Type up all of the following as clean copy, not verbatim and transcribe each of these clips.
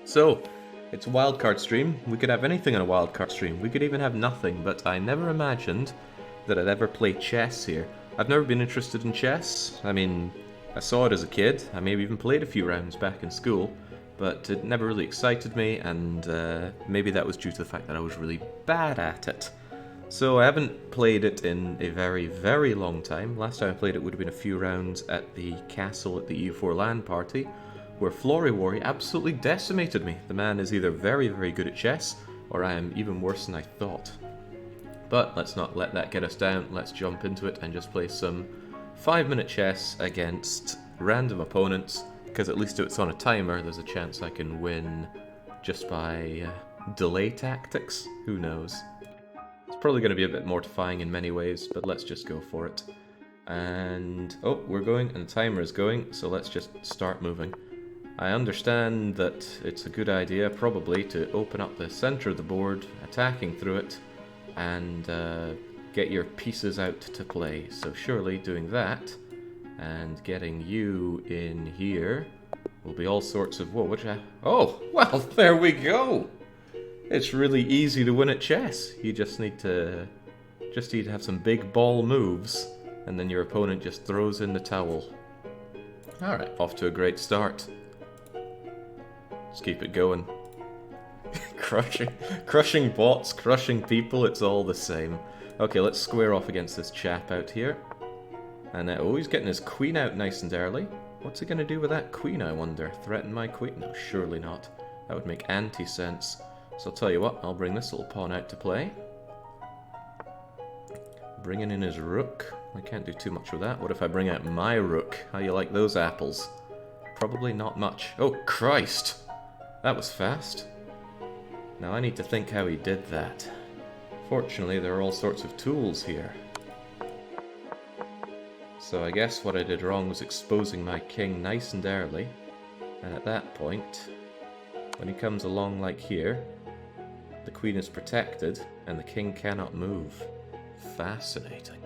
So, it's a wildcard stream. We could have anything on a wildcard stream. We could even have nothing, but I never imagined that I'd ever play chess here. I've never been interested in chess. I mean, I saw it as a kid. I maybe even played a few rounds back in school, but it never really excited me, and maybe that was due to the fact that I was really bad at it. So I haven't played it in a very, very long time. Last time I played it would have been a few rounds at the castle at the EU4 LAN party, where Florywari absolutely decimated me. The man is either very, very good at chess, or I am even worse than I thought. But let's not let that get us down. Let's jump into it and just play some 5-minute chess against random opponents, because at least if it's on a timer, there's a chance I can win just by delay tactics. Who knows? It's probably going to be a bit mortifying in many ways, but let's just go for it. And, oh, we're going, and the timer is going, so let's just start moving. I understand that it's a good idea, probably, to open up the center of the board, attacking through it, and get your pieces out to play. So surely doing that, and getting you in here, will be all sorts of... Whoa, oh, well, there we go! It's really easy to win at chess. You just need to have some big ball moves, and then your opponent just throws in the towel. Alright, off to a great start. Let's keep it going. Crushing bots, crushing people, it's all the same. Okay, let's square off against this chap out here. And oh, he's getting his queen out nice and early. What's he going to do with that queen, I wonder? Threaten my queen? No, surely not. That would make anti-sense. So I'll tell you what, I'll bring this little pawn out to play. Bringing in his rook. I can't do too much with that. What if I bring out my rook? How you like those apples? Probably not much. Oh, Christ! That was fast. Now I need to think how he did that. Fortunately, there are all sorts of tools here. So I guess what I did wrong was exposing my king nice and early. And at that point, when he comes along like here, the queen is protected, and the king cannot move. Fascinating.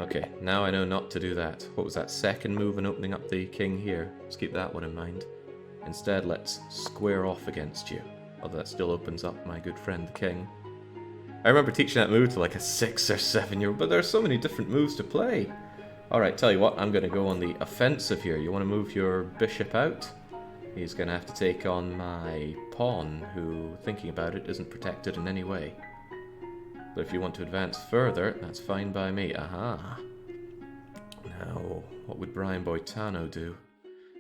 Okay, now I know not to do that. What was that second move in opening up the king here? Let's keep that one in mind. Instead, let's square off against you. Although that still opens up my good friend the king. I remember teaching that move to like a 6 or 7-year-old, but there are so many different moves to play. Alright, tell you what, I'm going to go on the offensive here. You want to move your bishop out? He's going to have to take on my pawn, who, thinking about it, isn't protected in any way. But if you want to advance further, that's fine by me. Aha. Now, what would Brian Boitano do?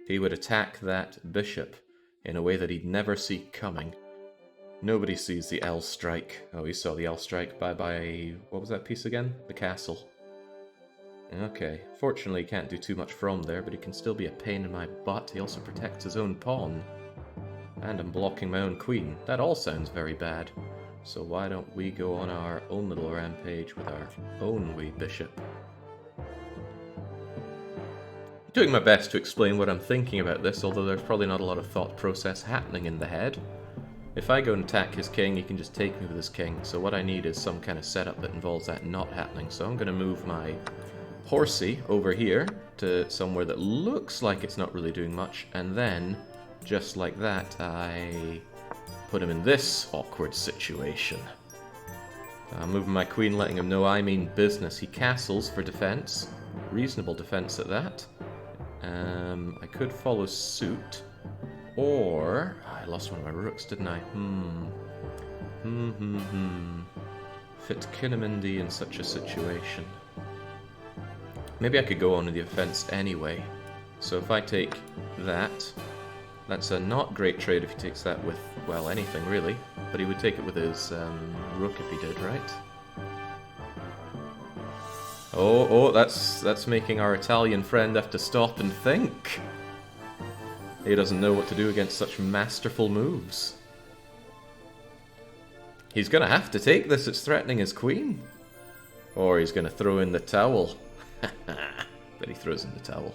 He would attack that bishop in a way that he'd never see coming. Nobody sees the L strike. Oh, he saw the L strike by, what was that piece again? The castle. Okay, fortunately he can't do too much from there, but he can still be a pain in my butt. He also protects his own pawn. And I'm blocking my own queen. That all sounds very bad. So why don't we go on our own little rampage with our own wee bishop. Doing my best to explain what I'm thinking about this, although there's probably not a lot of thought process happening in the head. If I go and attack his king, he can just take me with his king, so what I need is some kind of setup that involves that not happening. So I'm going to move my horsey over here to somewhere that looks like it's not really doing much, and then, just like that, I put him in this awkward situation. I'm moving my queen, letting him know I mean business. He castles for defense. Reasonable defense at that. I could follow suit, or... I lost one of my rooks, didn't I? Fit Kinnamindi in such a situation. Maybe I could go on with the offense anyway. So if I take that, that's a not great trade if he takes that with, well, anything really. But he would take it with his rook if he did, right? Oh, that's making our Italian friend have to stop and think. He doesn't know what to do against such masterful moves. He's gonna have to take this, it's threatening his queen. Or he's gonna throw in the towel. But he throws in the towel.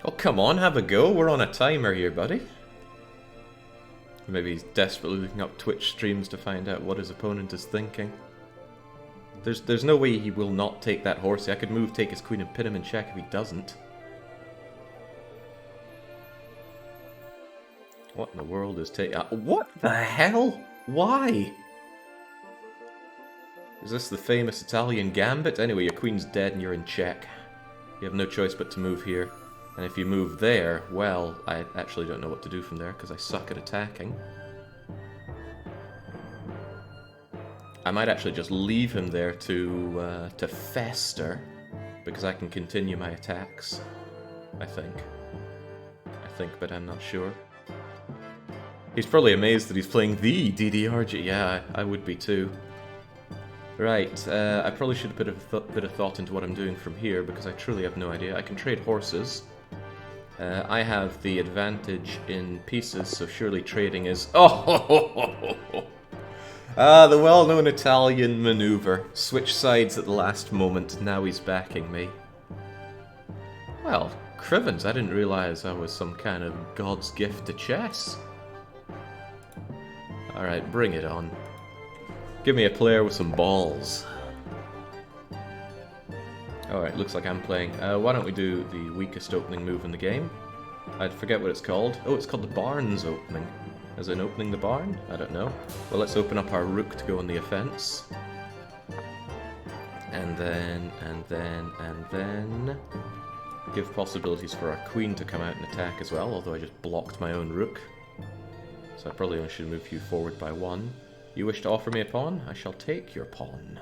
Oh, come on, have a go. We're on a timer here, buddy. Maybe he's desperately looking up Twitch streams to find out what his opponent is thinking. There's no way he will not take that horsey. I could move, take his queen, and pin him in check if he doesn't. What in the world is taking... what the hell? Why? Is this the famous Italian gambit? Anyway, your queen's dead and you're in check. You have no choice but to move here. And if you move there, well, I actually don't know what to do from there because I suck at attacking. I might actually just leave him there to fester, because I can continue my attacks, I think. But I'm not sure. He's probably amazed that he's playing the DDRG. Yeah, I would be too. Right, I probably should put a bit of thought into what I'm doing from here, because I truly have no idea. I can trade horses. I have the advantage in pieces, so surely trading is... Oh! The well-known Italian maneuver. Switch sides at the last moment, now he's backing me. Well, Crivens, I didn't realize I was some kind of god's gift to chess. Alright, bring it on. Give me a player with some balls. Alright, looks like I'm playing. Why don't we do the weakest opening move in the game? I forget what it's called. Oh, it's called the Barn's opening. As in opening the barn? I don't know. Well, let's open up our rook to go on the offense. And then... give possibilities for our queen to come out and attack as well, although I just blocked my own rook. So I probably only should move you forward by one. You wish to offer me a pawn? I shall take your pawn.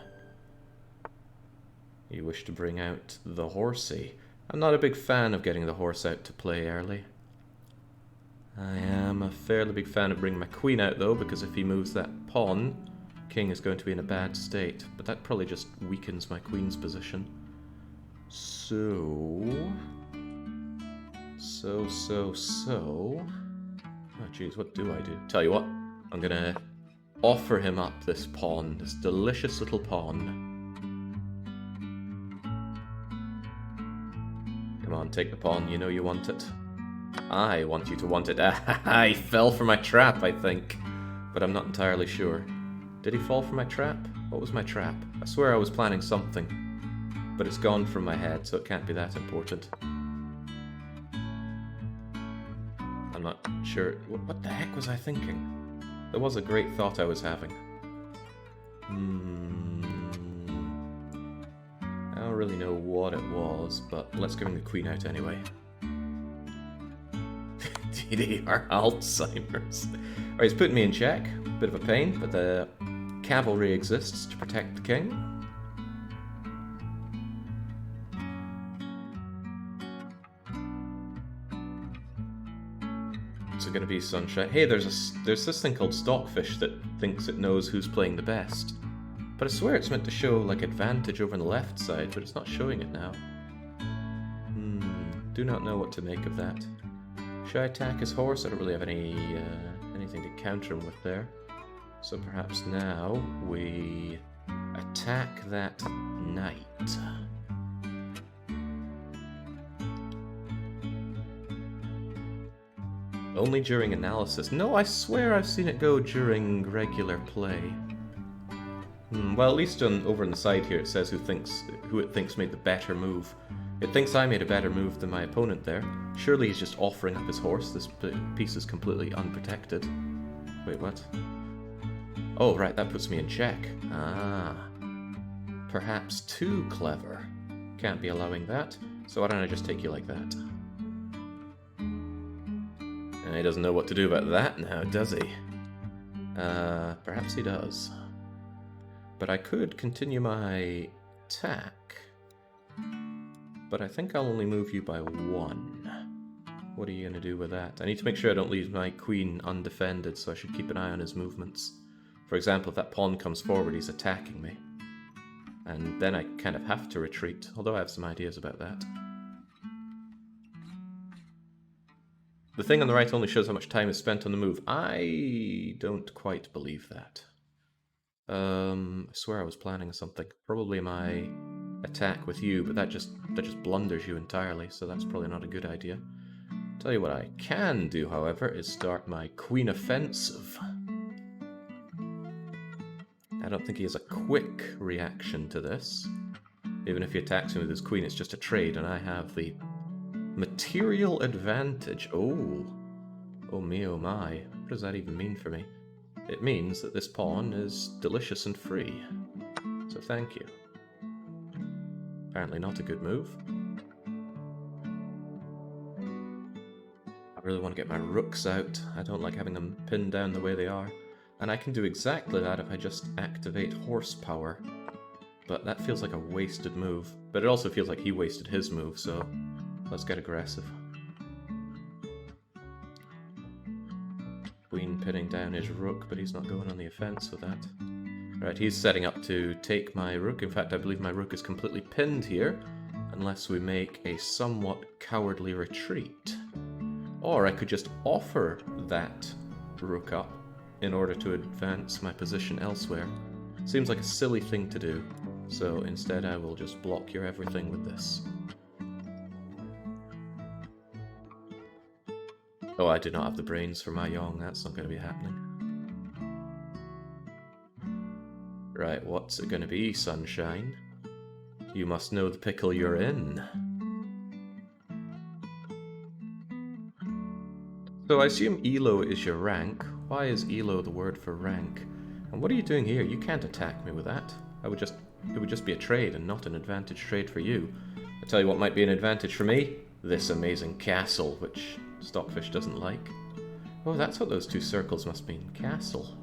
You wish to bring out the horsey. I'm not a big fan of getting the horse out to play early. I am a fairly big fan of bringing my queen out, though, because if he moves that pawn, king is going to be in a bad state. But that probably just weakens my queen's position. So... Oh, jeez, what do I do? Tell you what, I'm gonna offer him up this pawn, this delicious little pawn. Come on, take the pawn, you know you want it. I want you to want it. I fell for my trap, I think. But I'm not entirely sure. Did he fall for my trap? What was my trap? I swear I was planning something. But it's gone from my head, so it can't be that important. I'm not sure. What the heck was I thinking? There was a great thought I was having. I don't really know what it was, but let's bring the queen out anyway. DDR Alzheimer's. Alright, he's putting me in check. Bit of a pain, but the cavalry exists to protect the king. Is it going to be sunshine? Hey, there's this thing called Stockfish that thinks it knows who's playing the best. But I swear it's meant to show, like, advantage over on the left side, but it's not showing it now. Do not know what to make of that. Should I attack his horse? I don't really have anything to counter him with there. So perhaps now we attack that knight. Only during analysis. No, I swear I've seen it go during regular play. Well, at least over on the side here it says who it thinks made the better move. It thinks I made a better move than my opponent there. Surely he's just offering up his horse. This piece is completely unprotected. Wait, what? Oh, right, that puts me in check. Ah. Perhaps too clever. Can't be allowing that. So why don't I just take you like that? And he doesn't know what to do about that now, does he? Perhaps he does. But I could continue my attack. But I think I'll only move you by one. What are you going to do with that? I need to make sure I don't leave my queen undefended, so I should keep an eye on his movements. For example, if that pawn comes forward, he's attacking me. And then I kind of have to retreat, although I have some ideas about that. The thing on the right only shows how much time is spent on the move. I don't quite believe that. I swear I was planning something. Probably my attack with you, but that just blunders you entirely, so that's probably not a good idea. Tell you what I can do, however, is start my queen offensive. I don't think he has a quick reaction to this. Even if he attacks me with his queen, it's just a trade, and I have the material advantage. Oh, Oh me, oh my. What does that even mean for me? It means that this pawn is delicious and free. So thank you. Apparently not a good move. I really want to get my rooks out. I don't like having them pinned down the way they are. And I can do exactly that if I just activate horsepower. But that feels like a wasted move. But it also feels like he wasted his move, so let's get aggressive. Queen pinning down his rook, but he's not going on the offense with that. Right, he's setting up to take my rook. In fact, I believe my rook is completely pinned here, unless we make a somewhat cowardly retreat. Or I could just offer that rook up in order to advance my position elsewhere. Seems like a silly thing to do, so instead I will just block your everything with this. Oh, I do not have the brains for Mahjong, that's not going to be happening. Right, what's it going to be, sunshine? You must know the pickle you're in. So I assume Elo is your rank. Why is Elo the word for rank? And what are you doing here? You can't attack me with that. It would just be a trade and not an advantage trade for you. I tell you what might be an advantage for me. This amazing castle, which Stockfish doesn't like. Oh, that's what those two circles must mean. Castle.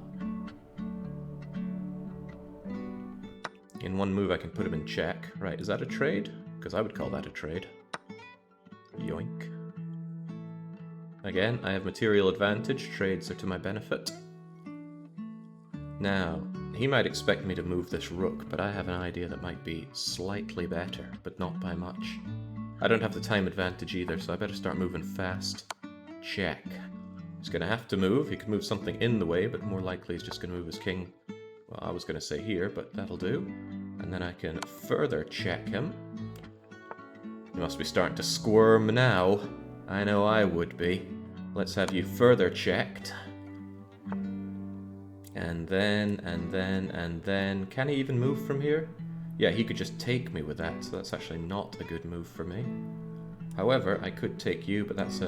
In one move I can put him in check. Right, is that a trade? Because I would call that a trade. Yoink. Again, I have material advantage. Trades are to my benefit. Now, he might expect me to move this rook, but I have an idea that might be slightly better, but not by much. I don't have the time advantage either, so I better start moving fast. Check. He's going to have to move. He could move something in the way, but more likely he's just going to move his king. Well, I was going to say here, but that'll do. And then I can further check him. You must be starting to squirm now. I know I would be. Let's have you further checked. And then... Can he even move from here? Yeah, he could just take me with that, so that's actually not a good move for me. However, I could take you, but that's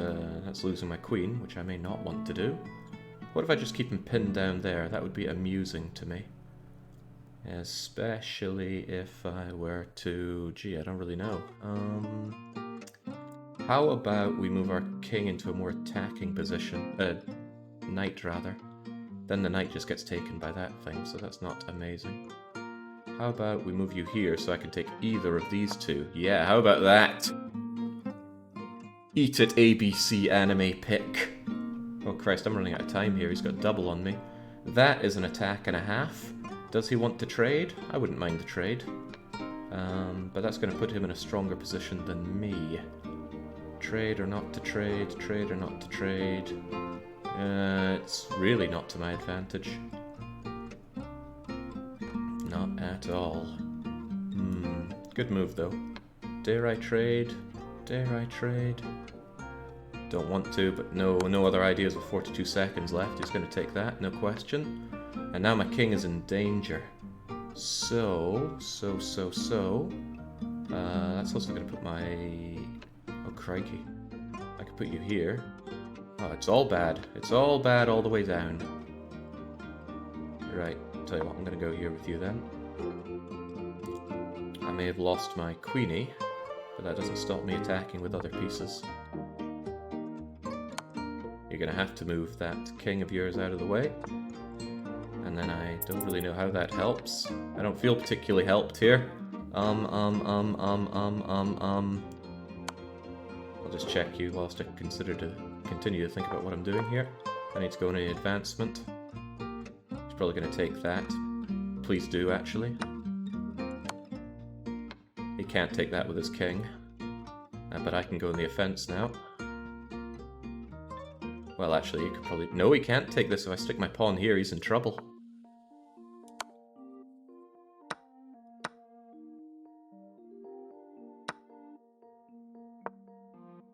losing my queen, which I may not want to do. What if I just keep him pinned down there? That would be amusing to me. Especially if I were to... Gee, I don't really know. How about we move our king into a more attacking position? Knight, rather. Then the knight just gets taken by that thing, so that's not amazing. How about we move you here so I can take either of these two? Yeah, how about that? Eat it, ABC anime pick. Oh Christ, I'm running out of time here. He's got double on me. That is an attack and a half. Does he want to trade? I wouldn't mind the trade. But that's going to put him in a stronger position than me. Trade or not to trade, trade or not to trade. It's really not to my advantage. Not at all. Good move though. Dare I trade? Dare I trade? Don't want to, but no other ideas with 42 seconds left. He's going to take that, no question. And now my king is in danger. So... that's also going to put my... Oh, crikey. I could put you here. Oh, it's all bad. It's all bad all the way down. Right, tell you what, I'm going to go here with you then. I may have lost my queenie, but that doesn't stop me attacking with other pieces. You're going to have to move that king of yours out of the way. And then I don't really know how that helps. I don't feel particularly helped here. I'll just check you whilst I continue to think about what I'm doing here. I need to go into the advancement. He's probably going to take that. Please do, actually. He can't take that with his king. But I can go in the offense now. Well, actually, you could probably... No, he can't take this. If I stick my pawn here, he's in trouble.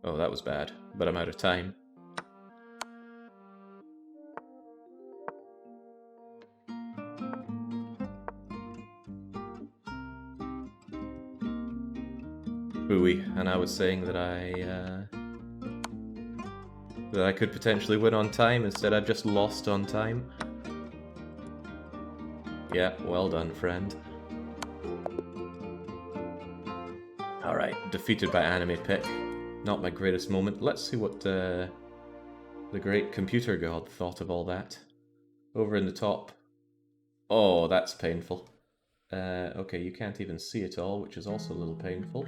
Oh, that was bad. But I'm out of time. Ooey, and I was saying that that I could potentially win on time. Instead, I've just lost on time. Yeah, well done, friend. Alright, defeated by anime pick. Not my greatest moment. Let's see what the great computer god thought of all that. Over in the top. Oh, that's painful. Okay, you can't even see it all, which is also a little painful.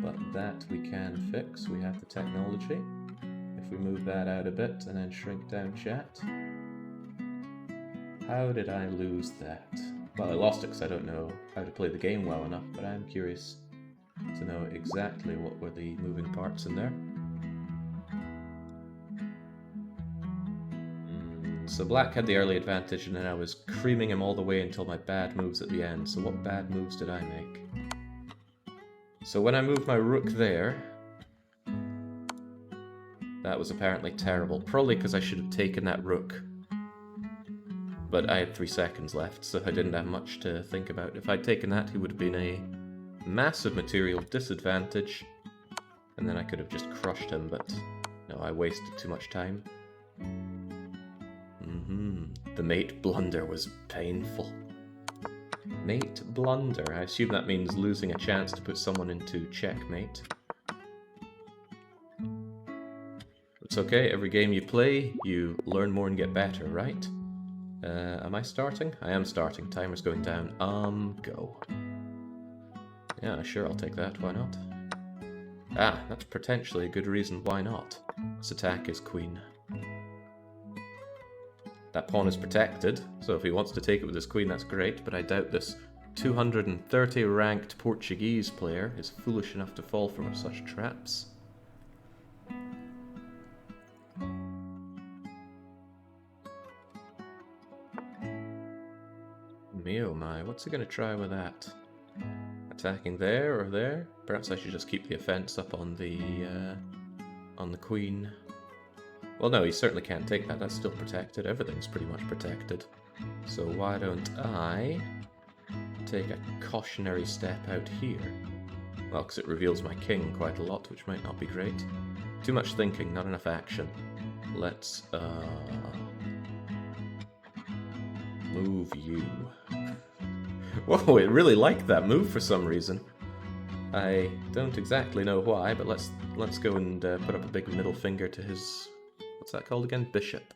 But that we can fix. We have the technology. If we move that out a bit and then shrink down chat. How did I lose that? Well, I lost it because I don't know how to play the game well enough, but I'm curious to know exactly what were the moving parts in there. So black had the early advantage, and then I was creaming him all the way until my bad moves at the end. So what bad moves did I make? So when I moved my rook there, that was apparently terrible. Probably because I should have taken that rook. But I had 3 seconds left, so I didn't have much to think about. If I'd taken that, he would have been a massive material disadvantage. And then I could have just crushed him, but no, I wasted too much time. The mate blunder was painful. Mate blunder. I assume that means losing a chance to put someone into checkmate. It's okay, every game you play, you learn more and get better, right? Am I starting? I am starting. Timer's going down. Go. Yeah, sure, I'll take that. Why not? Ah, that's potentially a good reason why not. Let's attack his queen. That pawn is protected, so if he wants to take it with his queen, that's great, but I doubt this 230 ranked Portuguese player is foolish enough to fall for such traps. Me oh my, what's he going to try with that? Attacking there or there? Perhaps I should just keep the offense up on the queen. Well, no, he certainly can't take that. That's still protected. Everything's pretty much protected. So why don't I take a cautionary step out here? Well, because it reveals my king quite a lot, which might not be great. Too much thinking, not enough action. Let's, move you. Whoa, it really liked that move for some reason. I don't exactly know why, but let's go and put up a big middle finger to his... What's that called again? Bishop.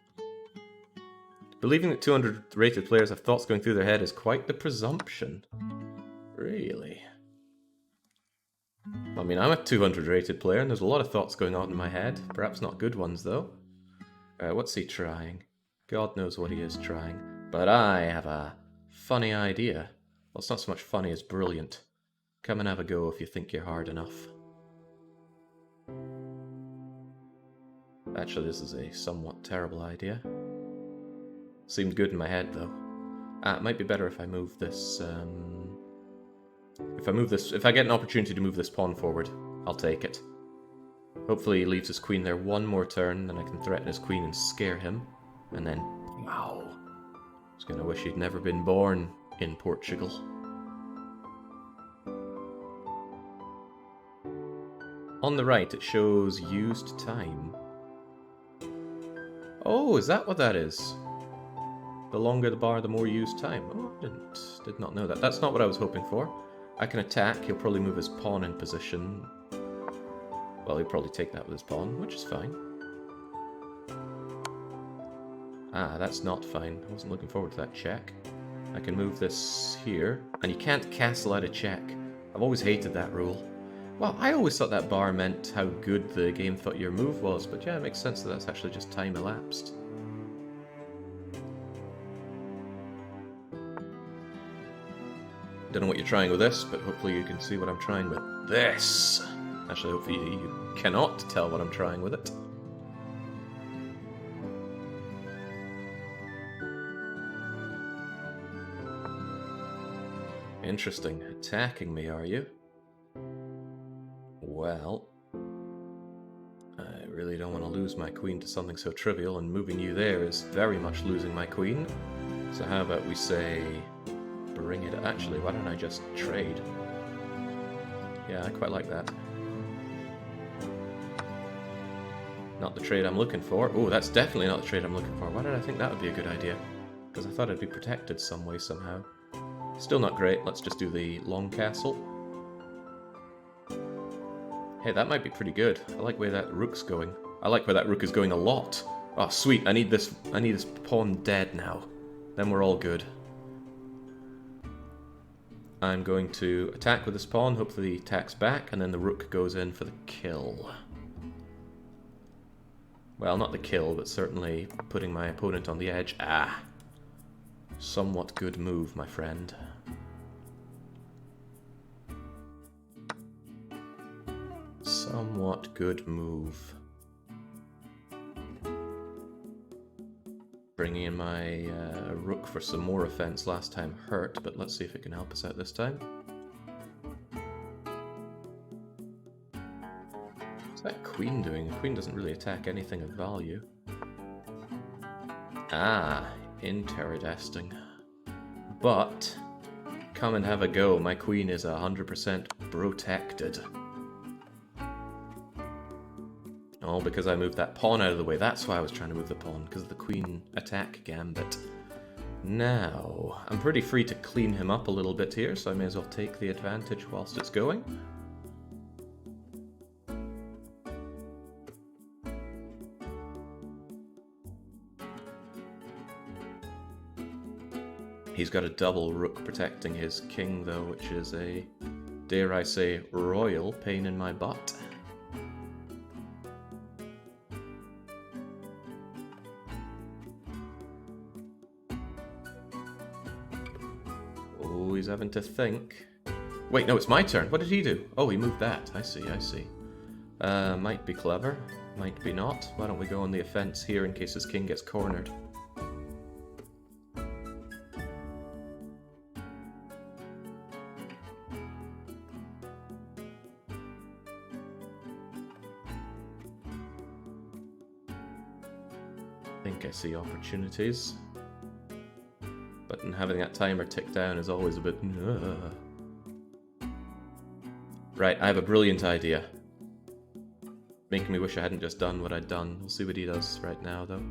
Believing that 200 rated players have thoughts going through their head is quite the presumption. Really? I mean, I'm a 200 rated player and there's a lot of thoughts going on in my head. Perhaps not good ones, though. What's he trying? God knows what he is trying. But I have a funny idea. Well, it's not so much funny as brilliant. Come and have a go if you think you're hard enough. Actually, this is a somewhat terrible idea. Seemed good in my head, though. It might be better if I move this, if I get an opportunity to move this pawn forward, I'll take it. Hopefully he leaves his queen there one more turn, then I can threaten his queen and scare him. And then, wow. I was gonna wish he'd never been born in Portugal. On the right, it shows used time. Oh, is that what that is? The longer the bar, the more used time. Oh, I did not know that. That's not what I was hoping for. I can attack. He'll probably move his pawn in position. Well, he'll probably take that with his pawn, which is fine. Ah, that's not fine. I wasn't looking forward to that check. I can move this here. And you can't castle out a check. I've always hated that rule. Well, I always thought that bar meant how good the game thought your move was, but yeah, it makes sense that that's actually just time elapsed. Don't know what you're trying with this, but hopefully you can see what I'm trying with this. Actually, hopefully you cannot tell what I'm trying with it. Interesting. Attacking me, are you? Well, I really don't want to lose my queen to something so trivial, and moving you there is very much losing my queen. So how about we say, bring it... Actually, why don't I just trade? Yeah, I quite like that. Not the trade I'm looking for. Oh, that's definitely not the trade I'm looking for. Why did I think that would be a good idea? Because I thought I'd be protected some way, somehow. Still not great. Let's just do the long castle. Hey, that might be pretty good. I like where that rook's going. I like where that rook is going a lot. Oh, sweet. I need this pawn dead now. Then we're all good. I'm going to attack with this pawn. Hopefully he attacks back, and then the rook goes in for the kill. Well, not the kill, but certainly putting my opponent on the edge. Ah. Somewhat good move, my friend. Somewhat good move. Bringing in my rook for some more offense last time hurt, but let's see if it can help us out this time. What's that queen doing? The queen doesn't really attack anything of value. Ah, interesting. But, come and have a go. My queen is 100% protected. All because I moved that pawn out of the way. That's why I was trying to move the pawn, because of the queen attack gambit. Now, I'm pretty free to clean him up a little bit here, so I may as well take the advantage whilst it's going. He's got a double rook protecting his king, though, which is a, dare I say, royal pain in my butt. Oh, he's having to think. Wait, no, it's my turn. What did he do? Oh, he moved that. I see, I see. Might be clever, might be not. Why don't we go on the offense here in case his king gets cornered? I think I see opportunities. But having that timer tick down is always a bit... Right, I have a brilliant idea. Making me wish I hadn't just done what I'd done. We'll see what he does right now, though.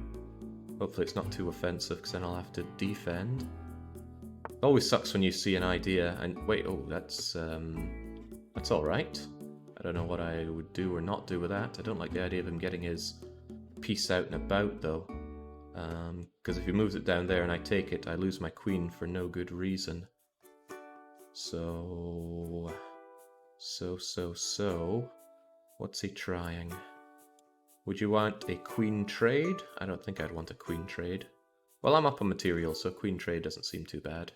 Hopefully it's not too offensive, because then I'll have to defend. It always sucks when you see an idea and... Wait, oh, that's alright. I don't know what I would do or not do with that. I don't like the idea of him getting his piece out and about, though. Because if he moves it down there and I take it, I lose my queen for no good reason. So... What's he trying? Would you want a queen trade? I don't think I'd want a queen trade. Well, I'm up on material, so queen trade doesn't seem too bad.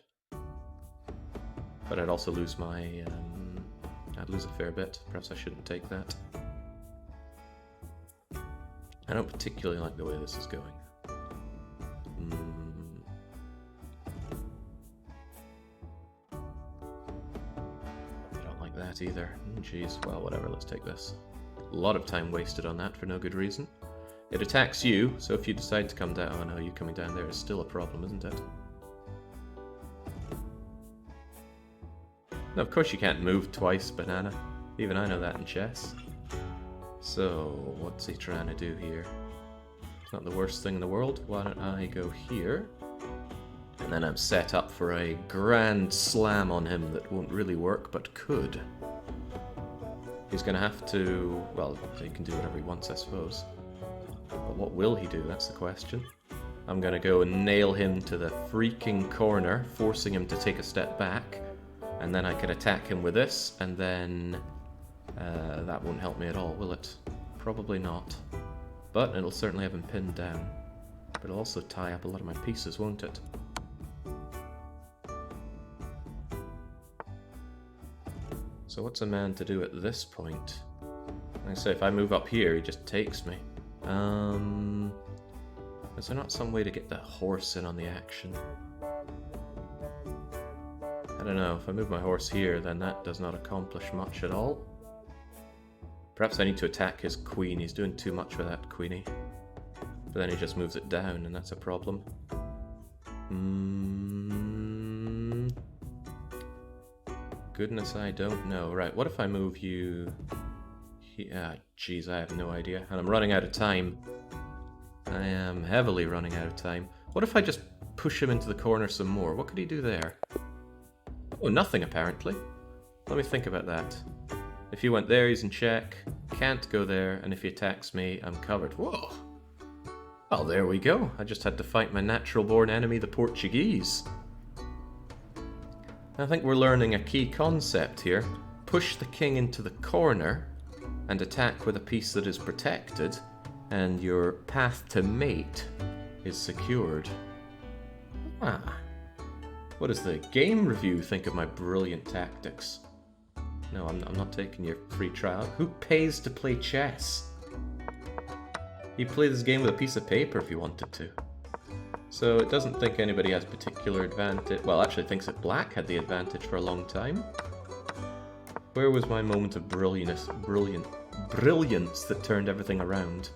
But I'd also lose my... I'd lose a fair bit. Perhaps I shouldn't take that. I don't particularly like the way this is going. I don't like that either. Jeez, well, whatever, let's take this. A lot of time wasted on that for no good reason. It attacks you, so if you decide to come down... Oh no, you coming down there is still a problem, isn't it? No, of course you can't move twice, banana. Even I know that in chess. So, what's he trying to do here? It's not the worst thing in the world. Why don't I go here? And then I'm set up for a grand slam on him that won't really work, but could. He's going to have to... Well, he can do whatever he wants, I suppose. But what will he do? That's the question. I'm going to go and nail him to the freaking corner, forcing him to take a step back. And then I can attack him with this, and then... that won't help me at all, will it? Probably not. But it'll certainly have him pinned down. But it'll also tie up a lot of my pieces, won't it? So what's a man to do at this point? Like I say, if I move up here, he just takes me. Is there not some way to get the horse in on the action? I don't know. If I move my horse here, then that does not accomplish much at all. Perhaps I need to attack his queen. He's doing too much with that queenie. But then he just moves it down, and that's a problem. Goodness, I don't know. Right, what if I move you Yeah, jeez, I have no idea. And I'm running out of time. I am heavily running out of time. What if I just push him into the corner some more? What could he do there? Oh, nothing apparently. Let me think about that. If he went there, he's in check. Can't go there, and if he attacks me, I'm covered. Whoa! Well, there we go. I just had to fight my natural-born enemy, the Portuguese. I think we're learning a key concept here. Push the king into the corner and attack with a piece that is protected, and your path to mate is secured. Ah. What does the game review think of my brilliant tactics? No, I'm not taking your free trial. Who pays to play chess? You play this game with a piece of paper if you wanted to. So it doesn't think anybody has particular advantage. Well, actually it thinks that black had the advantage for a long time. Where was my moment of brilliance that turned everything around?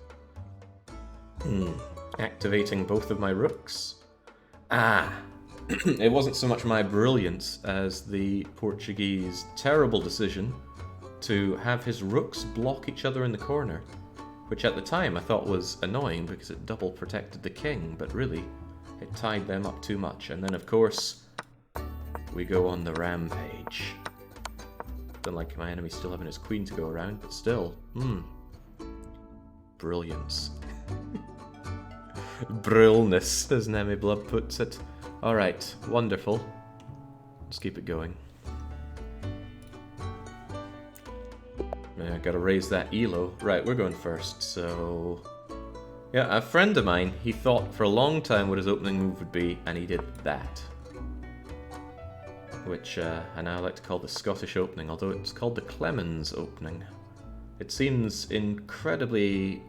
Activating both of my rooks. Ah! It wasn't so much my brilliance as the Portuguese terrible decision to have his rooks block each other in the corner, which at the time I thought was annoying because it double protected the king, but really it tied them up too much. And then of course we go on the rampage. Don't like my enemy still having his queen to go around, but still, brilliance. Brillness, as Nemi Blood puts it. Alright, wonderful. Let's keep it going. I gotta raise that elo. Right, we're going first, so... Yeah, a friend of mine, he thought for a long time what his opening move would be, and he did that. Which I now like to call the Scottish opening, although it's called the Clemens opening. It seems incredibly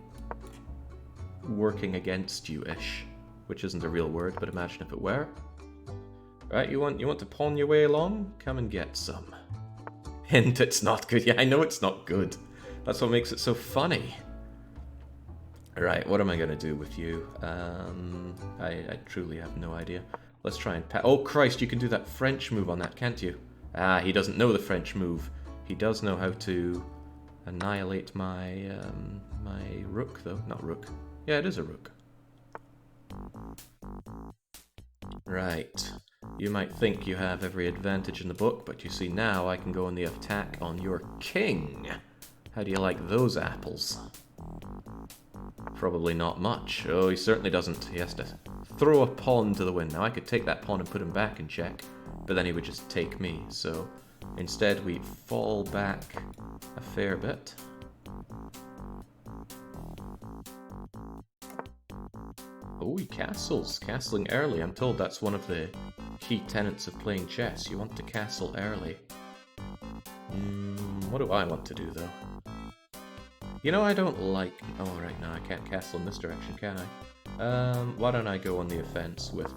working against you-ish, which isn't a real word, but imagine if it were. Right, you want to pawn your way along? Come and get some. Hint, it's not good. Yeah, I know it's not good. That's what makes it so funny. Right, what am I going to do with you? I truly have no idea. Let's try and oh, Christ, you can do that French move on that, can't you? Ah, he doesn't know the French move. He does know how to annihilate my, my rook, though. Not rook. Yeah, it is a rook. Right. You might think you have every advantage in the book, but you see now I can go on the attack on your king. How do you like those apples? Probably not much. Oh, he certainly doesn't. He has to throw a pawn to the wind. Now, I could take that pawn and put him back in check, but then he would just take me. So, instead we fall back a fair bit. Oh, he castles. Castling early. I'm told that's one of the key tenets of playing chess. You want to castle early. What do I want to do, though? You know, I don't like... Oh, right, now I can't castle in this direction, can I? Why don't I go on the offense with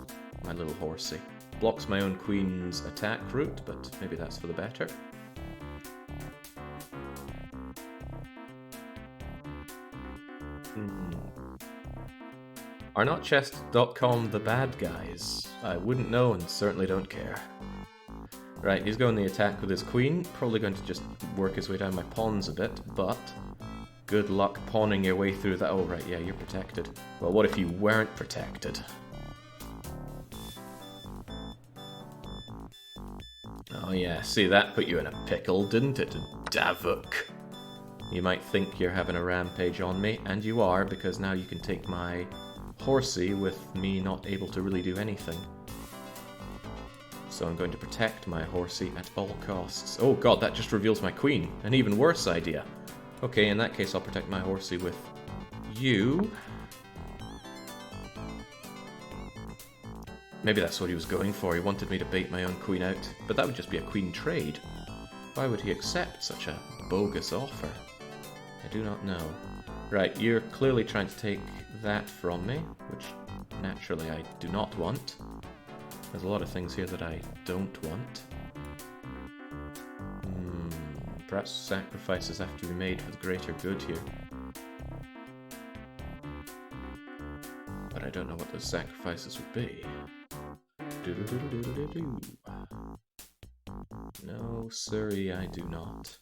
my little horsey? Blocks my own queen's attack route, but maybe that's for the better. Are not chess.com the bad guys? I wouldn't know and certainly don't care. Right, he's going the attack with his queen. Probably going to just work his way down my pawns a bit, but... Good luck pawning your way through that. Oh, right, yeah, you're protected. Well, what if you weren't protected? Oh, yeah, see, that put you in a pickle, didn't it, Davuk? You might think you're having a rampage on me, and you are, because now you can take my horsey with me not able to really do anything. So I'm going to protect my horsey at all costs. Oh, God, that just reveals my queen. An even worse idea. Okay, in that case, I'll protect my horsey with you. Maybe that's what he was going for. He wanted me to bait my own queen out. But that would just be a queen trade. Why would he accept such a bogus offer? I do not know. Right, you're clearly trying to take that from me, which naturally I do not want. There's a lot of things here that I don't want. Perhaps sacrifices have to be made for the greater good here. But I don't know what those sacrifices would be. No, sorry, I do not.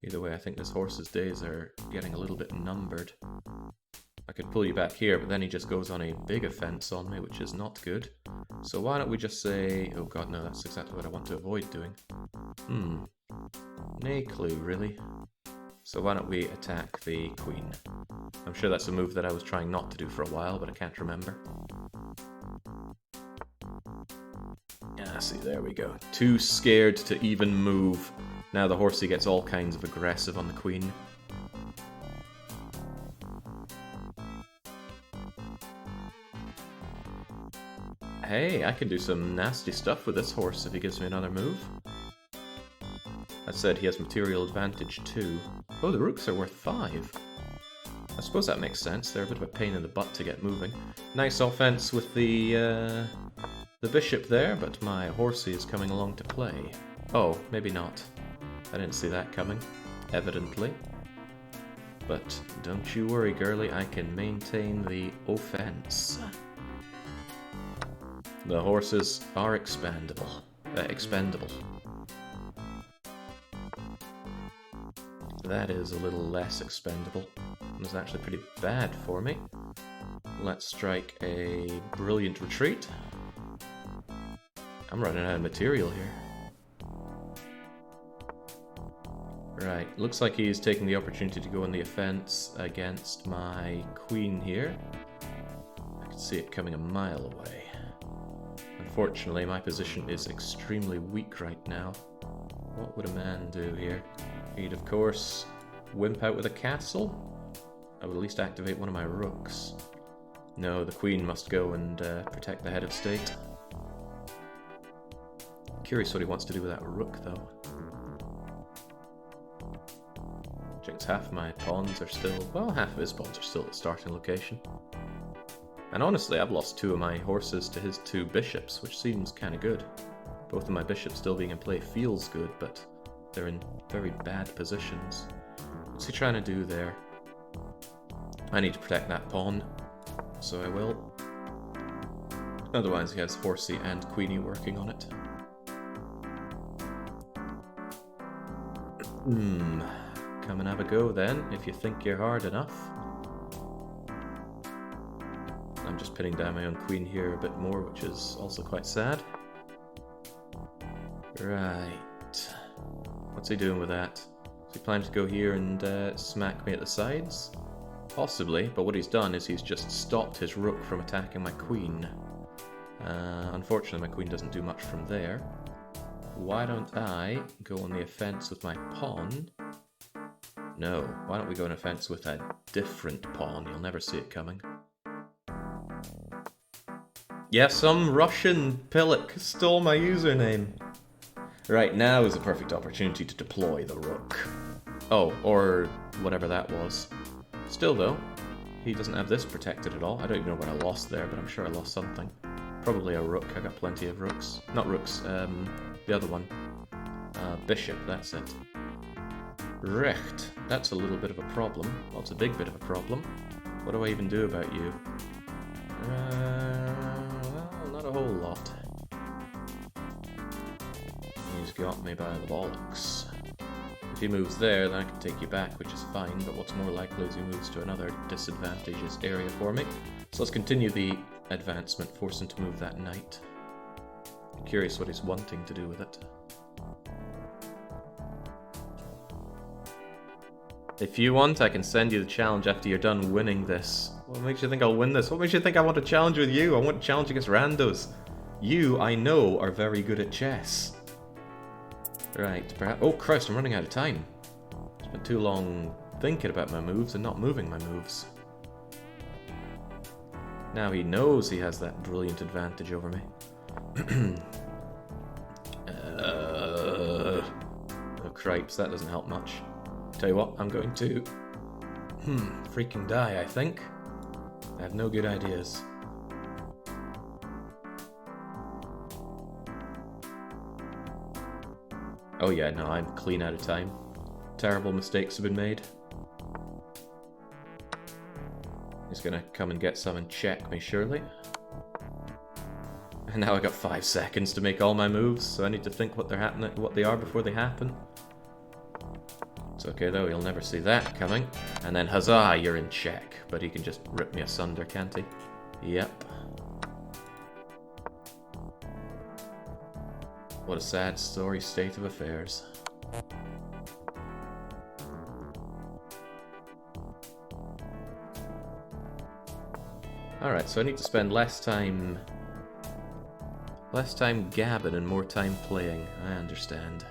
Either way, I think this horse's days are getting a little bit numbered. I could pull you back here, but then he just goes on a big offense on me, which is not good. So why don't we just say... Oh god, no, that's exactly what I want to avoid doing. No clue, really. So why don't we attack the queen? I'm sure that's a move that I was trying not to do for a while, but I can't remember. Ah, see, there we go. Too scared to even move. Now the horsey gets all kinds of aggressive on the queen. Hey, I can do some nasty stuff with this horse if he gives me another move. That said, he has material advantage too. Oh, the rooks are worth 5. I suppose that makes sense. They're a bit of a pain in the butt to get moving. Nice offense with the bishop there, but my horsey is coming along to play. Oh, maybe not. I didn't see that coming, evidently. But don't you worry, girlie, I can maintain the offense. The horses are expendable. That is a little less expendable. It was actually pretty bad for me. Let's strike a brilliant retreat. I'm running out of material here. Right, looks like he's taking the opportunity to go on the offense against my queen here. I can see it coming a mile away. Unfortunately, my position is extremely weak right now. What would a man do here? He'd, of course, wimp out with a castle. I would at least activate one of my rooks. No, the queen must go and protect the head of state. Curious what he wants to do with that rook, though. Checks half my pawns are still... Well, half of his pawns are still at the starting location. And honestly, I've lost 2 of my horses to his 2 bishops, which seems kind of good. Both of my bishops still being in play feels good, but they're in very bad positions. What's he trying to do there? I need to protect that pawn, so I will. Otherwise he has horsey and queenie working on it. Come and have a go then, if you think you're hard enough. I'm just pinning down my own queen here a bit more, which is also quite sad. Right. What's he doing with that? Is he planning to go here and smack me at the sides? Possibly, but what he's done is he's just stopped his rook from attacking my queen. Unfortunately, my queen doesn't do much from there. Why don't I go on the offense with my pawn? No, why don't we go on offense with a different pawn? You'll never see it coming. Yeah, some Russian pillock stole my username. Right, now is the perfect opportunity to deploy the rook. Oh, or whatever that was. Still though, he doesn't have this protected at all. I don't even know what I lost there, but I'm sure I lost something. Probably a rook. I got plenty of rooks. Not rooks, the other one. Bishop, that's it. Recht. That's a little bit of a problem. Well, it's a big bit of a problem. What do I even do about you? Well, not a whole lot. He's got me by the bollocks. If he moves there, then I can take you back, which is fine, but what's more likely is he moves to another disadvantageous area for me. So let's continue the advancement, force him to move that knight. I'm curious what he's wanting to do with it. If you want, I can send you the challenge after you're done winning this. What makes you think I'll win this? What makes you think I want to challenge with you? I want to challenge against randos. You, I know, are very good at chess. Right, perhaps... Oh Christ, I'm running out of time. Spent too long thinking about my moves and not moving my moves. Now he knows he has that brilliant advantage over me. Oh cripes, that doesn't help much. Tell you what, I'm going to... freaking die, I think. I have no good ideas. Oh yeah, no, I'm clean out of time. Terrible mistakes have been made. He's gonna come and get some and check me, surely. And now I got 5 seconds to make all my moves, so I need to think what they're happening, what they are before they happen. It's It's okay though, he'll never see that coming. And then huzzah, you're in check. But he can just rip me asunder, can't he? Yep. What a sad story state of affairs. Alright, so I need to spend less time gabbing and more time playing. I understand.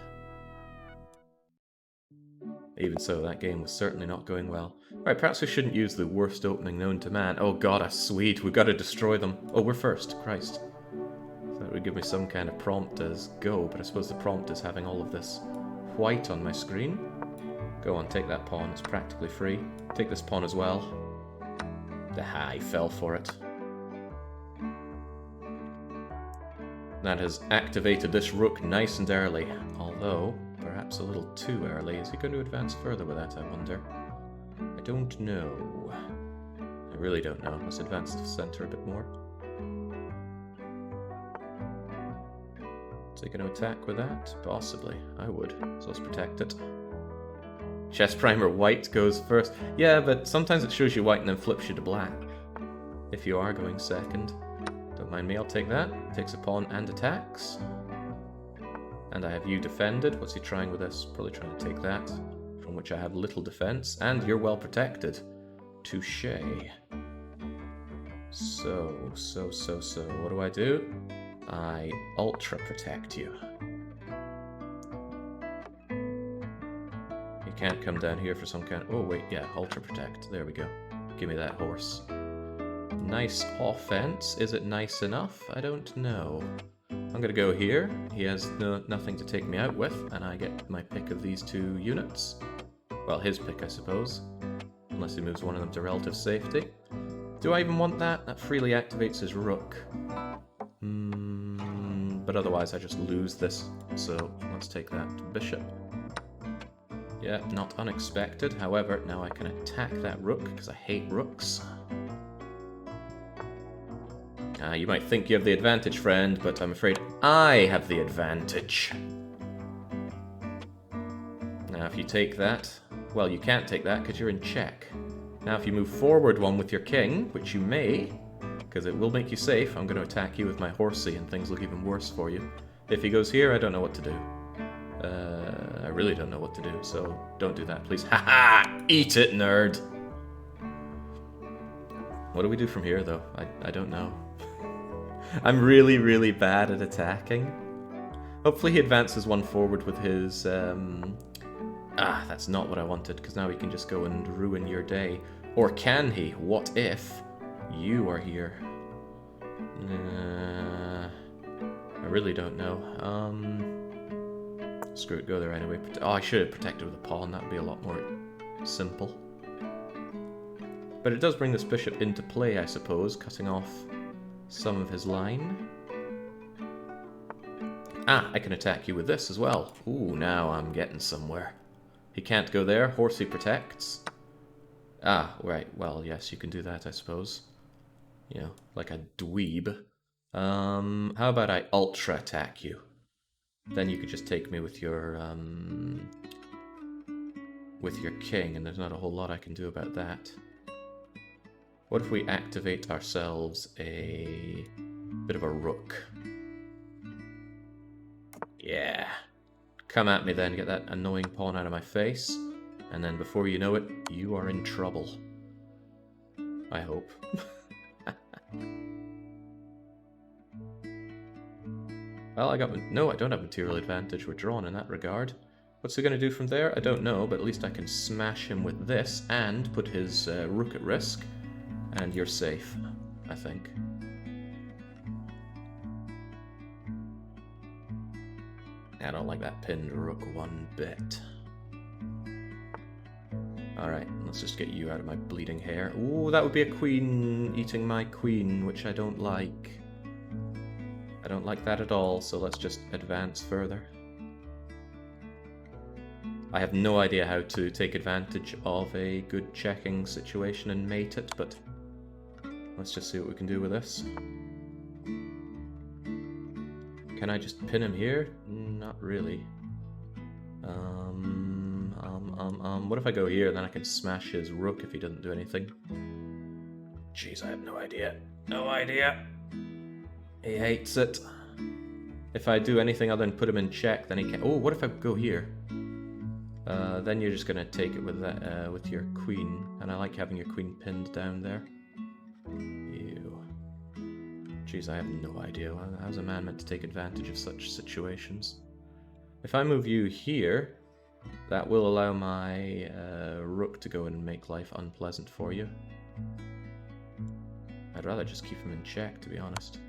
Even so, that game was certainly not going well. Right, perhaps we shouldn't use the worst opening known to man. Oh god, a Swede. We've got to destroy them. Oh, we're first. Christ. So that would give me some kind of prompt as go, but I suppose the prompt is having all of this white on my screen. Go on, take that pawn. It's practically free. Take this pawn as well. Ah, he fell for it. That has activated this rook nice and early, although perhaps a little too early. Is he going to advance further with that, I wonder? I don't know. I really don't know. Let's advance to the center a bit more. Is he going to attack with that? Possibly. I would. So let's protect it. Chess primer white goes first. Yeah, but sometimes it shows you white and then flips you to black. If you are going second. Don't mind me, I'll take that. Takes a pawn and attacks. And I have you defended. What's he trying with this? Probably trying to take that. From which I have little defense. And you're well protected. Touché. So. What do? I ultra protect you. You can't come down here for some kind of... Oh, wait, yeah, ultra protect. There we go. Give me that horse. Nice offense. Is it nice enough? I don't know. I'm gonna go here. He has nothing to take me out with, and I get my pick of these two units. Well, his pick, I suppose. Unless he moves one of them to relative safety. Do I even want that? That freely activates his rook. But otherwise I just lose this. So let's take that bishop. Yeah, not unexpected. However, now I can attack that rook, because I hate rooks. You might think you have the advantage, friend, but I'm afraid I have the advantage. Now, if you take that... Well, you can't take that because you're in check. Now, if you move forward one with your king, which you may, because it will make you safe, I'm going to attack you with my horsey and things look even worse for you. If he goes here, I don't know what to do. I really don't know what to do, so don't do that, please. Haha! Eat it, nerd! What do we do from here, though? I don't know. I'm really, really bad at attacking. Hopefully he advances one forward with his... that's not what I wanted, because now he can just go and ruin your day. Or can he? What if you are here? I really don't know. Screw it, go there anyway. Oh, I should have protected with a pawn. That would be a lot more simple. But it does bring this bishop into play, I suppose, cutting off some of his line. I can attack you with this as well. Ooh, now I'm getting somewhere. He can't go there. Horsey protects. Right. Well, yes, you can do that, I suppose. You know, like a dweeb. How about I ultra attack you? Then you could just take me with your king, and there's not a whole lot I can do about that. What if we activate ourselves a bit of a rook? Yeah. Come at me then, get that annoying pawn out of my face, and then before you know it, you are in trouble. I hope. Well, no, I don't have material advantage. We're drawn in that regard. What's he going to do from there? I don't know, but at least I can smash him with this and put his rook at risk. And you're safe, I think. I don't like that pinned rook one bit. Alright, let's just get you out of my bleeding hair. Ooh, that would be a queen eating my queen, which I don't like. I don't like that at all, so let's just advance further. I have no idea how to take advantage of a good checking situation and mate it, but let's just see what we can do with this. Can I just pin him here? Not really. What if I go here, then I can smash his rook if he doesn't do anything? Jeez, I have no idea. No idea. He hates it. If I do anything other than put him in check, then he can't... Oh, what if I go here? Then you're just gonna take it with that, with your queen. And I like having your queen pinned down there. Ew. Jeez, I have no idea. How's a man meant to take advantage of such situations? If I move you here, that will allow my rook to go and make life unpleasant for you. I'd rather just keep him in check, to be honest.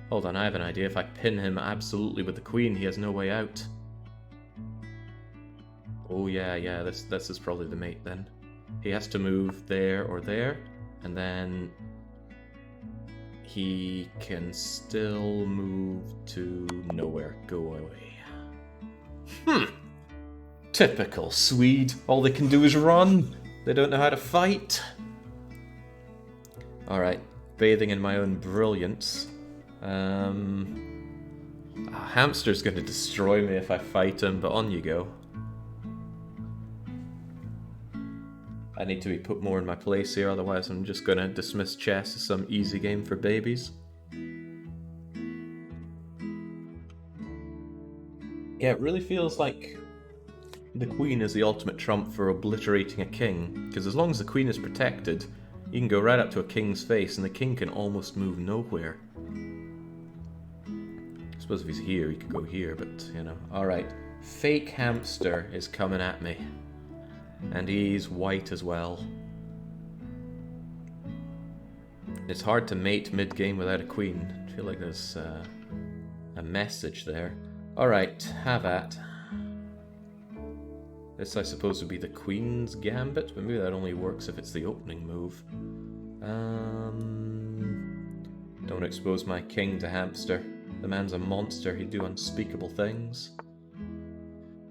Hold on, I have an idea. If I pin him absolutely with the queen, he has no way out. Oh yeah, this is probably the mate then. He has to move there or there, and then he can still move to nowhere. Go away. Typical Swede. All they can do is run. They don't know how to fight. Alright, bathing in my own brilliance. Hamster's going to destroy me if I fight him, but on you go. I need to be put more in my place here, otherwise I'm just going to dismiss chess as some easy game for babies. Yeah, it really feels like the queen is the ultimate trump for obliterating a king, because as long as the queen is protected, you can go right up to a king's face and the king can almost move nowhere. I suppose if he's here, he could go here, but, you know. Alright, fake hamster is coming at me. And he's white as well. It's hard to mate mid-game without a queen. I feel like there's a message there. Alright, have at. This, I suppose, would be the queen's gambit, but maybe that only works if it's the opening move. Don't expose my king to hamster. The man's a monster, he'd do unspeakable things.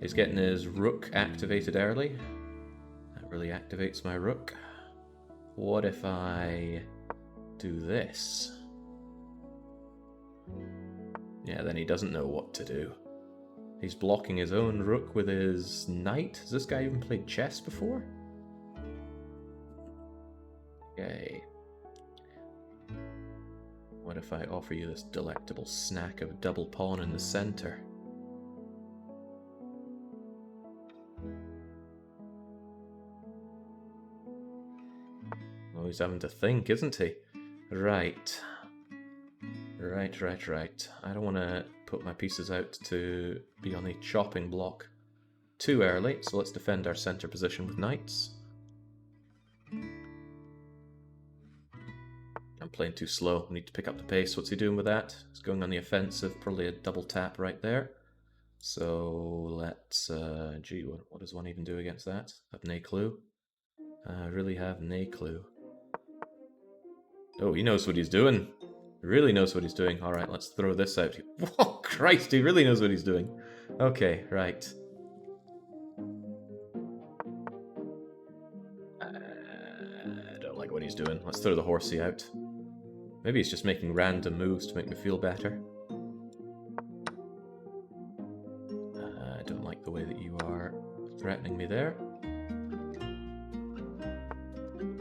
He's getting his rook activated early. That really activates my rook. What if I do this? Yeah, then he doesn't know what to do. He's blocking his own rook with his knight. Has this guy even played chess before? Okay. What if I offer you this delectable snack of double pawn in the center? Oh, he's having to think, isn't he? Right. Right. I don't want to put my pieces out to be on a chopping block too early, so let's defend our center position with knights. I'm playing too slow. I need to pick up the pace. What's he doing with that? He's going on the offensive. Probably a double tap right there. So let's... gee, what does one even do against that? Have no clue. I really have no clue. Oh, he knows what he's doing. He really knows what he's doing. Alright, let's throw this out. Whoa, Christ, he really knows what he's doing. Okay, right. I don't like what he's doing. Let's throw the horsey out. Maybe he's just making random moves to make me feel better. I don't like the way that you are threatening me there.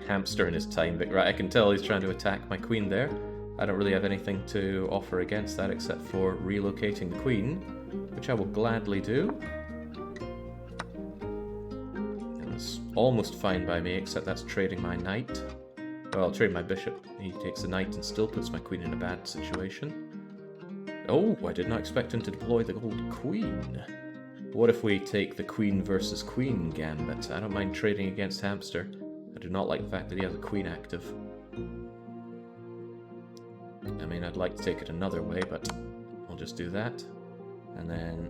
Hamster in his time, but right, I can tell he's trying to attack my queen there. I don't really have anything to offer against that except for relocating the queen, which I will gladly do. And it's almost fine by me, except that's trading my knight. Well, I'll trade my bishop. He takes the knight and still puts my queen in a bad situation. Oh, I did not expect him to deploy the gold queen. What if we take the queen versus queen gambit? I don't mind trading against Hamster. I do not like the fact that he has a queen active. I mean, I'd like to take it another way, but I'll just do that. And then...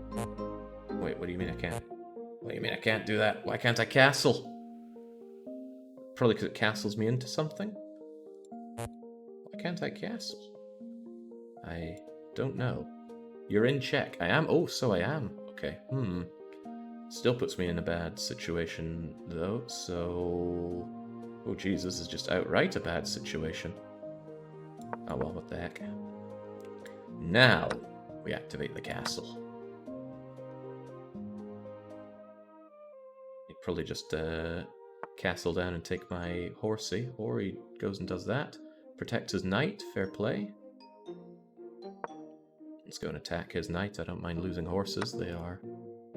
Wait, what do you mean I can't? What do you mean I can't do that? Why can't I castle? Probably because it castles me into something? Why can't I castle? I don't know. You're in check. I am? Oh, so I am. Okay, Still puts me in a bad situation, though, so... Oh, geez, this is just outright a bad situation. Oh, well, what the heck. Now, we activate the castle. Probably just castle down and take my horsey, or he goes and does that. Protects his knight, fair play. Let's go and attack his knight. I don't mind losing horses, they are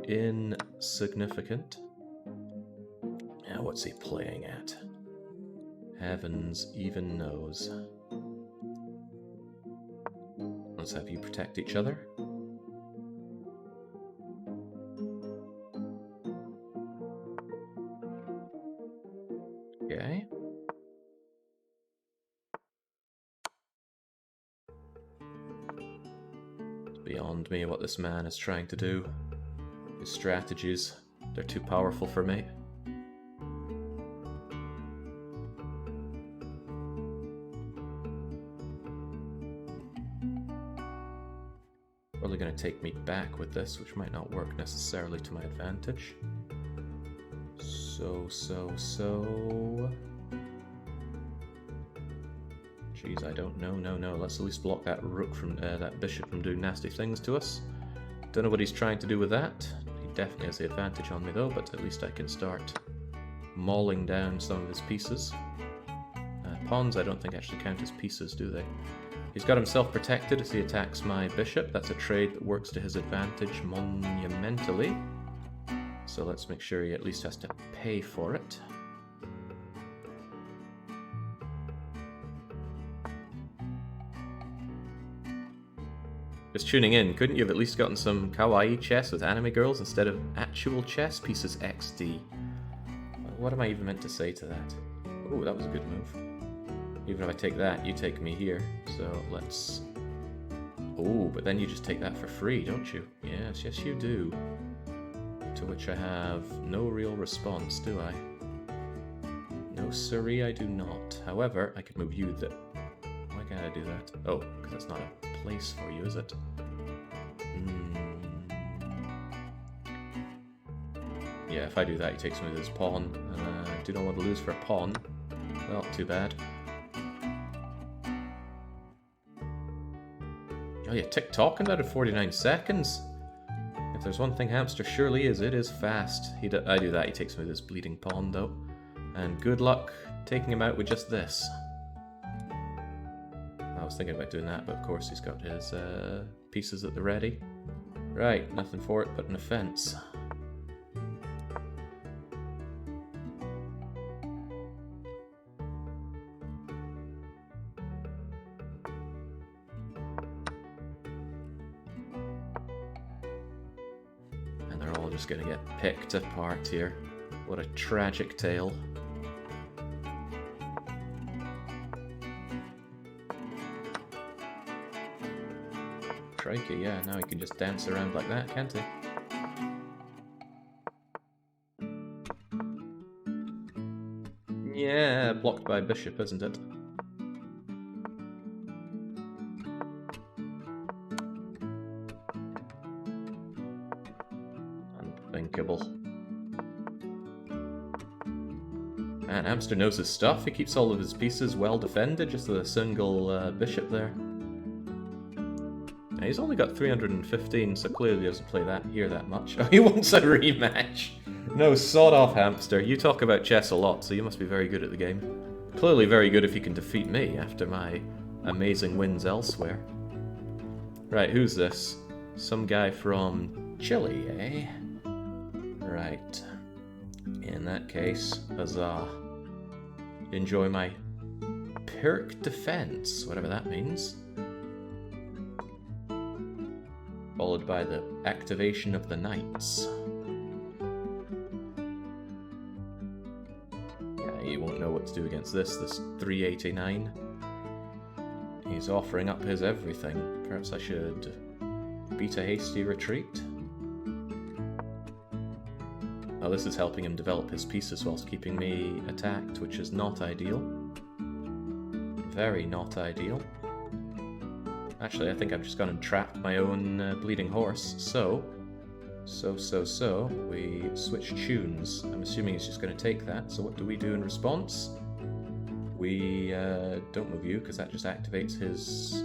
insignificant. Now what's he playing at? Heavens even knows. Let's have you protect each other. Okay. It's beyond me what this man is trying to do. His strategies, they're too powerful for me. Probably going to take me back with this, which might not work necessarily to my advantage. So. Jeez, I don't know. No. Let's at least block that rook from that bishop from doing nasty things to us. Don't know what he's trying to do with that. He definitely has the advantage on me though, but at least I can start mauling down some of his pieces. Pawns I don't think actually count as pieces, do they? He's got himself protected as he attacks my bishop. That's a trade that works to his advantage monumentally. So let's make sure he at least has to pay for it. Just tuning in, couldn't you have at least gotten some kawaii chess with anime girls instead of actual chess pieces XD? What am I even meant to say to that? Oh, that was a good move. Even if I take that, you take me here. So let's... Oh, but then you just take that for free, don't you? Yes, you do. To which I have no real response, do I? No siree, I do not. However, I could move you that... Why can't I do that? Oh, because that's not a place for you, is it? Yeah, if I do that, he takes me with his pawn. And I do not want to lose for a pawn. Well, too bad. Oh yeah, tick-tock in that at 49 seconds. If there's one thing Hamster surely is, it is fast. I do that, he takes me with his bleeding pawn though. And good luck taking him out with just this. I was thinking about doing that, but of course he's got his pieces at the ready. Right, nothing for it but an offense. And they're all just gonna get picked apart here. What a tragic tale. Crikey, yeah, now he can just dance around like that, can't he? Yeah, blocked by bishop, isn't it? Unthinkable. Man, Hamster knows his stuff. He keeps all of his pieces well defended, just with a single bishop there. Now, he's only got 315, so clearly he doesn't play that here that much. Oh, he wants a rematch! No, sod off, Hamster. You talk about chess a lot, so you must be very good at the game. Clearly very good if you can defeat me after my amazing wins elsewhere. Right, who's this? Some guy from Chile, eh? Right. In that case, huzzah. Enjoy my Pyrrhic defense, whatever that means. Followed by the activation of the knights. Yeah, you won't know what to do against this 389. He's offering up his everything. Perhaps I should beat a hasty retreat. Oh, this is helping him develop his pieces whilst keeping me attacked, which is not ideal. Very not ideal. Actually, I think I've just gone and trapped my own bleeding horse, so we switch tunes. I'm assuming he's just going to take that, so what do we do in response? We don't move you, because that just activates his...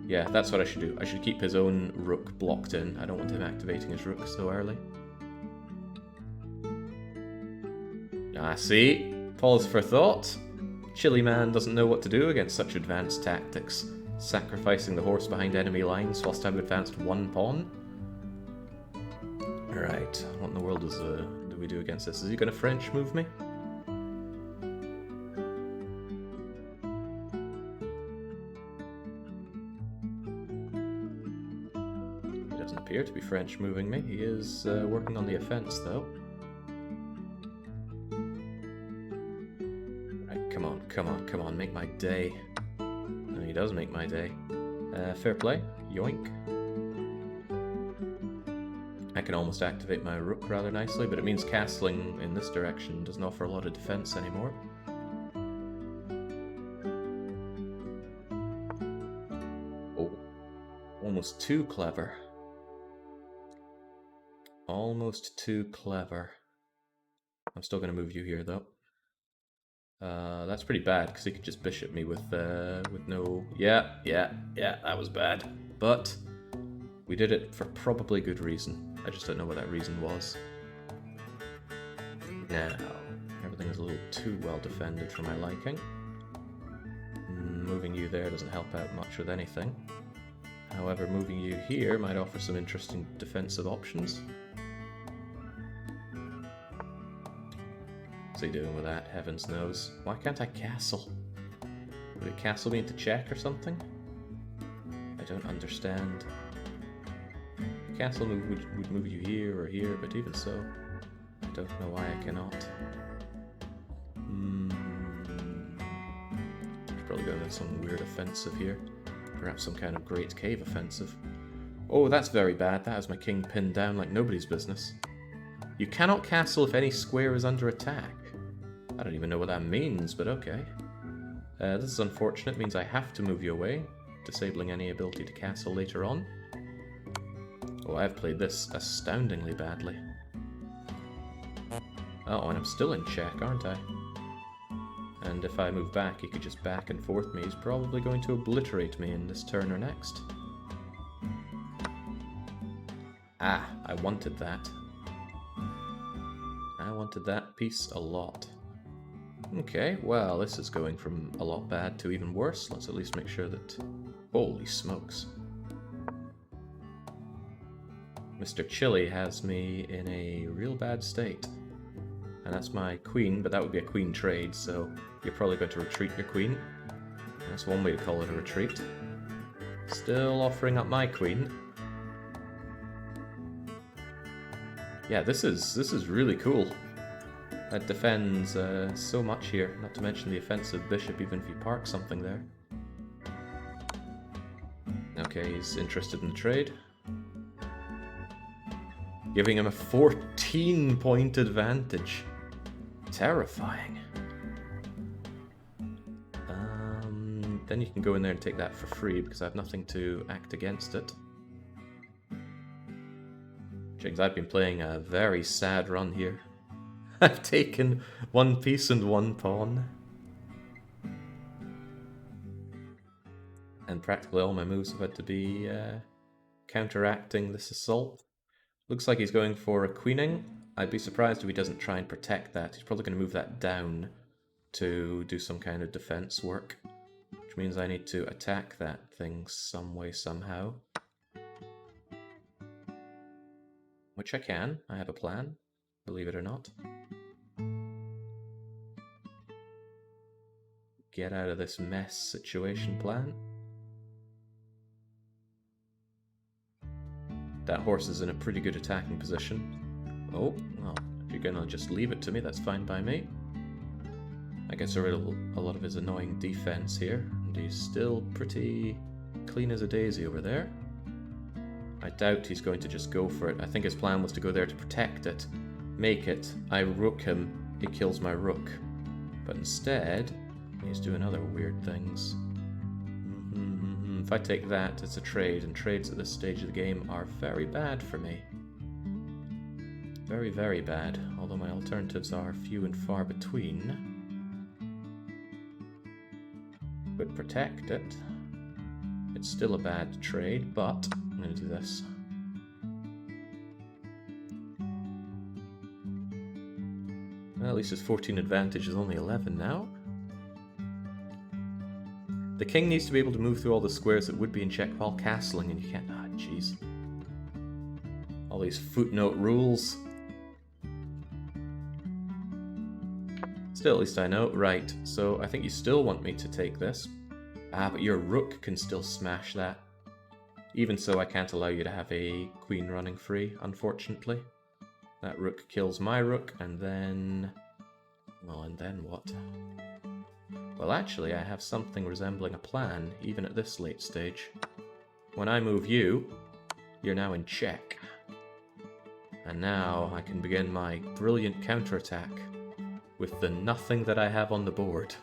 Yeah, that's what I should do. I should keep his own rook blocked in. I don't want him activating his rook so early. Ah, see? Pause for thought. Chilly man doesn't know what to do against such advanced tactics. Sacrificing the horse behind enemy lines whilst I've advanced one pawn. Alright, what in the world do we do against this? Is he going to French move me? He doesn't appear to be French moving me. He is working on the offense though. Right, come on, come on, come on, make my day. And he does make my day. Fair play. Yoink. I can almost activate my rook rather nicely, but it means castling in this direction doesn't offer a lot of defense anymore. Oh, almost too clever. Almost too clever. I'm still going to move you here, though. That's pretty bad, because he could just bishop me with no... Yeah, that was bad. But we did it for probably good reason. I just don't know what that reason was. Now, everything is a little too well defended for my liking. Moving you there doesn't help out much with anything. However, moving you here might offer some interesting defensive options. What's he doing with that? Heavens knows. Why can't I castle? Would it castle me into check or something? I don't understand. Castle move would move you here or here, but even so, I don't know why I cannot. Should probably go into some weird offensive here. Perhaps some kind of great cave offensive. Oh, that's very bad. That has my king pinned down like nobody's business. You cannot castle if any square is under attack. I don't even know what that means, but okay. This is unfortunate. It means I have to move you away, disabling any ability to castle later on. Oh, I've played this astoundingly badly. Oh, and I'm still in check, aren't I? And if I move back, he could just back and forth me. He's probably going to obliterate me in this turn or next. Ah, I wanted that. I wanted that piece a lot. Okay, well, this is going from a lot bad to even worse. Let's at least make sure that... Holy smokes. Mr. Chilly has me in a real bad state. And that's my queen, but that would be a queen trade, so you're probably going to retreat your queen. That's one way to call it a retreat. Still offering up my queen. Yeah, this is really cool. That defends so much here, not to mention the offensive bishop even if you park something there. Okay, he's interested in the trade. Giving him a 14-point advantage. Terrifying. Then you can go in there and take that for free because I have nothing to act against it. Jigs, I've been playing a very sad run here. I've taken one piece and one pawn. And practically all my moves have had to be counteracting this assault. Looks like he's going for a queening. I'd be surprised if he doesn't try and protect that. He's probably going to move that down to do some kind of defense work. Which means I need to attack that thing some way, somehow. Which I can. I have a plan, believe it or not. Get out of this mess situation plan. That horse is in a pretty good attacking position. Oh, well, if you're gonna just leave it to me, that's fine by me. I guess a lot of his annoying defense here, and he's still pretty clean as a daisy over there. I doubt he's going to just go for it. I think his plan was to go there to protect it, make it, I rook him, he kills my rook. But instead, he's doing other weird things. If I take that, it's a trade, and trades at this stage of the game are very bad for me. Very, very bad, although my alternatives are few and far between. Could protect it. It's still a bad trade, but I'm going to do this. Well, at least his 14 advantage is only 11 now. The king needs to be able to move through all the squares that would be in check while castling, and you can't... Ah, jeez. All these footnote rules. Still, at least I know. Right, so I think you still want me to take this. Ah, but your rook can still smash that. Even so, I can't allow you to have a queen running free, unfortunately. That rook kills my rook, and then... Well, and then what? Well, actually, I have something resembling a plan, even at this late stage. When I move you, you're now in check. And now I can begin my brilliant counterattack with the nothing that I have on the board.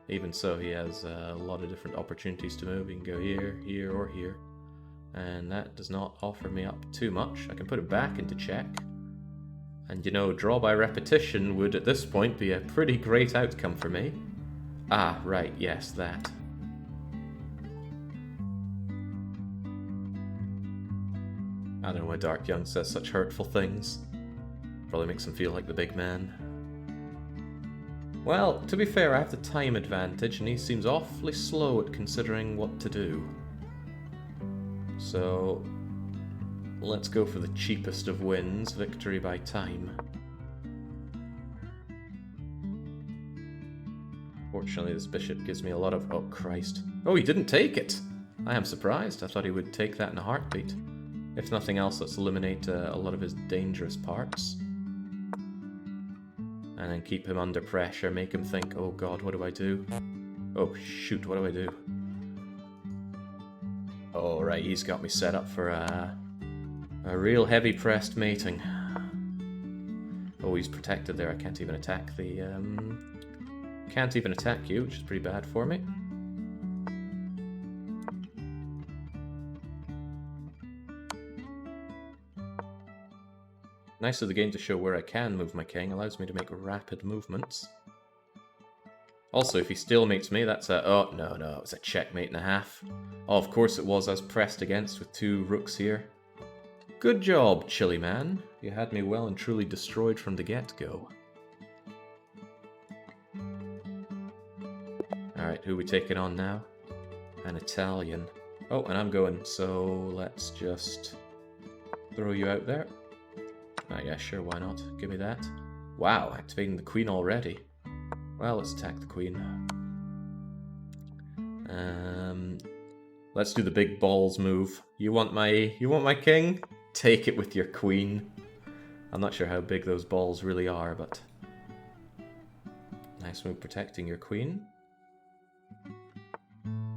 Even so, he has a lot of different opportunities to move. He can go here, here, or here. And that does not offer me up too much. I can put it back into check. And you know, draw by repetition would at this point be a pretty great outcome for me. Ah, right, yes, that. I don't know why Dark Young says such hurtful things. Probably makes him feel like the big man. Well, to be fair, I have the time advantage, and he seems awfully slow at considering what to do. So, let's go for the cheapest of wins, victory by time. Fortunately, this bishop gives me a lot of... Oh, Christ. Oh, he didn't take it! I am surprised. I thought he would take that in a heartbeat. If nothing else, let's eliminate a lot of his dangerous parts. And then keep him under pressure, make him think, oh god, what do I do? Oh shoot, what do I do? Oh right, he's got me set up for a real heavy pressed mating. Oh, he's protected there, I can't even attack the... Can't even attack you, which is pretty bad for me. Nice of the game to show where I can move my king, allows me to make rapid movements. Also, if he stalemates me, that's a... Oh, no, it was a checkmate and a half. Oh, of course it was, I was pressed against with two rooks here. Good job, Chilly Man. You had me well and truly destroyed from the get-go. Alright, who are we taking on now? An Italian. Oh, and I'm going, so let's just throw you out there. Oh yeah, sure, why not? Give me that. Wow, activating the queen already. Well, let's attack the queen. Let's do the big balls move. You want my king? Take it with your queen. I'm not sure how big those balls really are, but... Nice move protecting your queen.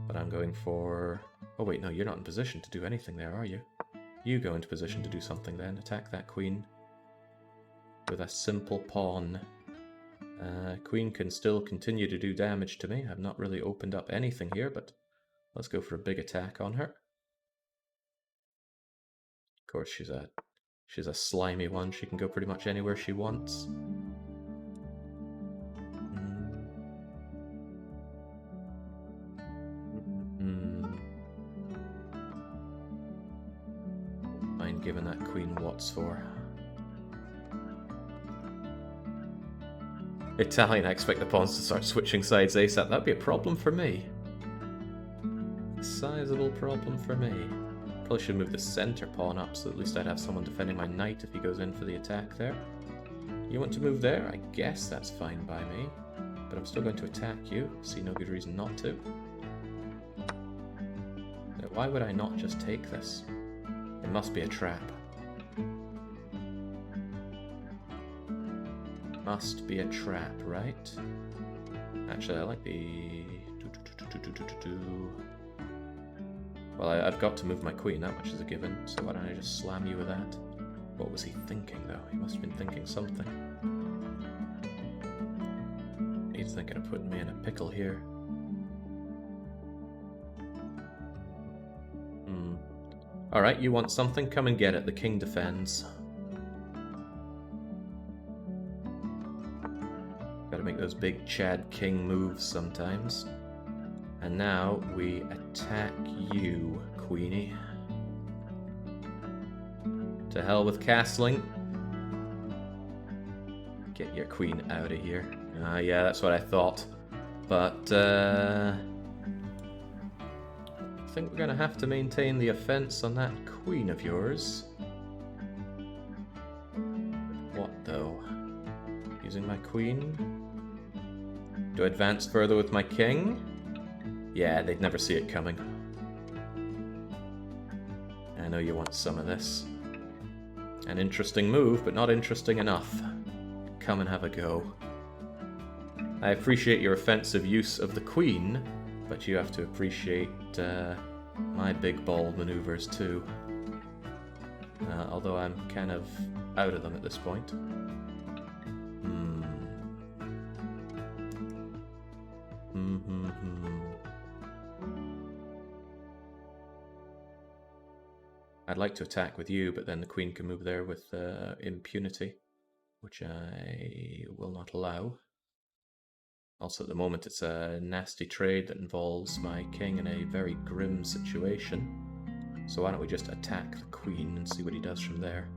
But I'm going for... Oh wait, no, you're not in position to do anything there, are you? You go into position to do something then. Attack that queen. With a simple pawn. Queen can still continue to do damage to me. I've not really opened up anything here, but let's go for a big attack on her. Of course, she's a slimy one. She can go pretty much anywhere she wants. Mind giving that queen what's for. Italian, I expect the pawns to start switching sides ASAP. That'd be a problem for me. Sizable problem for me. Probably should move the center pawn up, so at least I'd have someone defending my knight if he goes in for the attack there. You want to move there? I guess that's fine by me. But I'm still going to attack you. See no good reason not to. Now, why would I not just take this? It must be a trap. Must be a trap, right? Actually, I like the... Well, I've got to move my queen, that much is a given, so why don't I just slam you with that? What was he thinking, though? He must have been thinking something. He's thinking of putting me in a pickle here. Alright, you want something? Come and get it. The king defends. Gotta make those big Chad King moves sometimes. And now we attack you, Queenie. To hell with castling. Get your queen out of here. Yeah, that's what I thought. But, I think we're gonna have to maintain the offense on that queen of yours. What, though? Using my queen? Do I advance further with my king? Yeah, they'd never see it coming. I know you want some of this. An interesting move, but not interesting enough. Come and have a go. I appreciate your offensive use of the queen, but you have to appreciate my big ball maneuvers too. Although I'm kind of out of them at this point. I'd like to attack with you, but then the queen can move there with impunity, which I will not allow. Also, at the moment, it's a nasty trade that involves my king in a very grim situation. So why don't we just attack the queen and see what he does from there?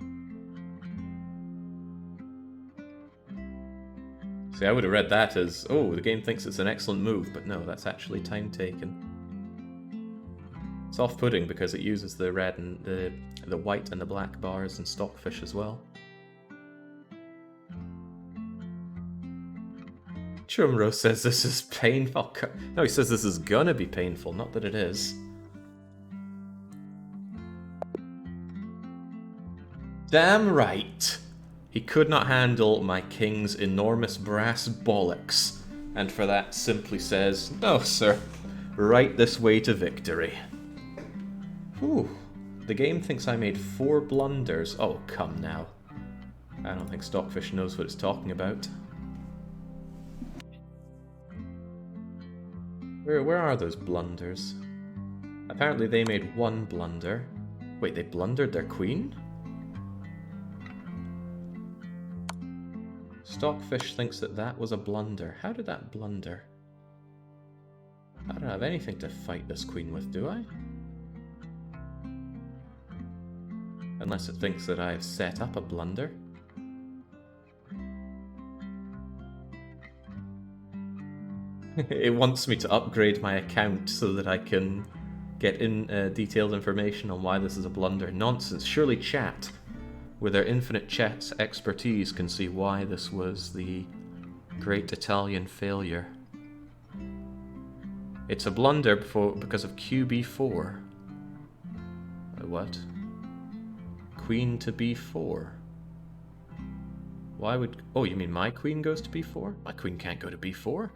See, I would have read that as, oh, the game thinks it's an excellent move, but no, that's actually time taken. It's off-putting because it uses the red and the white and the black bars in Stockfish as well. Chumro says this is painful. No, he says this is gonna be painful, not that it is. Damn right! He could not handle my king's enormous brass bollocks, and for that simply says, no sir, right this way to victory. Whew. The game thinks I made 4 blunders. Oh, come now. I don't think Stockfish knows what it's talking about. Where are those blunders? Apparently they made 1 blunder. Wait, they blundered their queen? Stockfish thinks that that was a blunder. How did that blunder? I don't have anything to fight this queen with, do I? Unless it thinks that I've set up a blunder. It wants me to upgrade my account so that I can get in detailed information on why this is a blunder. Nonsense. Surely chat, with their infinite chat expertise, can see why this was the great Italian failure. It's a blunder because of QB4. What? Queen to B4. Why would... Oh, you mean my queen goes to B4? My queen can't go to B4.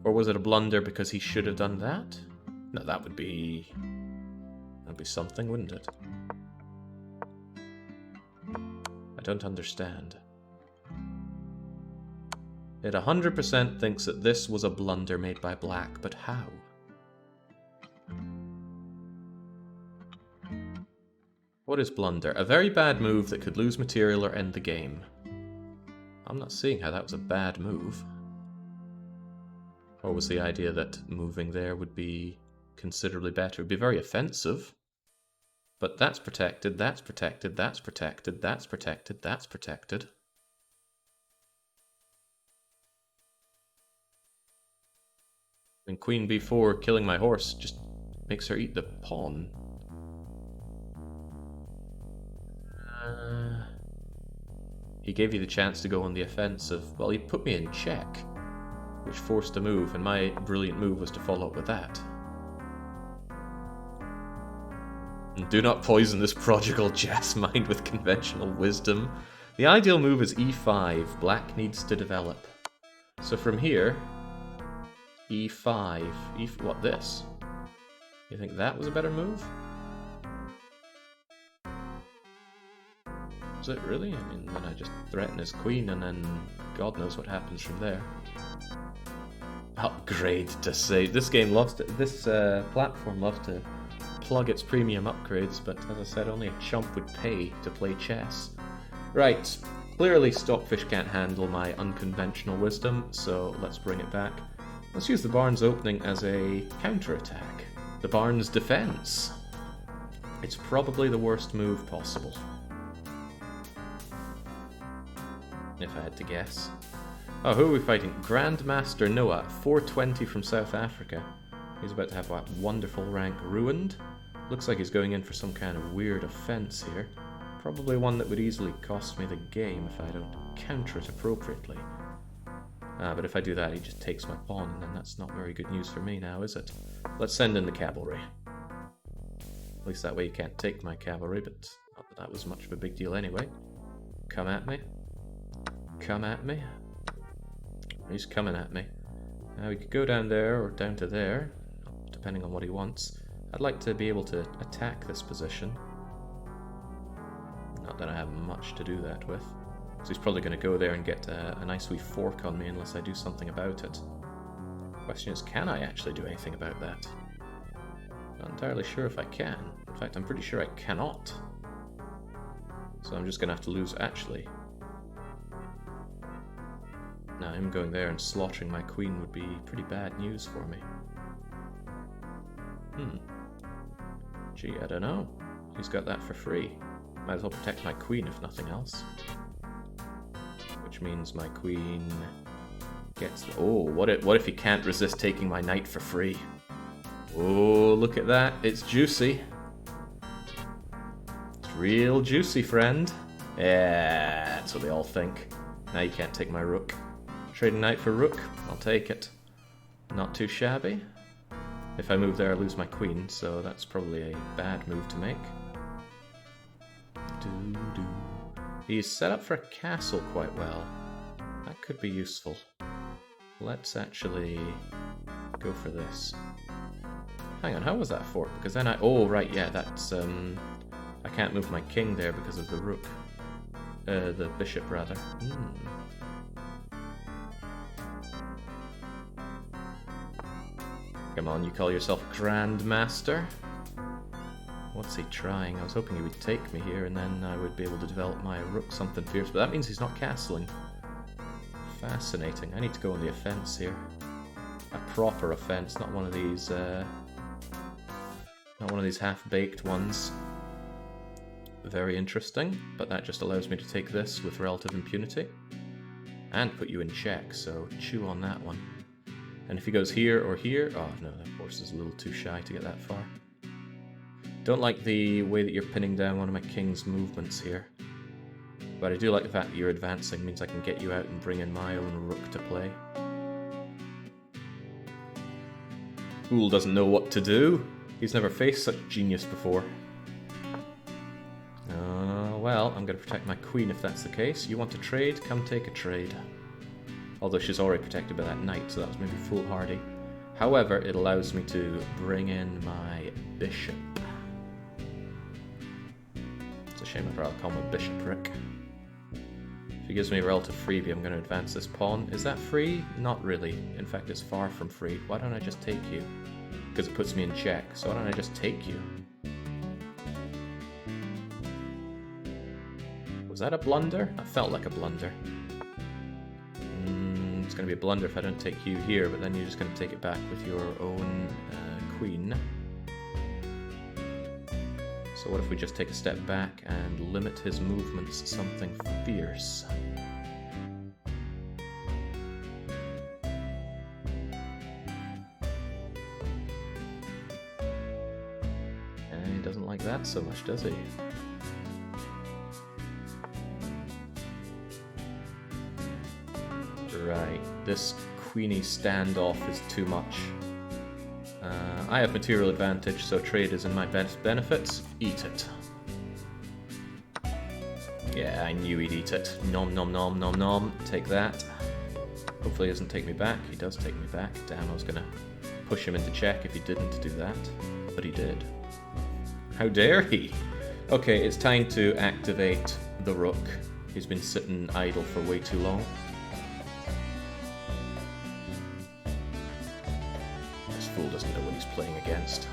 Or was it a blunder because he should have done that? No, that would be... That'd be something, wouldn't it? I don't understand. It 100% thinks that this was a blunder made by black, but how? What is blunder? A very bad move that could lose material or end the game. I'm not seeing how that was a bad move. Or was the idea that moving there would be considerably better? It would be very offensive. But that's protected, that's protected, that's protected, that's protected, that's protected. And Queen B4 killing my horse just makes her eat the pawn. He gave you the chance to go on the offensive. Well, he put me in check, which forced a move, and my brilliant move was to follow up with that. And do not poison this prodigal chess mind with conventional wisdom. The ideal move is E5. Black needs to develop. So from here, E5. What, this? You think that was a better move? Was it really? I mean, then I just threaten his queen, and then God knows what happens from there. Upgrade to save. This game loves to. This platform loves to plug its premium upgrades, but as I said, only a chump would pay to play chess. Right. Clearly, Stockfish can't handle my unconventional wisdom, so let's bring it back. Let's use the Barn's opening as a counterattack. The Barn's defense. It's probably the worst move possible. if I had to guess. Oh, who are we fighting? Grandmaster Noah, 420 from South Africa. He's about to have what wonderful rank ruined. Looks like he's going in for some kind of weird offense here. Probably one that would easily cost me the game if I don't counter it appropriately. But if I do that, he just takes my pawn, and then that's not very good news for me now, is it? Let's send in the cavalry. At least that way you can't take my cavalry, but not that that was much of a big deal anyway. Come at me. Come at me. He's coming at me. Now we could go down there or down to there, depending on what he wants. I'd like to be able to attack this position. Not that I have much to do that with. So he's probably going to go there and get a nice wee fork on me unless I do something about it. Question is, can I actually do anything about that? Not entirely sure if I can. In fact, I'm pretty sure I cannot. So I'm just going to have to lose actually. Now him going there and slaughtering my queen would be pretty bad news for me. Gee, I don't know. He's got that for free. Might as well protect my queen if nothing else. Which means my queen gets the... Oh, what if he can't resist taking my knight for free? Oh, look at that. It's juicy. It's real juicy, friend. Yeah, that's what they all think. Now you can't take my rook. Trading knight for rook, I'll take it. Not too shabby. If I move there, I lose my queen, so that's probably a bad move to make. He's set up for a castle quite well. That could be useful. Let's actually go for this. Hang on, how was that fort? Because then I... Oh, right, yeah, that's... I can't move my king there because of the rook. The bishop, rather. Come on, you call yourself Grandmaster? What's he trying? I was hoping he would take me here and then I would be able to develop my rook something fierce, but that means he's not castling. Fascinating. I need to go on the offense here. A proper offense, not one of these half-baked ones. Very interesting, but that just allows me to take this with relative impunity and put you in check, so chew on that one. And if he goes here or here... Oh, no, that horse is a little too shy to get that far. Don't like the way that you're pinning down one of my king's movements here. But I do like the fact that you're advancing. It means I can get you out and bring in my own rook to play. Fool doesn't know what to do. He's never faced such genius before. Well, I'm going to protect my queen if that's the case. You want to trade? Come take a trade. Although she's already protected by that knight, so that was maybe foolhardy. However, it allows me to bring in my bishop. It's a shame I'd rather call him a bishopric. If he gives me a relative freebie, I'm going to advance this pawn. Is that free? Not really. In fact, it's far from free. Why don't I just take you? Because it puts me in check. So why don't I just take you? Was that a blunder? That felt like a blunder. It's going to be a blunder if I don't take you here, but then you're just going to take it back with your own queen. So what if we just take a step back and limit his movements to something fierce? And he doesn't like that so much, does he? Right, this queenie standoff is too much. I have material advantage, so trade is in my best benefits. Eat it. Yeah, I knew he'd eat it. Nom nom nom nom nom. Take that. Hopefully he doesn't take me back. He does take me back. Damn, I was gonna push him into check if he didn't do that. But he did. How dare he? Okay, it's time to activate the rook. He's been sitting idle for way too long. Fool doesn't know what he's playing against.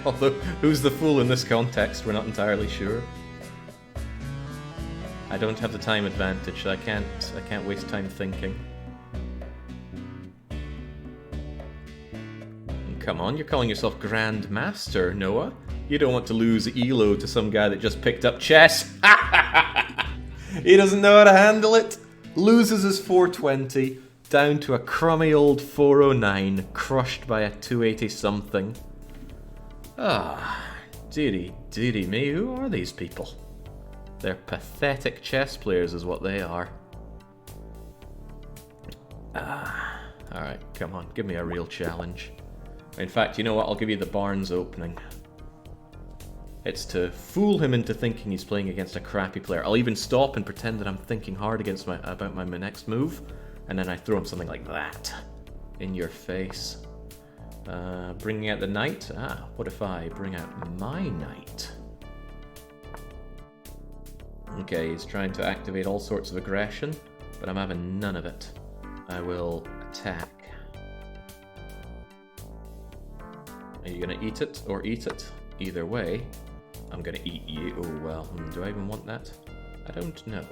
Although, who's the fool in this context, we're not entirely sure. I don't have the time advantage, so I can't waste time thinking. And come on, you're calling yourself Grandmaster, Noah. You don't want to lose Elo to some guy that just picked up chess. He doesn't know how to handle it. Loses his 420 down to a crummy old 409, crushed by a 280 something. Ah, dearie me, who are these people? They're pathetic chess players is what they are. Alright, come on, give me a real challenge. In fact, you know what, I'll give you the Barnes opening. It's to fool him into thinking he's playing against a crappy player. I'll even stop and pretend that I'm thinking hard about my next move, and then I throw him something like that. In your face. Bringing out the knight? What if I bring out my knight? Okay, he's trying to activate all sorts of aggression, but I'm having none of it. I will attack. Are you gonna eat it or eat it? Either way, I'm gonna eat you. Oh well, do I even want that? I don't know.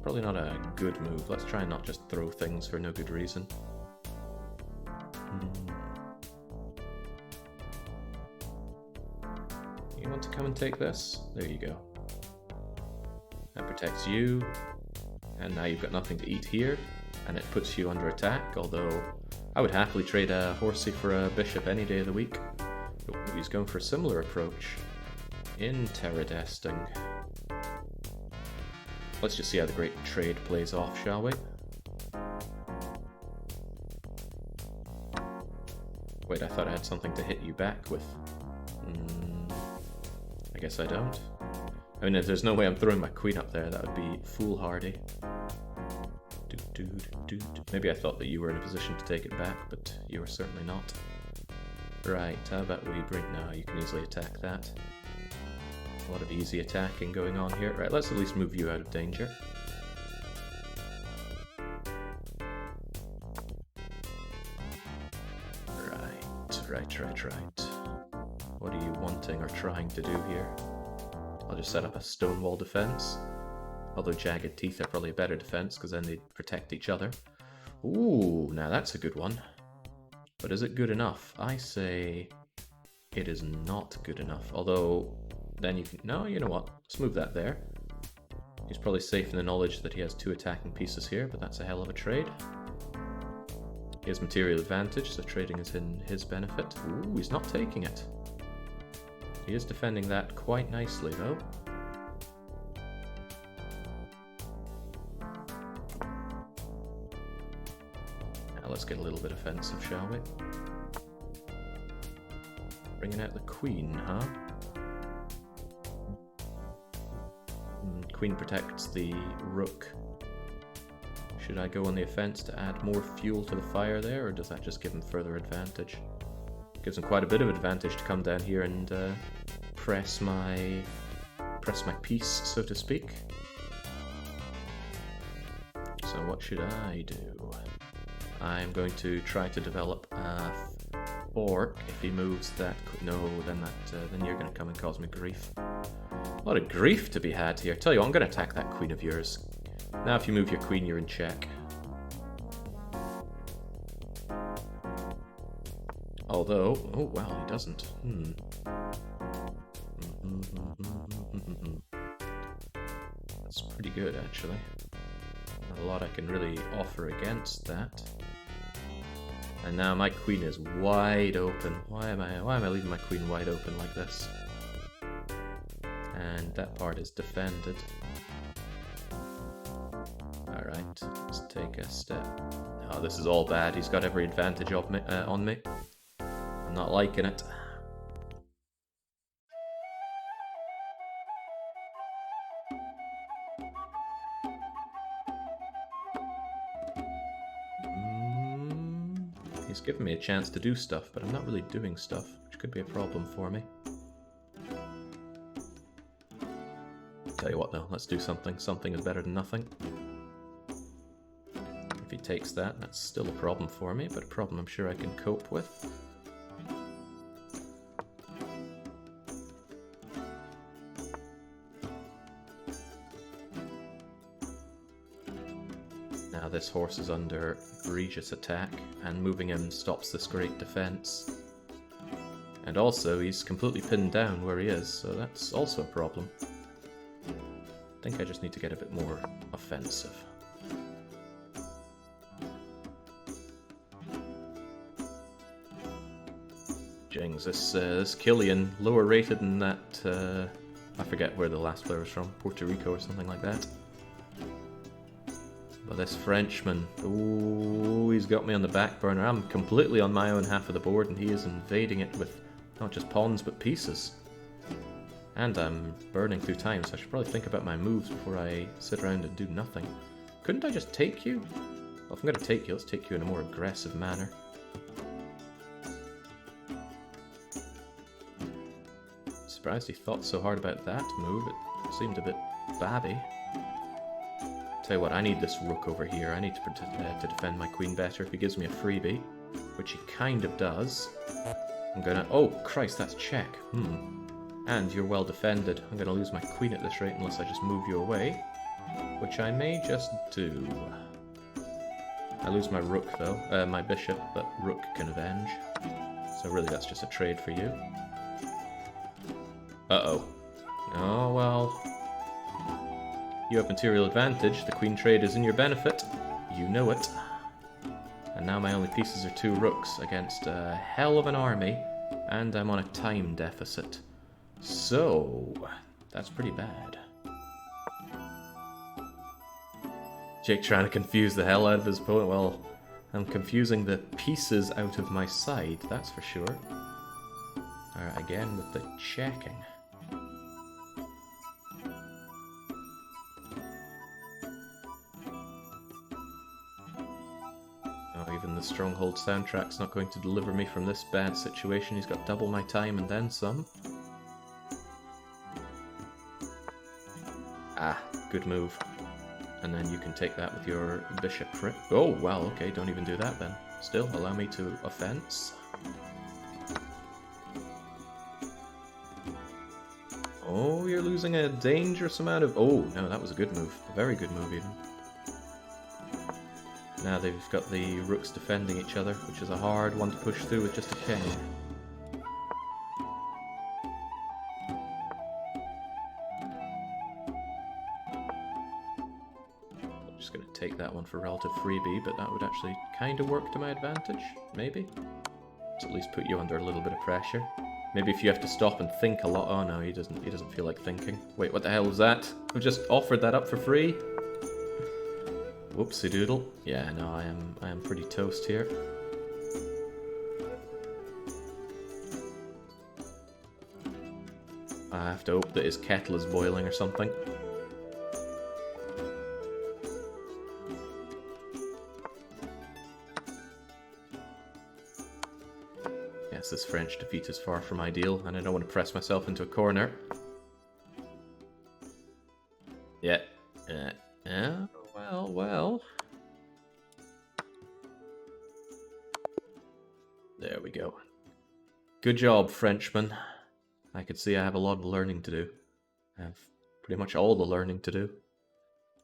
Probably not a good move. Let's try and not just throw things for no good reason. You want to come and take this? There you go. That protects you. And now you've got nothing to eat here. And it puts you under attack, although I would happily trade a horsey for a bishop any day of the week. Oh, he's going for a similar approach. Interesting. Let's just see how the great trade plays off, shall we? Wait, I thought I had something to hit you back with. I guess I don't. I mean, if there's no way I'm throwing my queen up there, that would be foolhardy. Maybe I thought that you were in a position to take it back, but you were certainly not. Right, how about we bring... No, you can easily attack that. A lot of easy attacking going on here. Right, let's at least move you out of danger. Right. What are you wanting or trying to do here? I'll just set up a stone wall defense. Although jagged teeth are probably a better defense, because then they protect each other. Ooh, now that's a good one. But is it good enough? I say it is not good enough. Although, then you can... No, you know what? Let's move that there. He's probably safe in the knowledge that he has two attacking pieces here, but that's a hell of a trade. He has material advantage, so trading is in his benefit. Ooh, he's not taking it. He is defending that quite nicely, though. Now let's get a little bit offensive, shall we? Bringing out the queen, huh? Queen protects the rook. Should I go on the offense to add more fuel to the fire there, or does that just give him further advantage? Gives him quite a bit of advantage to come down here and press my piece, so to speak. So what should I do? I'm going to try to develop a fork. If he moves that, no, then you're going to come and cause me grief. A lot of grief to be had here. Tell you what, I'm going to attack that queen of yours. Now if you move your queen, you're in check. Although, oh wow, he doesn't. That's pretty good, actually. Not a lot I can really offer against that. And now my queen is wide open. Why am I leaving my queen wide open like this? And that part is defended. Alright, let's take a step. Oh, this is all bad. He's got every advantage of me, on me. I'm not liking it. He's given me a chance to do stuff, but I'm not really doing stuff, which could be a problem for me. Tell you what though, let's do something. Something is better than nothing. If he takes that, that's still a problem for me, but a problem I'm sure I can cope with. Now this horse is under egregious attack, and moving him stops this great defense. And also, he's completely pinned down where he is, so that's also a problem. I think I just need to get a bit more offensive. Jings, this Killian, lower rated than that, I forget where the last player was from, Puerto Rico or something like that. But this Frenchman, ooh, he's got me on the back burner. I'm completely on my own half of the board and he is invading it with not just pawns but pieces. And I'm burning through time, so I should probably think about my moves before I sit around and do nothing. Couldn't I just take you? Well, if I'm going to take you, let's take you in a more aggressive manner. Surprised he thought so hard about that move. It seemed a bit babby. Tell you what, I need this rook over here. I need to defend my queen better if he gives me a freebie, which he kind of does. I'm gonna... Oh, Christ, that's check. And you're well defended. I'm gonna lose my queen at this rate unless I just move you away, which I may just do. I lose my rook, though. My bishop, but rook can avenge. So really, that's just a trade for you. Uh-oh. Oh, well... You have material advantage, the queen trade is in your benefit, you know it. And now my only pieces are 2 rooks against a hell of an army, and I'm on a time deficit. So, that's pretty bad. Jake trying to confuse the hell out of his opponent. Well, I'm confusing the pieces out of my side, that's for sure. Alright, again with the checking. Even the Stronghold soundtrack's not going to deliver me from this bad situation. He's got double my time and then some. Ah, good move. And then you can take that with your bishop. Oh, well, okay, don't even do that then. Still, allow me to offense. Oh, you're losing a dangerous amount of... Oh, no, that was a good move. A very good move, even. Now they've got the rooks defending each other, which is a hard one to push through with just a king. I'm just going to take that one for relative freebie, but that would actually kind of work to my advantage, maybe? To at least put you under a little bit of pressure. Maybe if you have to stop and think a lot... Oh no, he doesn't feel like thinking. Wait, what the hell was that? I've just offered that up for free? Whoopsie doodle. Yeah, no, I am pretty toast here. I have to hope that his kettle is boiling or something. Yes, this French defeat is far from ideal, and I don't want to press myself into a corner. Yeah. Yeah. Well. There we go. Good job, Frenchman. I could see I have a lot of learning to do. I have pretty much all the learning to do.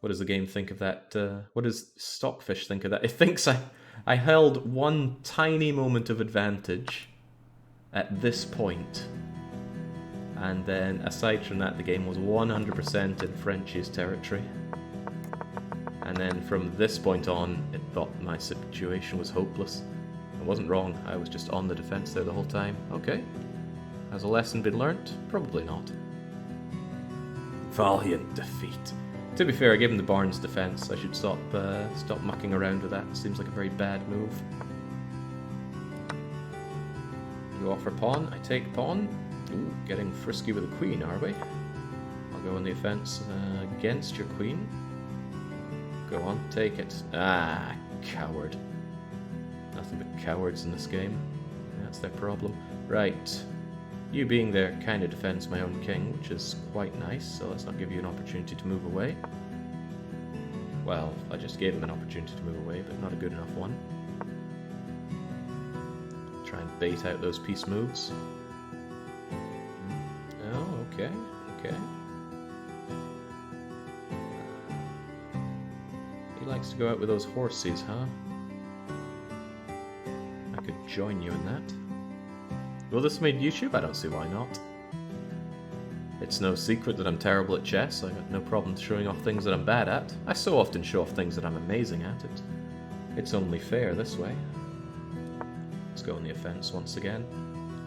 What does the game think of that? What does Stockfish think of that? It thinks I held one tiny moment of advantage at this point. And then, aside from that, the game was 100% in Frenchie's territory. And then from this point on, it thought my situation was hopeless. I wasn't wrong, I was just on the defense there the whole time. Okay. Has a lesson been learnt? Probably not. Valiant defeat. To be fair, I gave him the Barnes defense. I should stop mucking around with that. Seems like a very bad move. You offer pawn, I take pawn. Ooh, getting frisky with the queen, are we? I'll go on the offense against your queen. Go on, take it. Ah, coward. Nothing but cowards in this game. That's their problem. Right. You being there kind of defends my own king, which is quite nice, so let's not give you an opportunity to move away. Well, I just gave him an opportunity to move away, but not a good enough one. Try and bait out those piece moves. Oh, okay, okay. He likes to go out with those horses, huh? I could join you in that. Will this made YouTube? I don't see why not. It's no secret that I'm terrible at chess. I got no problem showing off things that I'm bad at. I so often show off things that I'm amazing at. It's only fair this way. Let's go on the offense once again.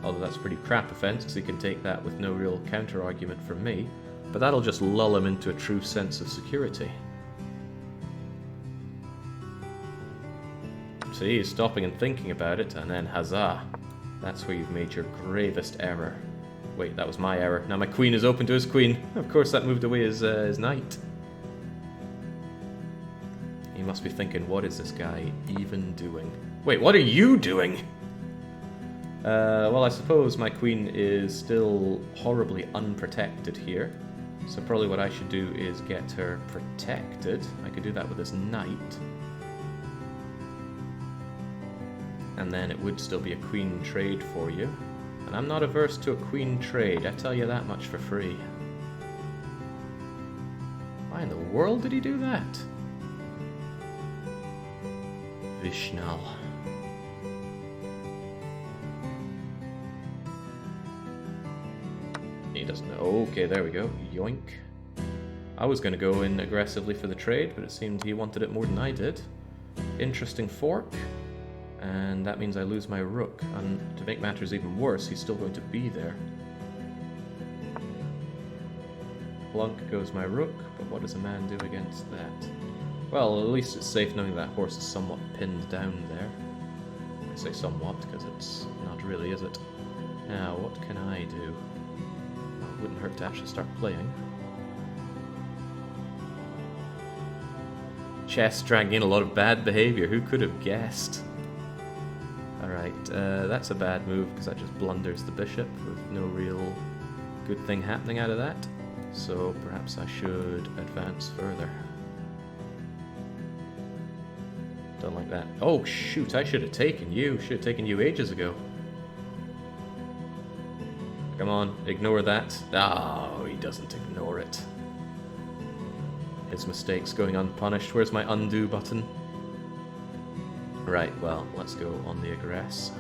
Although that's a pretty crap offense, because he can take that with no real counter-argument from me. But that'll just lull him into a true sense of security. See, he's stopping and thinking about it, and then huzzah! That's where you've made your gravest error. Wait, that was my error. Now my queen is open to his queen. Of course that moved away his knight. He must be thinking, what is this guy even doing? Wait, what are you doing? Well, I suppose my queen is still horribly unprotected here. So probably what I should do is get her protected. I could do that with this knight. And then it would still be a queen trade for you. And I'm not averse to a queen trade, I tell you that much for free. Why in the world did he do that? Vishnal. He doesn't know. Okay, there we go. Yoink. I was going to go in aggressively for the trade, but it seemed he wanted it more than I did. Interesting fork. And that means I lose my rook. And to make matters even worse, he's still going to be there. Plunk goes my rook, but what does a man do against that? Well, at least it's safe knowing that horse is somewhat pinned down there. I say somewhat, because it's not really, is it? Now, what can I do? Well, it wouldn't hurt to actually start playing. Chess dragging in a lot of bad behavior, who could have guessed? Alright, that's a bad move because that just blunders the bishop with no real good thing happening out of that. So perhaps I should advance further. Don't like that. Oh shoot, I should have taken you. Should have taken you ages ago. Come on, ignore that. Oh, he doesn't ignore it. His mistakes going unpunished. Where's my undo button? Right, well, let's go on the aggress.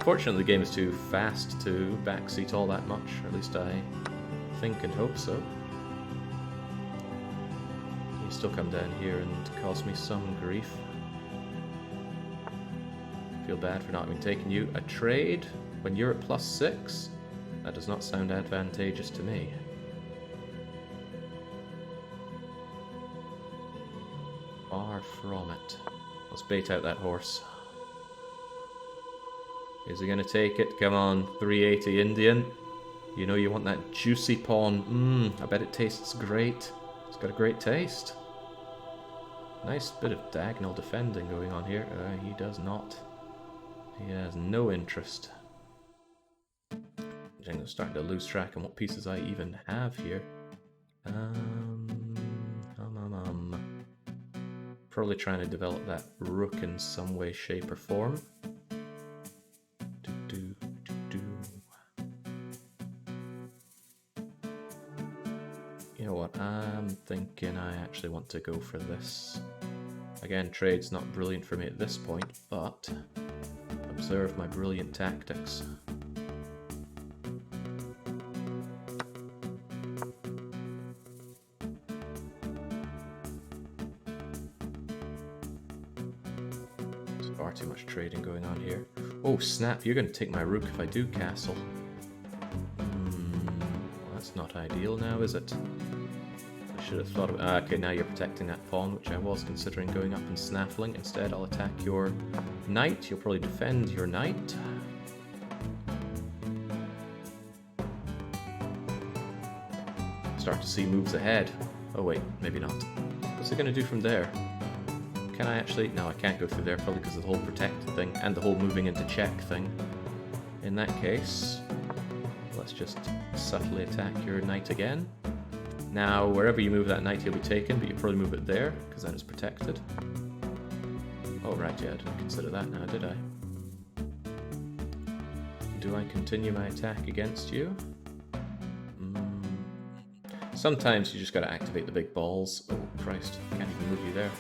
Fortunately, the game is too fast to backseat all that much, or at least I think and hope so. You still come down here and cause me some grief. Feel bad for not having taken you. A trade when you're at +6? That does not sound advantageous to me. Far from it. Let's bait out that horse. Is he going to take it? Come on, 380 Indian. You know you want that juicy pawn. I bet it tastes great. It's got a great taste. Nice bit of diagonal defending going on here. He does not. He has no interest. I'm starting to lose track on what pieces I even have here. Probably trying to develop that rook in some way, shape, or form. You know what? I'm thinking I actually want to go for this. Again, trade's not brilliant for me at this point, but observe my brilliant tactics. Far too much trading going on here. Oh snap, you're going to take my rook if I do castle. Well, that's not ideal now, is it? I should have thought of... okay, now you're protecting that pawn, which I was considering going up and snaffling. Instead, I'll attack your knight. You'll probably defend your knight. Start to see moves ahead. Oh wait, maybe not. What's it going to do from there? Can I actually? No, I can't go through there, probably because of the whole protected thing and the whole moving into check thing. In that case, let's just subtly attack your knight again. Now, wherever you move that knight, he'll be taken, but you probably move it there, because then it's protected. Oh, right, yeah, I didn't consider that now, did I? Do I continue my attack against you? Sometimes you just gotta activate the big balls. Oh, Christ, can't even move you there.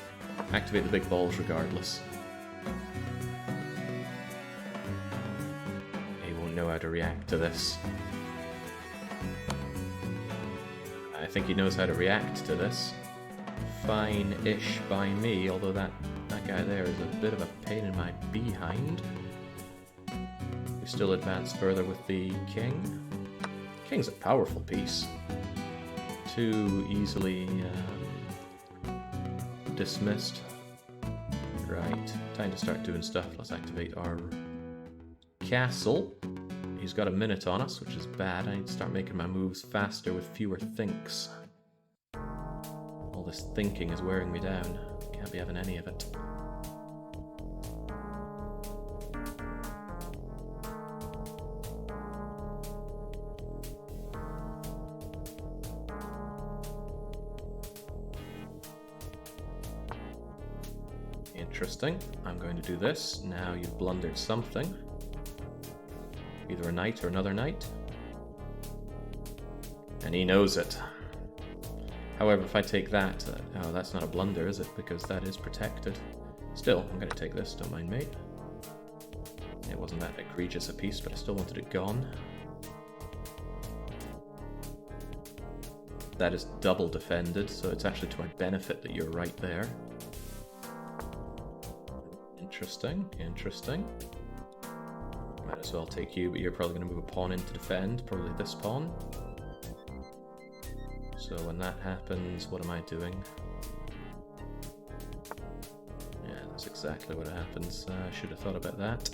Activate the big balls regardless. He won't know how to react to this. I think he knows how to react to this. Fine-ish by me, although that guy there is a bit of a pain in my behind. We still advance further with the king. King's a powerful piece. Too easily dismissed. Right, time to start doing stuff. Let's activate our castle. He's got a minute on us, which is bad. I need to start making my moves faster with fewer thinks. All this thinking is wearing me down. Can't be having any of it. Interesting. I'm going to do this. Now you've blundered something. Either a knight or another knight. And he knows it. However, if I take that... oh, that's not a blunder, is it? Because that is protected. Still, I'm going to take this, don't mind me. It wasn't that egregious a piece, but I still wanted it gone. That is double defended, so it's actually to my benefit that you're right there. Interesting, interesting. Might as well take you, but you're probably going to move a pawn in to defend, probably this pawn. So when that happens, what am I doing? Yeah, that's exactly what happens. I should have thought about that.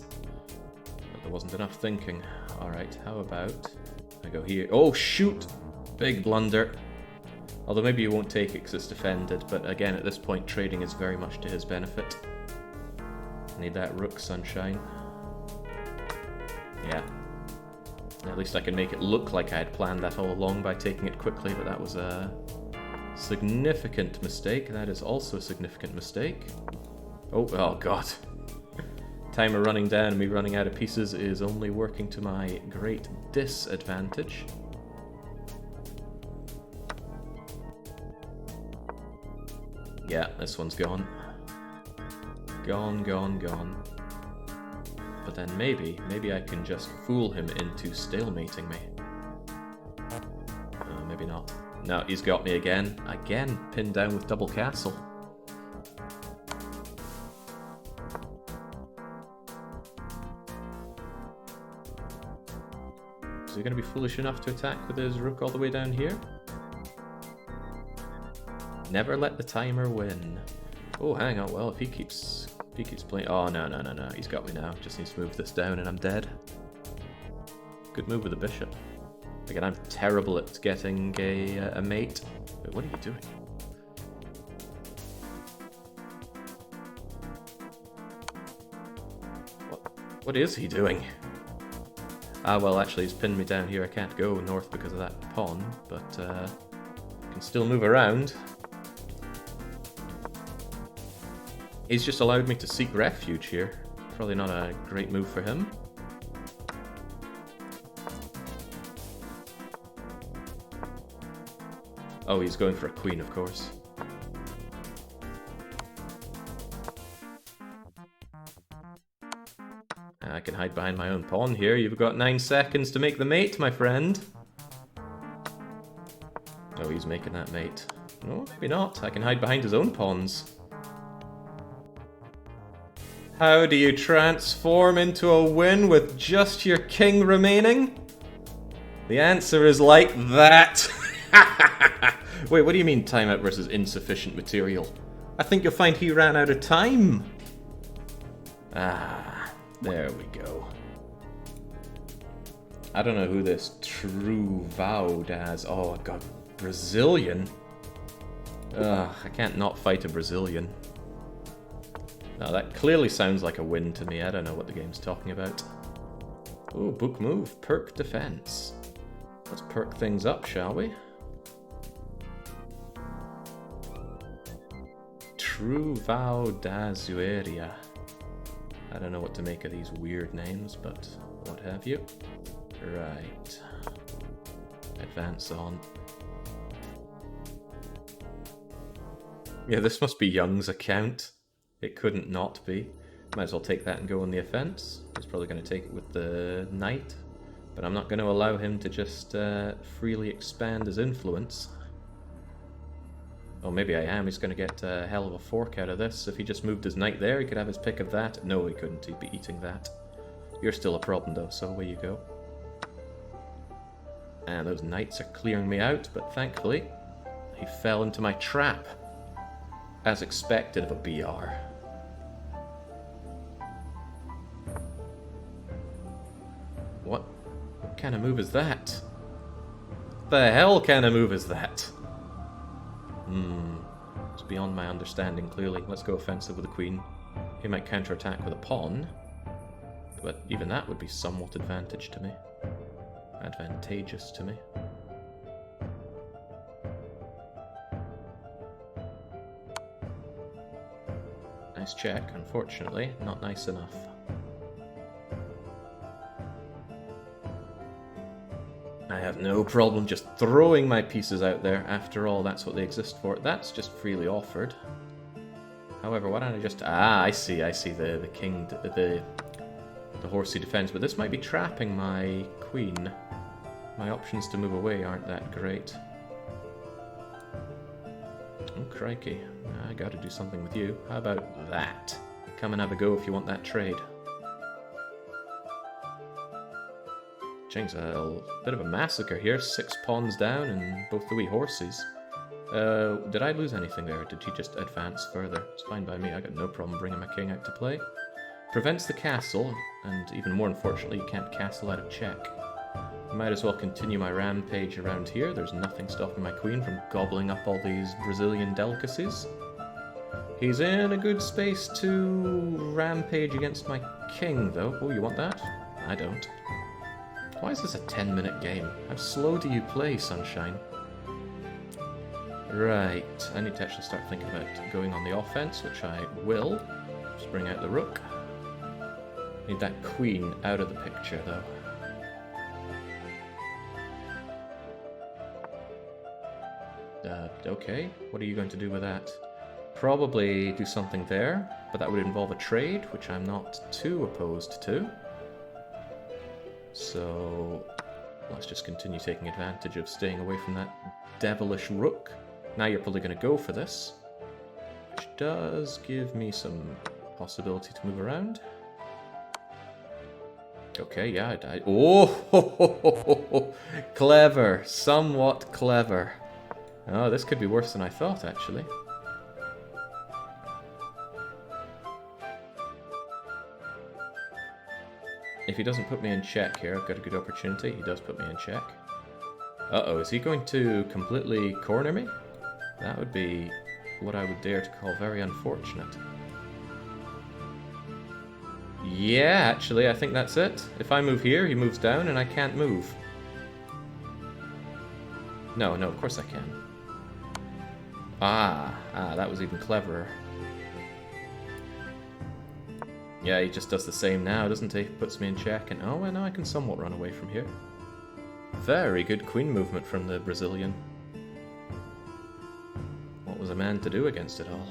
But there wasn't enough thinking. Alright, how about I go here? Oh, shoot! Big blunder. Although maybe you won't take it because it's defended, but again, at this point, trading is very much to his benefit. Need that rook, sunshine. Yeah. At least I can make it look like I had planned that all along by taking it quickly, but that was a significant mistake. That is also a significant mistake. Oh god. Timer running down and me running out of pieces is only working to my great disadvantage. Yeah, this one's gone. Gone, gone, gone. But then maybe I can just fool him into stalemating me. Maybe not. No, he's got me again. Again, pinned down with double castle. Is he going to be foolish enough to attack with his rook all the way down here? Never let the timer win. Oh, hang on. Well, if he keeps playing... oh, no. He's got me now. Just needs to move this down and I'm dead. Good move with the bishop. Again, I'm terrible at getting a mate. Wait, what are you doing? What is he doing? Ah, well, actually, he's pinned me down here. I can't go north because of that pawn, but I can still move around. He's just allowed me to seek refuge here. Probably not a great move for him. Oh, he's going for a queen, of course. I can hide behind my own pawn here. You've got 9 seconds to make the mate, my friend. Oh, he's making that mate. No, maybe not. I can hide behind his own pawns. How do you transform into a win with just your king remaining? The answer is like that. Wait, what do you mean timeout versus insufficient material? I think you'll find he ran out of time. Ah, there we go. I don't know who this true vowed as. Oh, God, Brazilian? Ugh, I can't not fight a Brazilian. Now, that clearly sounds like a win to me. I don't know what the game's talking about. Oh, book move. Perk defense. Let's perk things up, shall we? True Vow d'Azueria. I don't know what to make of these weird names, but what have you. Right. Advance on. Yeah, this must be Young's account. It couldn't not be. Might as well take that and go on the offense. He's probably going to take it with the knight. But I'm not going to allow him to just freely expand his influence. Oh, maybe I am. He's going to get a hell of a fork out of this. If he just moved his knight there, he could have his pick of that. No, he couldn't. He'd be eating that. You're still a problem, though, so away you go. And those knights are clearing me out, but thankfully, he fell into my trap. As expected of a BR. What kind of move is that? The hell kind of move is that? It's beyond my understanding, clearly. Let's go offensive with the queen. He might counterattack with a pawn. But even that would be somewhat advantageous to me. Nice check, unfortunately. Not nice enough. I have no problem just throwing my pieces out there. After all, that's what they exist for. That's just freely offered. However, why don't I just... Ah, I see the king... The horse he defends. But this might be trapping my queen. My options to move away aren't that great. Oh, crikey. I gotta do something with you. How about that? Come and have a go if you want that trade. Chang's a bit of a massacre here. 6 pawns down and both the wee horses. Did I lose anything there? Or did he just advance further? It's fine by me. I got no problem bringing my king out to play. Prevents the castle, and even more unfortunately, you can't castle out of check. Might as well continue my rampage around here. There's nothing stopping my queen from gobbling up all these Brazilian delicacies. He's in a good space to rampage against my king, though. Oh, you want that? I don't. Why is this a 10-minute game? How slow do you play, Sunshine? Right, I need to actually start thinking about going on the offense, which I will. Just bring out the rook. Need that queen out of the picture, though. Okay, what are you going to do with that? Probably do something there, but that would involve a trade, which I'm not too opposed to. So let's just continue taking advantage of staying away from that devilish rook. Now you're probably going to go for this, which does give me some possibility to move around. Okay, yeah, I died. Oh, clever, somewhat clever. Oh, this could be worse than I thought, actually. If he doesn't put me in check here, I've got a good opportunity. He does put me in check. Uh-oh, is he going to completely corner me? That would be what I would dare to call very unfortunate. Yeah, actually, I think that's it. If I move here, he moves down, and I can't move. No, of course I can. Ah, that was even cleverer. Yeah, he just does the same now, doesn't he? Puts me in check, and oh, well, now I can somewhat run away from here. Very good queen movement from the Brazilian. What was a man to do against it all?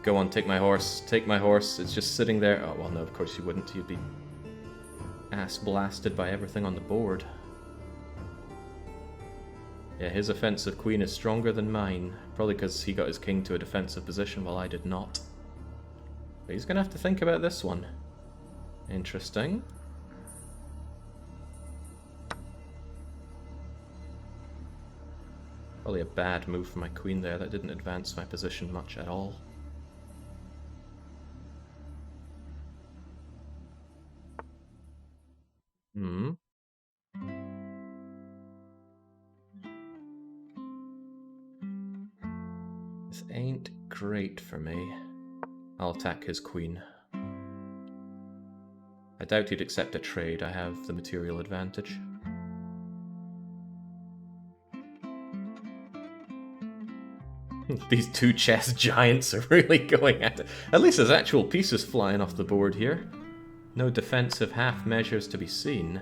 Go on, take my horse. Take my horse. It's just sitting there. Oh, well, no, of course you wouldn't. You'd be ass blasted by everything on the board. Yeah, his offensive queen is stronger than mine. Probably because he got his king to a defensive position while I did not. But he's going to have to think about this one. Interesting. Probably a bad move for my queen there. That didn't advance my position much at all. This ain't great for me. I'll attack his queen. I doubt he'd accept a trade. I have the material advantage. These two chess giants are really going at it. At least there's actual pieces flying off the board here. No defensive half measures to be seen.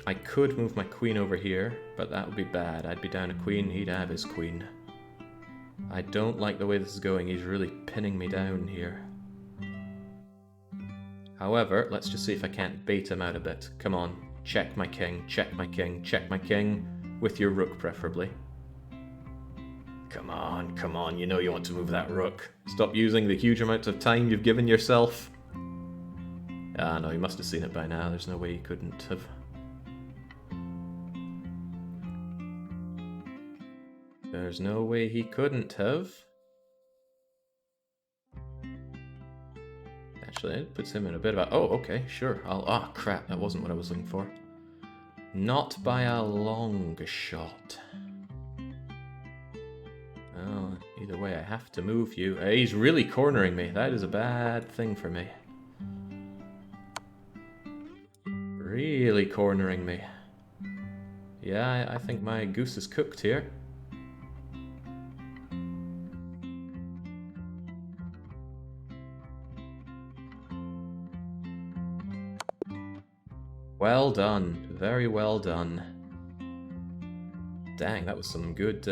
I could move my queen over here, but that would be bad. I'd be down a queen, he'd have his queen. I don't like the way this is going. He's really pinning me down here. However, let's just see if I can't bait him out a bit. Come on. Check my king, check my king, check my king. With your rook, preferably. Come on. You know you want to move that rook. Stop using the huge amount of time you've given yourself. Ah, no, he must have seen it by now. There's no way he couldn't have. There's no way he couldn't have. Actually, it puts him in a bit of a... Oh, okay, sure. Ah, crap, that wasn't what I was looking for. Not by a long shot. Well, either way, I have to move you. He's really cornering me. That is a bad thing for me. Really cornering me. Yeah, I think my goose is cooked here. Well done. Very well done. Dang, that was some good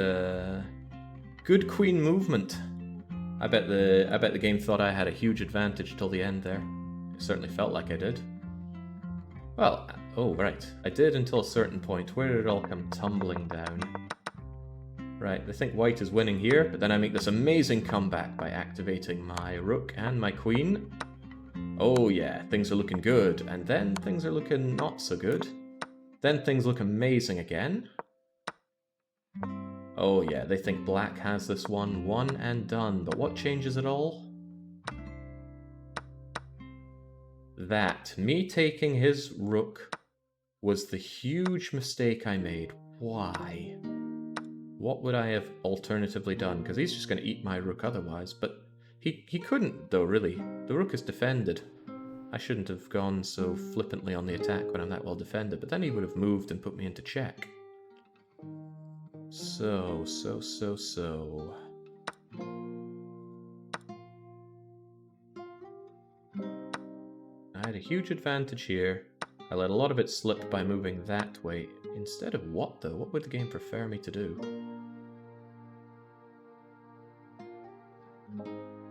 good queen movement. I bet the game thought I had a huge advantage till the end there. It certainly felt like I did. Well, oh right. I did until a certain point. Where did it all come tumbling down? Right, they think white is winning here, but then I make this amazing comeback by activating my rook and my queen. Oh yeah, things are looking good, and then things are looking not so good. Then things look amazing again. Oh yeah, they think black has this one, won and done, but what changes it all? That, me taking his rook, was the huge mistake I made. Why? What would I have alternatively done? Because he's just going to eat my rook otherwise, but he couldn't though, really. The rook is defended. I shouldn't have gone so flippantly on the attack when I'm that well defended, but then he would have moved and put me into check. So. I had a huge advantage here. I let a lot of it slip by moving that way. Instead of what, though? What would the game prefer me to do?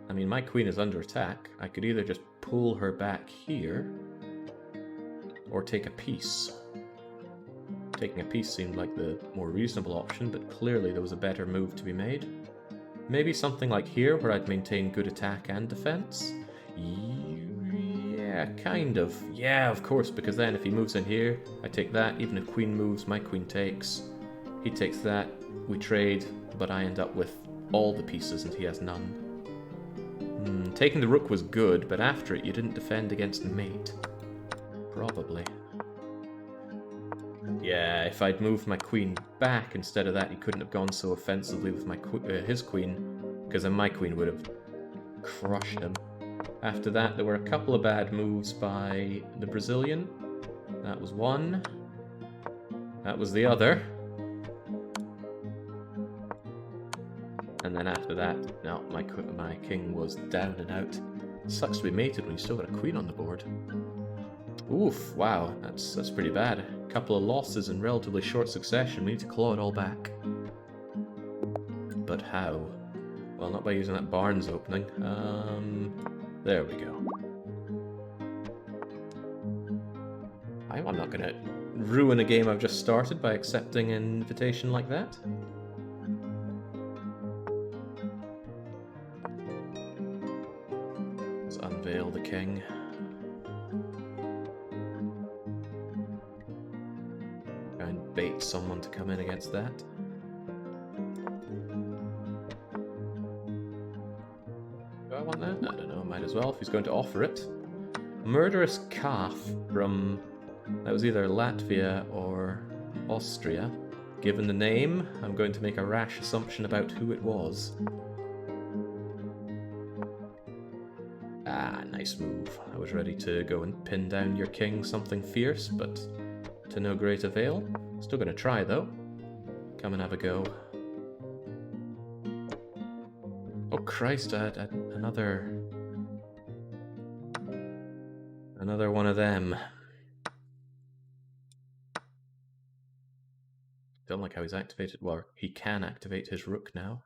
I mean, my queen is under attack. I could either just pull her back here, or take a piece. Taking a piece seemed like the more reasonable option, but clearly there was a better move to be made. Maybe something like here, where I'd maintain good attack and defense? Yeah, kind of. Yeah, of course, because then if he moves in here, I take that. Even if queen moves, my queen takes. He takes that, we trade, but I end up with all the pieces and he has none. Taking the rook was good, but after it you didn't defend against the mate. Probably. Yeah, if I'd moved my queen back instead of that, he couldn't have gone so offensively with my his queen, because then my queen would have crushed him. After that, there were a couple of bad moves by the Brazilian. That was one. That was the other. And then after that, no, my king was down and out. It sucks to be mated when you still got a queen on the board. Oof, wow, that's pretty bad. A couple of losses in relatively short succession. We need to claw it all back. But how? Well, not by using that Barnes opening. There we go. I'm not gonna ruin a game I've just started by accepting an invitation like that. Let's unveil the king. Try and bait someone to come in against that. Do I want that? I don't know, might as well if he's going to offer it. Murderous calf from... that was either Latvia or Austria. Given the name, I'm going to make a rash assumption about who it was. Ah, nice move. I was ready to go and pin down your king something fierce, but to no great avail. Still gonna try, though. Come and have a go. Oh, Christ, I had another one of them. Don't like how he's activated. Well, he can activate his rook now.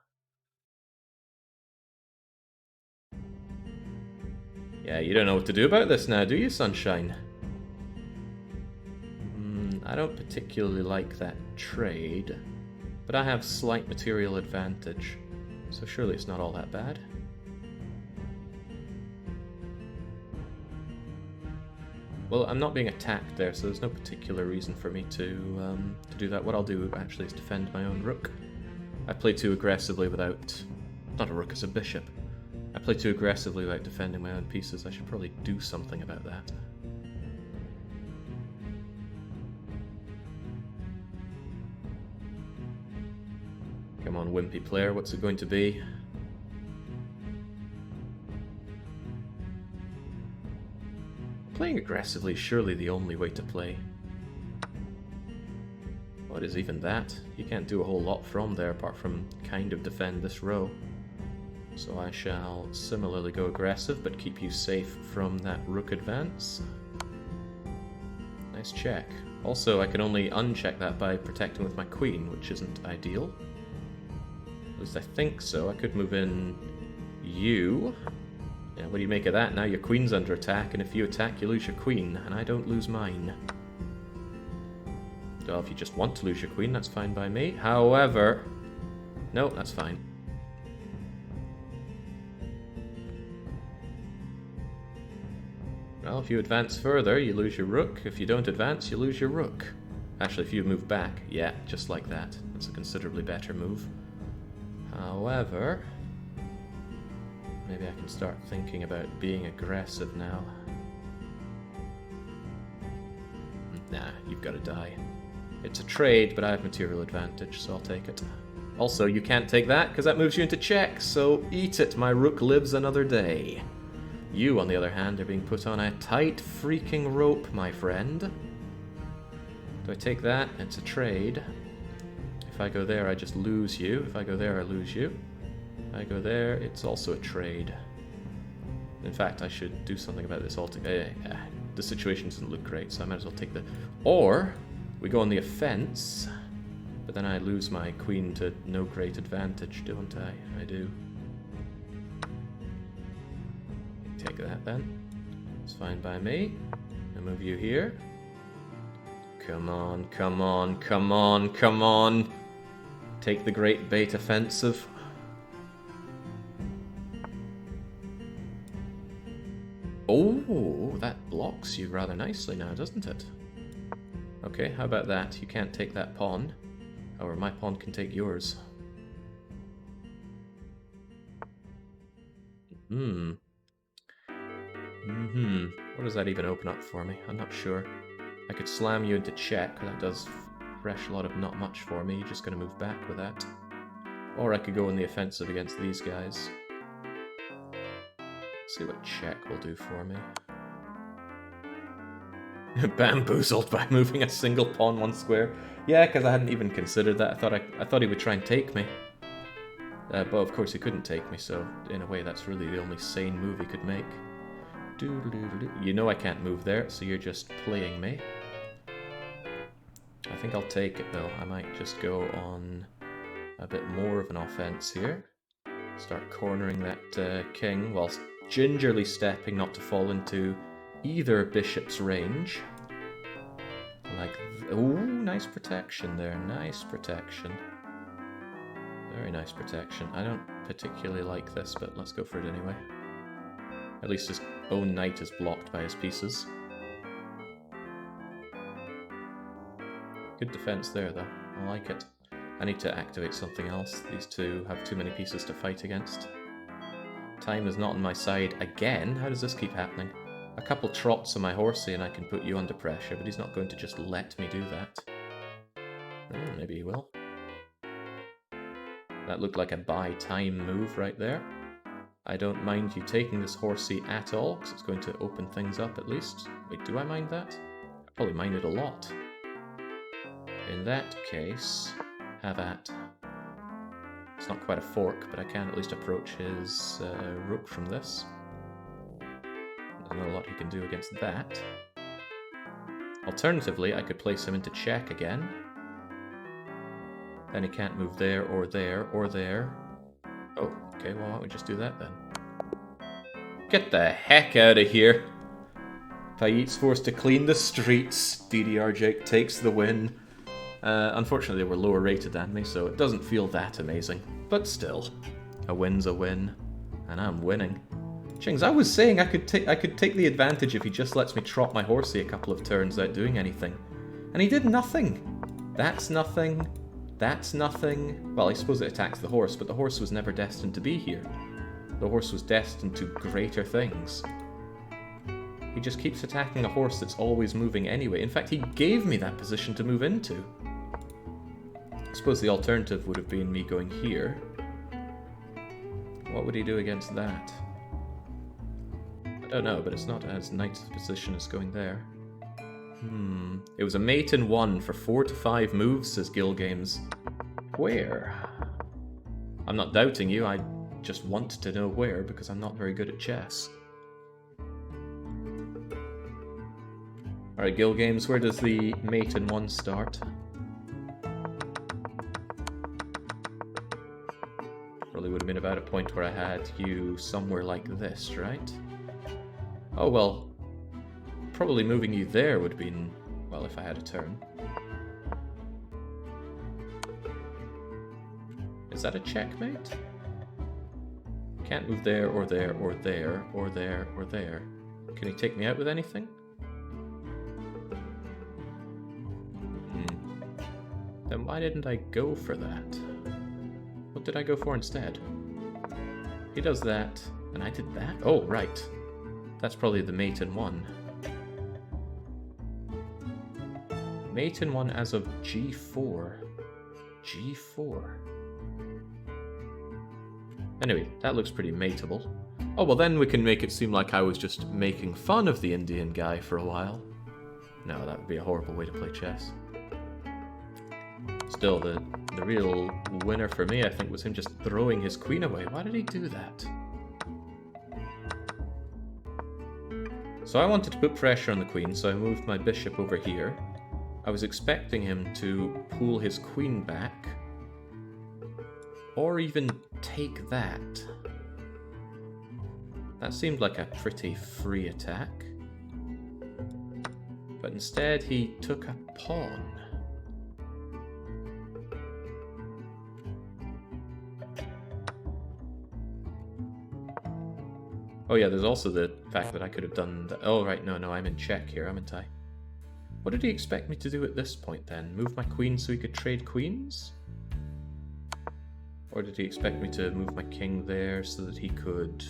Yeah, you don't know what to do about this now, do you, Sunshine? I don't particularly like that trade, but I have slight material advantage, so surely it's not all that bad. Well, I'm not being attacked there, so there's no particular reason for me to do that. What I'll do actually is defend my own rook. I play too aggressively without... Not a rook, it's a bishop. I play too aggressively without defending my own pieces. I should probably do something about that. Come on, wimpy player, what's it going to be? Playing aggressively is surely the only way to play. What is even that? You can't do a whole lot from there apart from kind of defend this row. So I shall similarly go aggressive, but keep you safe from that rook advance. Nice check. Also, I can only uncheck that by protecting with my queen, which isn't ideal. At least I think so. I could move in you. Yeah, what do you make of that? Now your queen's under attack, and if you attack, you lose your queen, and I don't lose mine. Well, if you just want to lose your queen, that's fine by me. However... No, that's fine. Well, if you advance further, you lose your rook. If you don't advance, you lose your rook. Actually, if you move back, yeah, just like that. That's a considerably better move. However, maybe I can start thinking about being aggressive now. Nah, you've got to die. It's a trade, but I have material advantage, so I'll take it. Also, you can't take that, because that moves you into check, so eat it, my rook lives another day. You, on the other hand, are being put on a tight freaking rope, my friend. Do I take that? It's a trade. If I go there, I just lose you. If I go there, I lose you. If I go there, it's also a trade. In fact, I should do something about this altogether. The situation doesn't look great, so I might as well take the... Or, we go on the offense, but then I lose my queen to no great advantage, don't I? I do. Take that then. It's fine by me. I'll move you here. Come on, come on, come on, come on. Take the great bait offensive. Oh, that blocks you rather nicely now, doesn't it? Okay, how about that? You can't take that pawn. Or my pawn can take yours. What does that even open up for me? I'm not sure. I could slam you into check. That does fresh a lot of not much for me. You're just going to move back with that. Or I could go on the offensive against these guys. Let's see what check will do for me. Bamboozled by moving a single pawn one square. Yeah, because I hadn't even considered that. I thought he would try and take me. But of course he couldn't take me, so in a way that's really the only sane move he could make. You know I can't move there, so you're just playing me. I think I'll take it though. I might just go on a bit more of an offense here. Start cornering that king whilst gingerly stepping not to fall into either bishop's range. Like, ooh, nice protection there, nice protection. Very nice protection. I don't particularly like this, but let's go for it anyway. At least his own knight is blocked by his pieces. Good defense there, though. I like it. I need to activate something else. These two have too many pieces to fight against. Time is not on my side again. How does this keep happening? A couple trots on my horsey and I can put you under pressure, but he's not going to just let me do that. Oh, maybe he will. That looked like a buy time move right there. I don't mind you taking this horsey at all, because it's going to open things up at least. Wait, do I mind that? I probably mind it a lot. In that case, have at. It's not quite a fork, but I can at least approach his rook from this. There's not a lot he can do against that. Alternatively, I could place him into check again. Then he can't move there, or there, or there. Oh, okay, well, why don't we just do that then? Get the heck out of here! Payet's forced to clean the streets. DDR Jake takes the win. Unfortunately, they were lower rated than me, so it doesn't feel that amazing. But still, a win's a win, and I'm winning. Chings, I was saying I could take the advantage if he just lets me trot my horsey a couple of turns without doing anything. And he did nothing. That's nothing. That's nothing. Well, I suppose it attacks the horse, but the horse was never destined to be here. The horse was destined to greater things. He just keeps attacking a horse that's always moving anyway. In fact, he gave me that position to move into. I suppose the alternative would have been me going here. What would he do against that? I don't know, but it's not as nice a position as going there. It was a mate in 1 for 4 to 5 moves, says Gill Games. Where? I'm not doubting you, I just want to know where, because I'm not very good at chess. Alright, Gill Games, where does the mate in 1 start? Probably would have been about a point where I had you somewhere like this, right? Oh, well, probably moving you there would have been, well, if I had a turn. Is that a checkmate? Can't move there, or there, or there, or there, or there. Can he take me out with anything? Then why didn't I go for that? What did I go for instead? He does that, and I did that? Oh, right. That's probably the mate in 1. Mate in 1 as of G4. G4. Anyway, that looks pretty mateable. Oh, well then we can make it seem like I was just making fun of the Indian guy for a while. No, that would be a horrible way to play chess. Still, the real winner for me, I think, was him just throwing his queen away. Why did he do that? So I wanted to put pressure on the queen, so I moved my bishop over here. I was expecting him to pull his queen back, or even take that. That seemed like a pretty free attack. But instead he took a pawn. Oh yeah, there's also the fact that I could have done the... Oh right, no, I'm in check here, haven't I? What did he expect me to do at this point then? Move my queen so he could trade queens? Or did he expect me to move my king there so that he could...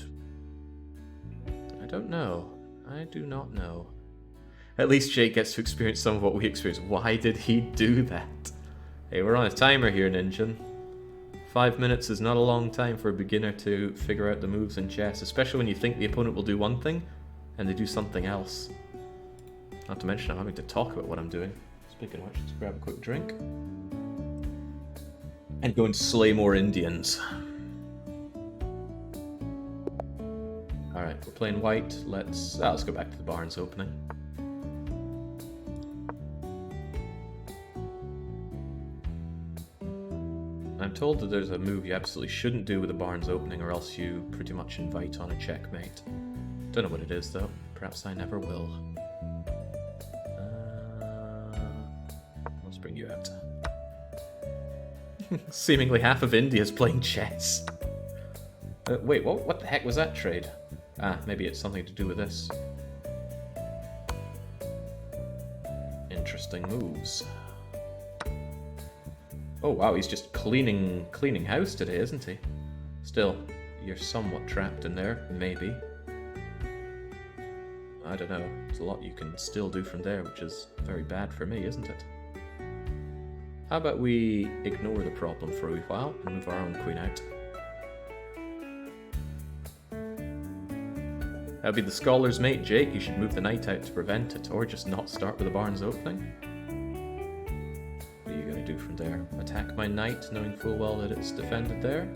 I don't know. I do not know. At least Jake gets to experience some of what we experienced. Why did he do that? Hey, we're on a timer here, Ninja. 5 minutes is not a long time for a beginner to figure out the moves in chess, especially when you think the opponent will do one thing and they do something else. Not to mention I'm having to talk about what I'm doing. Speaking of which, let's grab a quick drink. And go and slay more Indians. Alright, we're playing white. Let's go back to the Barnes opening. I'm told that there's a move you absolutely shouldn't do with a Barnes opening, or else you pretty much invite on a checkmate. Don't know what it is though. Perhaps I never will. Let's bring you out. Seemingly half of India's playing chess. Wait, what the heck was that trade? Ah, maybe it's something to do with this. Interesting moves. Oh wow, he's just cleaning house today, isn't he? Still, you're somewhat trapped in there, maybe. I don't know, there's a lot you can still do from there, which is very bad for me, isn't it? How about we ignore the problem for a wee while and move our own queen out? That'd be the scholar's mate, Jake. You should move the knight out to prevent it, or just not start with a Barnes opening. What are you going to do from there? Attack my knight, knowing full well that it's defended there?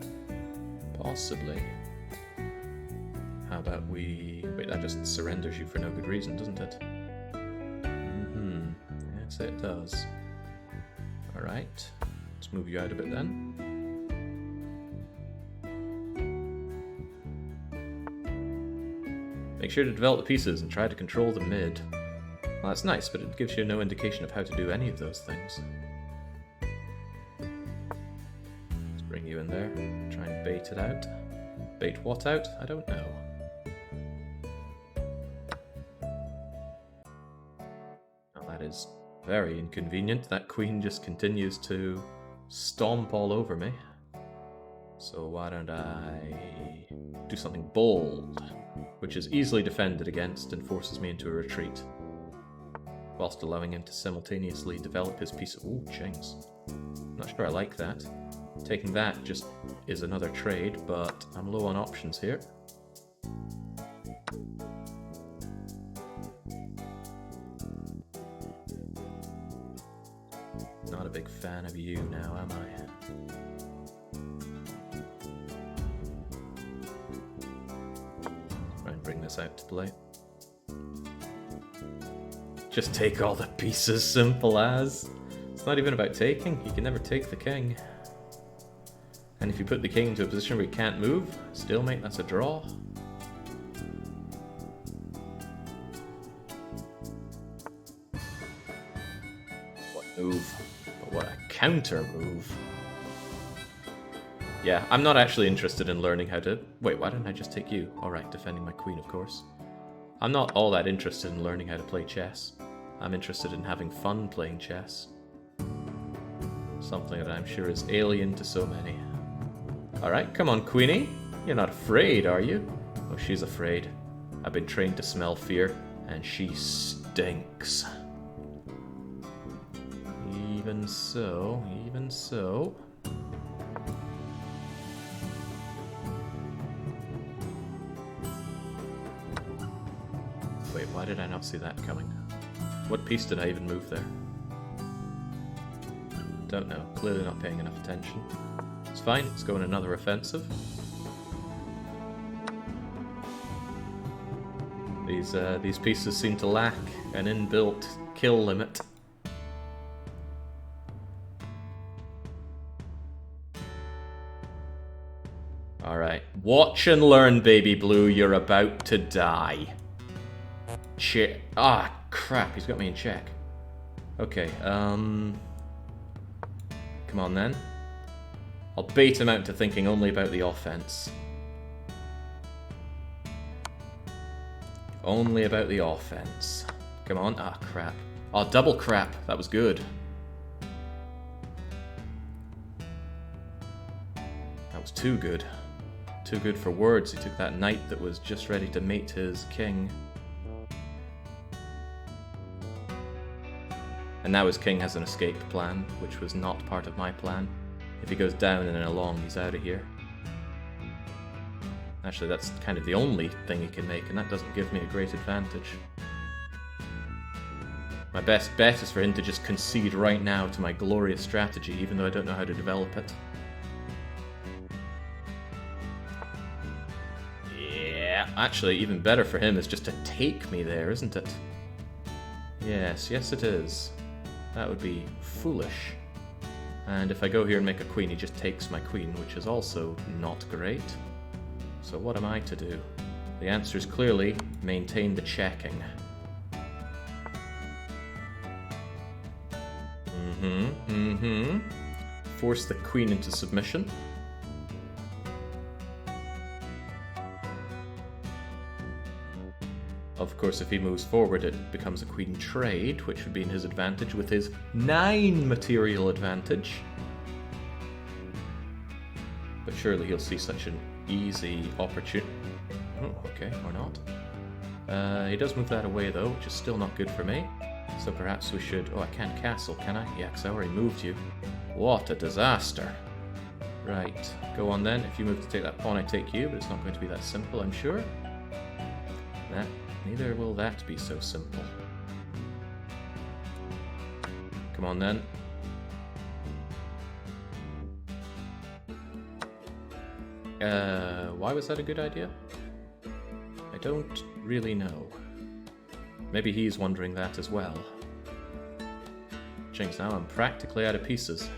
Possibly. How about we... Wait, that just surrenders you for no good reason, doesn't it? Yes, it does. Alright. Let's Just move you out a bit then. Make sure to develop the pieces and try to control the mid. Well, that's nice, but it gives you no indication of how to do any of those things. Let's bring you in there. Try and bait it out. Bait what out? I don't know. Well, that is very inconvenient. That queen just continues to stomp all over me. So why don't I do something bold, which is easily defended against and forces me into a retreat, whilst allowing him to simultaneously develop his piece of... Ooh, chings. Not sure I like that. Taking that just is another trade, but I'm low on options here. Not a big fan of you now, am I? Try and bring this out to play. Just take all the pieces, simple as. It's not even about taking. You can never take the king. And if you put the king into a position where he can't move, stalemate, that's a draw. What move? But what a counter move. Yeah, I'm not actually interested in learning how to... Wait, why didn't I just take you? Alright, defending my queen, of course. I'm not all that interested in learning how to play chess. I'm interested in having fun playing chess. Something that I'm sure is alien to so many. Alright, come on, Queenie. You're not afraid, are you? Oh, she's afraid. I've been trained to smell fear, and she stinks. Even so, even so... Wait, why did I not see that coming? What piece did I even move there? Don't know. Clearly not paying enough attention. It's fine, let's go on another offensive. These pieces seem to lack an inbuilt kill limit. Alright. Watch and learn, baby blue, you're about to die. Ah, crap, he's got me in check. Okay, come on then. I'll bait him out into thinking only about the offense. Only about the offense. Come on. Ah, crap. Oh, double crap. That was good. That was too good. Too good for words. He took that knight that was just ready to mate his king. And now his king has an escape plan, which was not part of my plan. If he goes down and then along, he's out of here. Actually, that's kind of the only thing he can make, and that doesn't give me a great advantage. My best bet is for him to just concede right now to my glorious strategy, even though I don't know how to develop it. Yeah, actually, even better for him is just to take me there, isn't it? Yes, yes it is. That would be foolish. And if I go here and make a queen, he just takes my queen, which is also not great. So what am I to do? The answer is clearly maintain the checking. Force the queen into submission. Of course, if he moves forward, it becomes a queen trade, which would be in his advantage with his 9 material advantage. But surely he'll see such an easy opportunity. Oh, okay, or not. He does move that away, though, which is still not good for me. So perhaps we should... Oh, I can't castle, can I? Yeah, because I already moved you. What a disaster. Right, go on then. If you move to take that pawn, I take you, but it's not going to be that simple, I'm sure. Neither will that be so simple. Come on then. Why was that a good idea? I don't really know. Maybe he's wondering that as well. Jinx, now I'm practically out of pieces.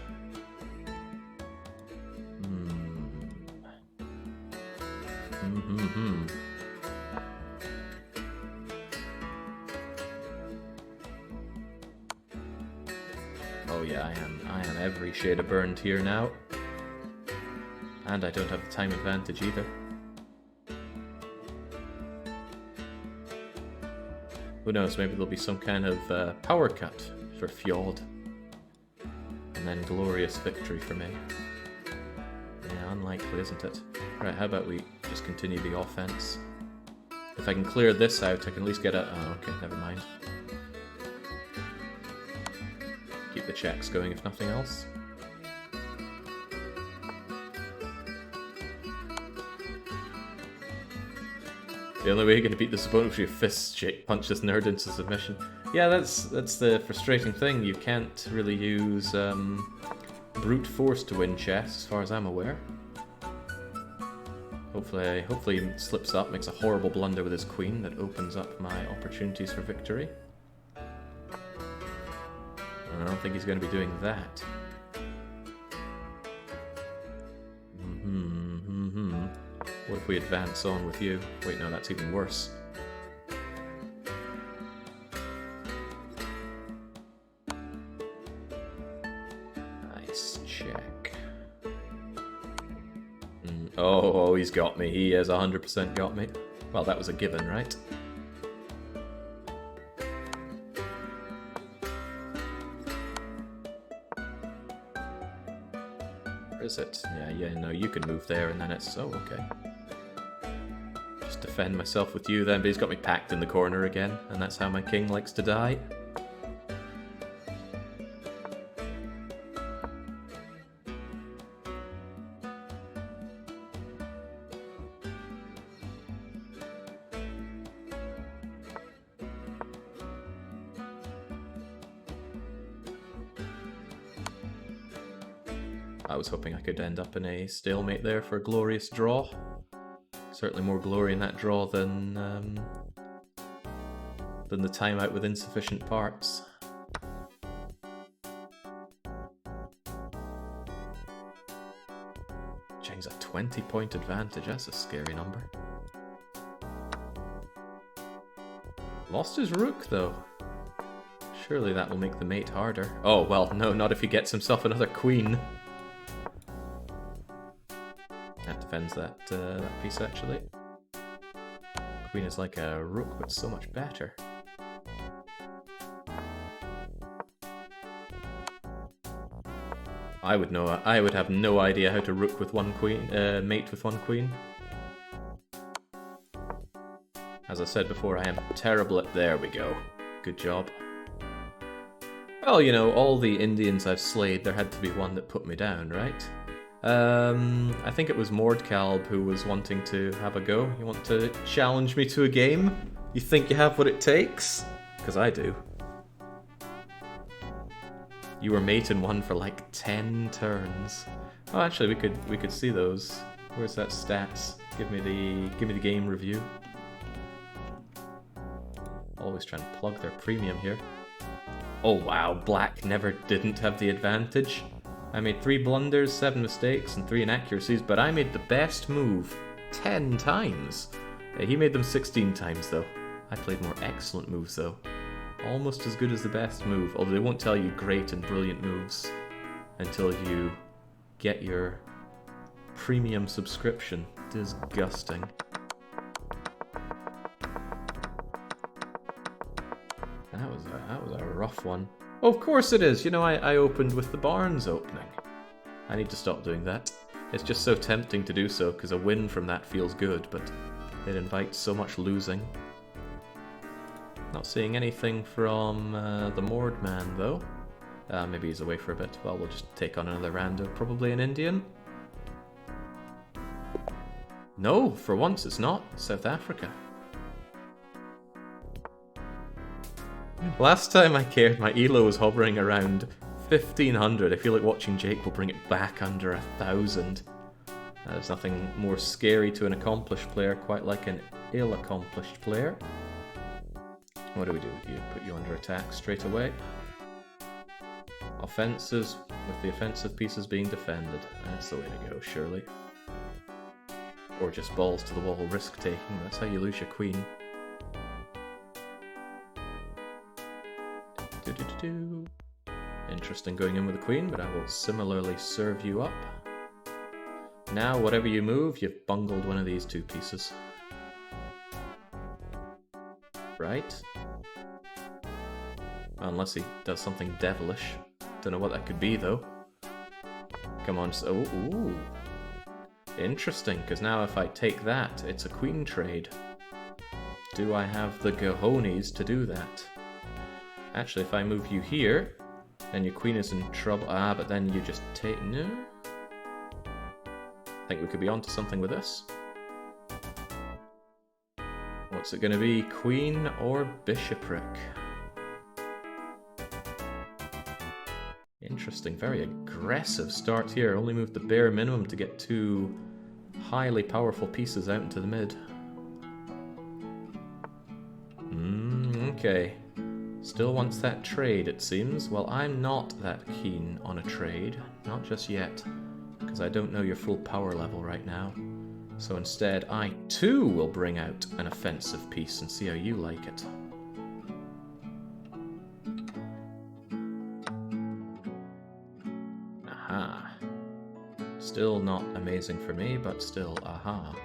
Oh yeah, I am every shade of burned here now. And I don't have the time advantage either. Who knows, maybe there'll be some kind of power cut for Fjord. And then glorious victory for me. Yeah, unlikely, isn't it? Right, how about we just continue the offense? If I can clear this out, I can at least get a... Oh, okay, never mind. Keep the checks going if nothing else. The only way you're going to beat this opponent is your fists shake, punch this nerd into submission. Yeah, that's the frustrating thing. You can't really use brute force to win chess, as far as I'm aware. Hopefully he slips up, makes a horrible blunder with his queen that opens up my opportunities for victory. I don't think he's going to be doing that. What if we advance on with you? Wait, no, that's even worse. Nice check. Oh, he's got me. He has 100% got me. Well, that was a given, right? Where is it? Yeah, no, you can move there and then it's... Oh, okay. Just defend myself with you then, but he's got me packed in the corner again, and that's how my king likes to die. I was hoping I could end up in a stalemate there for a glorious draw. Certainly more glory in that draw than the timeout with insufficient parts. Chang's a 20-point advantage, that's a scary number. Lost his rook though. Surely that will make the mate harder. Oh well, no, not if he gets himself another queen. That defends that piece, actually. Queen is like a rook, but so much better. I would have no idea how to rook with one queen, mate with one queen. As I said before, I am terrible at... There we go. Good job. Well, you know, all the Indians I've slayed, there had to be one that put me down, right? I think it was Mordkalb who was wanting to have a go. You want to challenge me to a game? You think you have what it takes? Because I do. You were mate in one for like 10 turns. Oh, actually, we could see those. Where's that stats? Give me the game review. Always trying to plug their premium here. Oh wow, Black didn't have the advantage. I made 3 blunders, 7 mistakes, and 3 inaccuracies, but I made the best move 10 times. He made them 16 times, though. I played more excellent moves, though. Almost as good as the best move, although they won't tell you great and brilliant moves until you get your premium subscription. Disgusting. That was a rough one. Oh, of course it is! You know, I opened with the Barnes opening. I need to stop doing that. It's just so tempting to do so, because a win from that feels good, but it invites so much losing. Not seeing anything from the Mord man, though. Maybe he's away for a bit. Well, we'll just take on another rando, probably an Indian. No, for once it's not. South Africa. Last time I cared, my elo was hovering around 1500. I feel like watching Jake will bring it back under 1000. There's nothing more scary to an accomplished player quite like an ill-accomplished player. What do with you? Put you under attack straight away. Offenses, with the offensive pieces being defended. That's the way to go, surely. Or just balls to the wall, risk-taking. That's how you lose your queen. Interesting going in with the queen, but I will similarly serve you up. Now, whatever you move, you've bungled one of these two pieces. Right? Unless he does something devilish. Don't know what that could be, though. Come on, oh, ooh. Interesting, because now if I take that, it's a queen trade. Do I have the cojones to do that? Actually, if I move you here, then your queen is in trouble. Ah, but then you just take... No? I think we could be onto something with this. What's it going to be? Queen or bishopric? Interesting, very aggressive start here. Only moved the bare minimum to get two highly powerful pieces out into the mid. Okay. Still wants that trade, it seems. Well, I'm not that keen on a trade. Not just yet. Because I don't know your full power level right now. So instead, I too will bring out an offensive piece and see how you like it. Aha. Still not amazing for me, but still, aha.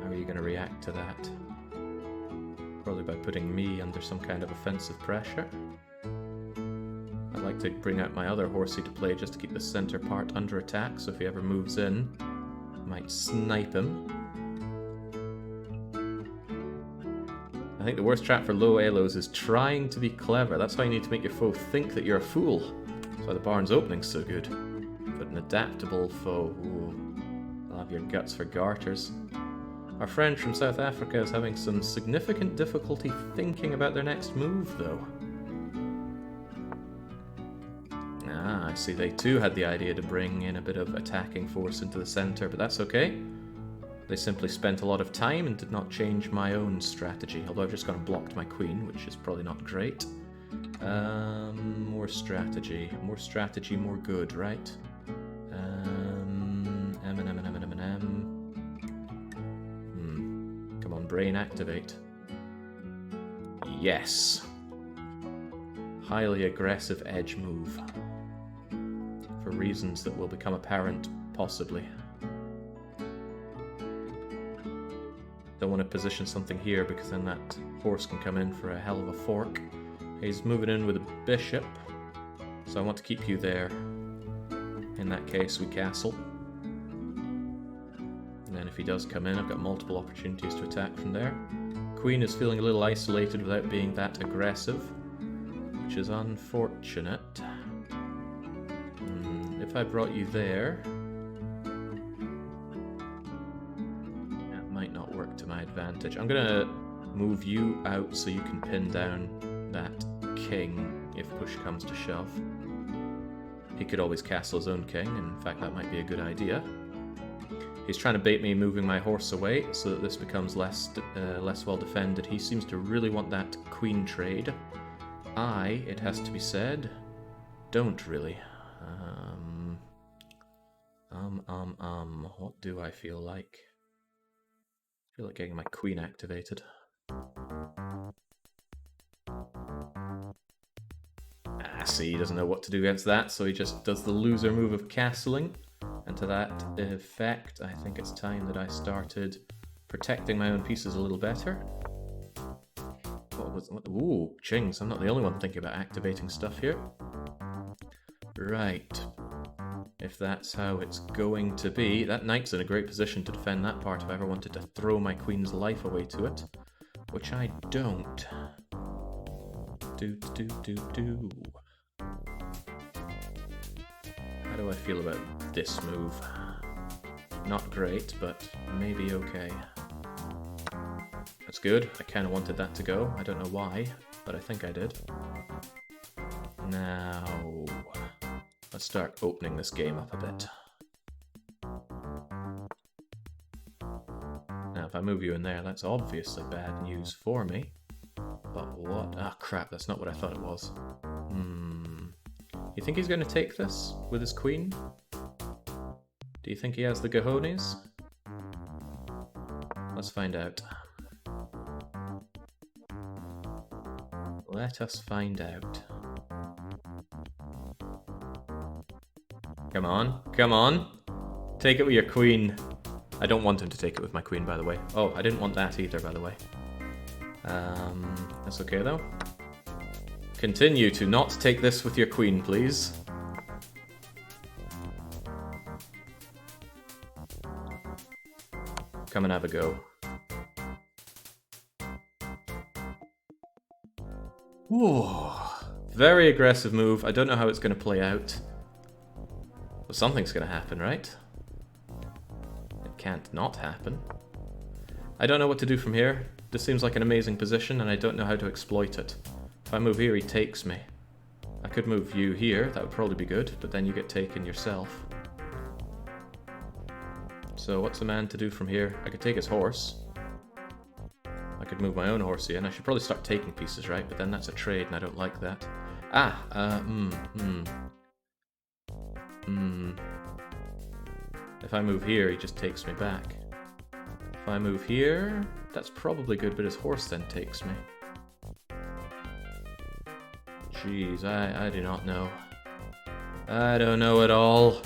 How are you going to react to that? Probably by putting me under some kind of offensive pressure. I'd like to bring out my other horsey to play just to keep the center part under attack, so if he ever moves in, I might snipe him. I think the worst trap for low elos is trying to be clever. That's why you need to make your foe think that you're a fool. That's why the barn's opening's so good. But an adaptable foe, ooh, I'll have your guts for garters. Our friend from South Africa is having some significant difficulty thinking about their next move, though. Ah, I see they too had the idea to bring in a bit of attacking force into the center, but that's okay. They simply spent a lot of time and did not change my own strategy, although I've just gone and blocked my queen, which is probably not great. More strategy, more good, right? Come on, brain activate. Yes. Highly aggressive edge move. For reasons that will become apparent, possibly. Don't want to position something here because then that horse can come in for a hell of a fork. He's moving in with a bishop, so I want to keep you there. In that case, we castle. And then if he does come in, I've got multiple opportunities to attack from there. Queen is feeling a little isolated without being that aggressive, which is unfortunate. If I brought you there, that might not work to my advantage. I'm gonna move you out so you can pin down that king if push comes to shove. He could always castle his own king, and in fact that might be a good idea. He's trying to bait me moving my horse away so that this becomes less well defended. He seems to really want that queen trade. I, it has to be said, don't really. What do I feel like? I feel like getting my queen activated. See, he doesn't know what to do against that, so he just does the loser move of castling. And to that effect, I think it's time that I started protecting my own pieces a little better. Ooh, chings, I'm not the only one thinking about activating stuff here. Right. If that's how it's going to be, that knight's in a great position to defend that part if I ever wanted to throw my queen's life away to it. Which I don't. How do I feel about this move? Not great, but maybe okay. That's good. I kind of wanted that to go. I don't know why, but I think I did. Now, let's start opening this game up a bit. Now, if I move you in there, that's obviously bad news for me. But what? Ah, crap, that's not what I thought it was. You think he's going to take this with his queen? Do you think he has the cojones? Let's find out. Let us find out. Come on, come on. Take it with your queen. I don't want him to take it with my queen, by the way. Oh, I didn't want that either, by the way. That's okay, though. Continue to not take this with your queen, please. Come and have a go. Ooh, very aggressive move. I don't know how it's going to play out. But something's going to happen, right? It can't not happen. I don't know what to do from here. This seems like an amazing position, and I don't know how to exploit it. If I move here, he takes me. I could move you here. That would probably be good, but then you get taken yourself. So what's the man to do from here? I could take his horse. I could move my own horsey in. I should probably start taking pieces, right? But then that's a trade, and I don't like that. If I move here, he just takes me back. If I move here, that's probably good, but his horse then takes me. Jeez, I do not know. I don't know at all.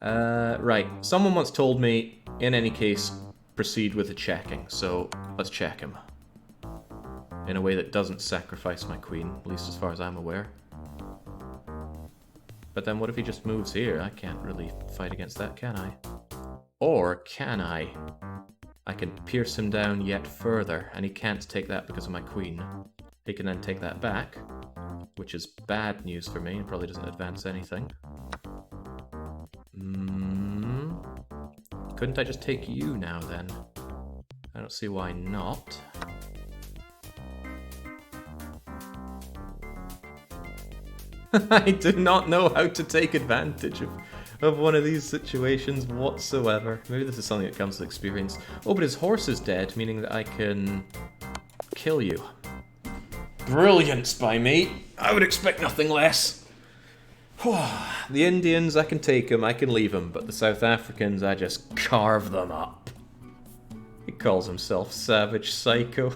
Right. Someone once told me, in any case, proceed with the checking, so let's check him. In a way that doesn't sacrifice my queen, at least as far as I'm aware. But then what if he just moves here? I can't really fight against that, can I? Or can I? I can pierce him down yet further, and he can't take that because of my queen. He can then take that back, which is bad news for me, and probably doesn't advance anything. Couldn't I just take you now, then? I don't see why not. I do not know how to take advantage of one of these situations whatsoever. Maybe this is something that comes with experience. Oh, but his horse is dead, meaning that I can kill you. Brilliance by me. I would expect nothing less. The Indians, I can take them, I can leave them, but the South Africans, I just carve them up. He calls himself Savage Psycho.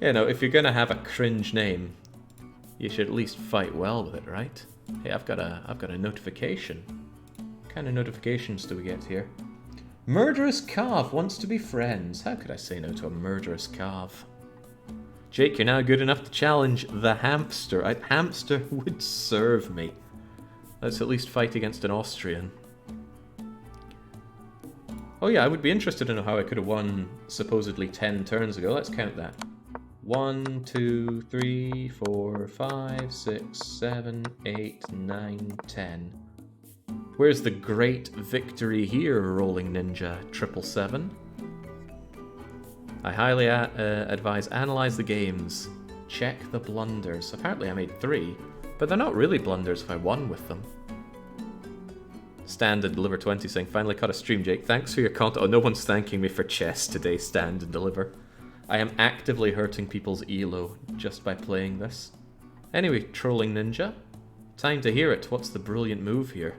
You know, if you're gonna have a cringe name, you should at least fight well with it, right? Hey, I've got a notification. What kind of notifications do we get here? Murderous Carve wants to be friends. How could I say no to a murderous Carve? Jake, you're now good enough to challenge the hamster. A hamster would serve me. Let's at least fight against an Austrian. Oh yeah, I would be interested to know how I could have won supposedly 10 turns ago. Let's count that. 1, 2, 3, 4, 5, 6, 7, 8, 9, 10. Where's the great victory here, Rolling Ninja 777? I highly advise analyze the games. Check the blunders. Apparently I made 3, but they're not really blunders if I won with them. Stand and Deliver 20 saying, finally caught a stream, Jake. Thanks for your content. Oh, no one's thanking me for chess today, Stand and Deliver. I am actively hurting people's elo just by playing this. Anyway, Trolling Ninja, time to hear it. What's the brilliant move here?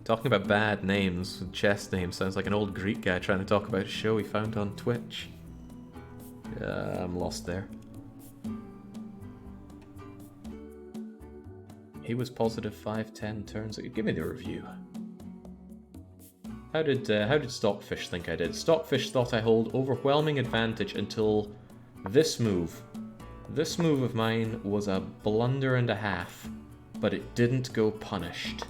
Talking about bad names, chess names, sounds like an old Greek guy trying to talk about a show he found on Twitch. I'm lost there. He was positive 5-10 turns. Give me the review. How did Stockfish think I did? Stockfish thought I hold overwhelming advantage until this move. This move of mine was a blunder and a half, but it didn't go punished.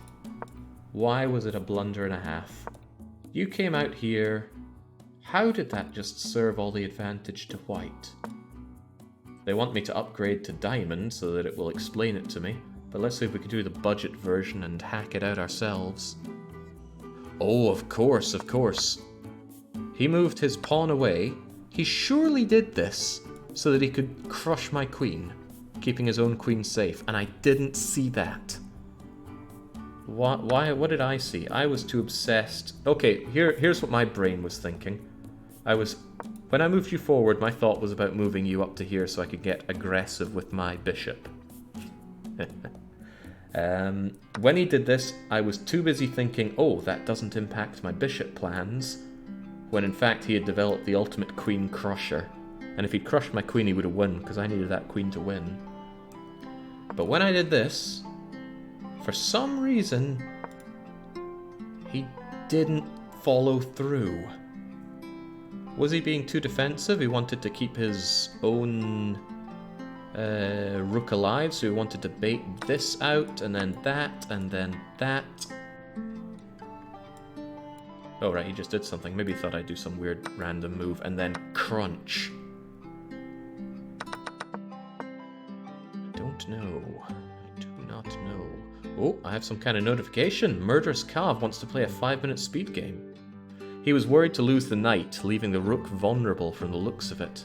Why was it a blunder and a half? You came out here. How did that just serve all the advantage to white? They want me to upgrade to diamond so that it will explain it to me, but let's see if we can do the budget version and hack it out ourselves. Oh, of course, of course. He moved his pawn away. He surely did this so that he could crush my queen, keeping his own queen safe, and I didn't see that. What did I see? I was too obsessed. Okay, here's what my brain was thinking. When I moved you forward, my thought was about moving you up to here so I could get aggressive with my bishop. When he did this, I was too busy thinking, oh, that doesn't impact my bishop plans, when in fact he had developed the ultimate queen crusher. And if he'd crushed my queen, he would have won, because I needed that queen to win. But when I did this, for some reason, he didn't follow through. Was he being too defensive? He wanted to keep his own rook alive, so he wanted to bait this out, and then that, and then that. Oh right, he just did something. Maybe he thought I'd do some weird random move, and then crunch. I don't know. I do not know. Oh, I have some kind of notification. Murderous Cav wants to play a 5-minute speed game. He was worried to lose the knight, leaving the rook vulnerable from the looks of it.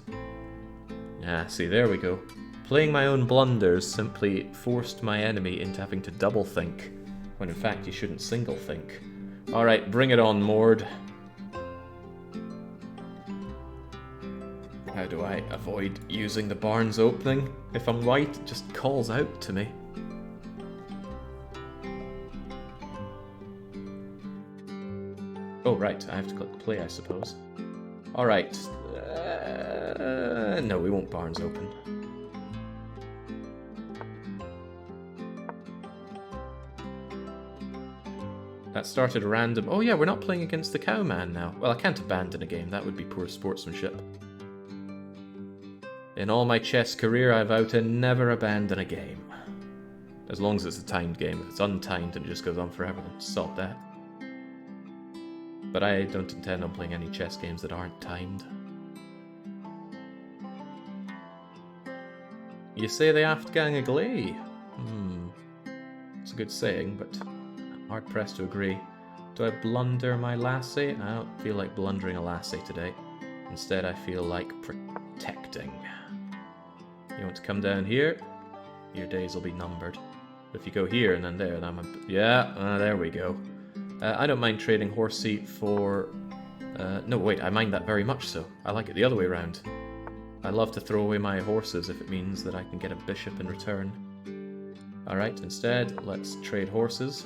Ah, see, there we go. Playing my own blunders simply forced my enemy into having to double think, when in fact you shouldn't single think. Alright, bring it on, Mord. How do I avoid using the Barnes opening? If I'm white, it just calls out to me. Oh, right, I have to click play, I suppose. Alright. No, we won't Barnes open. That started random. Oh yeah, we're not playing against the cowman now. Well, I can't abandon a game. That would be poor sportsmanship. In all my chess career, I vow to never abandon a game. As long as it's a timed game. If it's untimed and it just goes on forever, then stop that. But I don't intend on playing any chess games that aren't timed. You say the Afghan a glee? It's a good saying, but I'm hard-pressed to agree. Do I blunder my lassie? I don't feel like blundering a lassie today. Instead, I feel like protecting. You want to come down here? Your days will be numbered. If you go here and then there, then I'm... Yeah, there we go. I don't mind trading horsey for... no, wait, I mind that very much so. I like it the other way around. I love to throw away my horses if it means that I can get a bishop in return. Alright, instead, let's trade horses.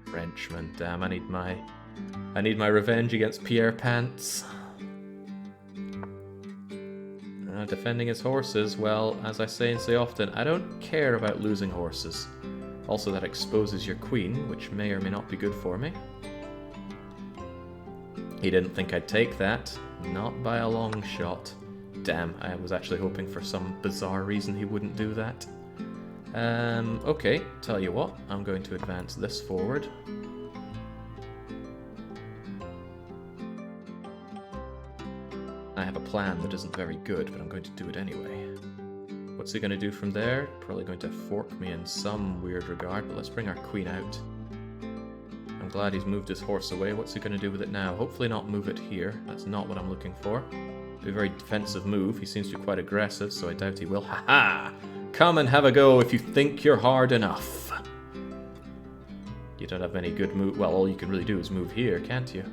Frenchman, damn, I need my revenge against Pierre Pants. Defending his horses, well, as I say and say often, I don't care about losing horses. Also, that exposes your queen, which may or may not be good for me. He didn't think I'd take that. Not by a long shot. Damn, I was actually hoping for some bizarre reason he wouldn't do that. Okay, tell you what, I'm going to advance this forward. I have a plan that isn't very good, but I'm going to do it anyway. What's he going to do from there? Probably going to fork me in some weird regard, but let's bring our queen out. I'm glad he's moved his horse away. What's he going to do with it now? Hopefully not move it here. That's not what I'm looking for. Be a very defensive move. He seems to be quite aggressive, so I doubt he will. Ha-ha! Come and have a go if you think you're hard enough. You don't have any good move. Well, all you can really do is move here, can't you?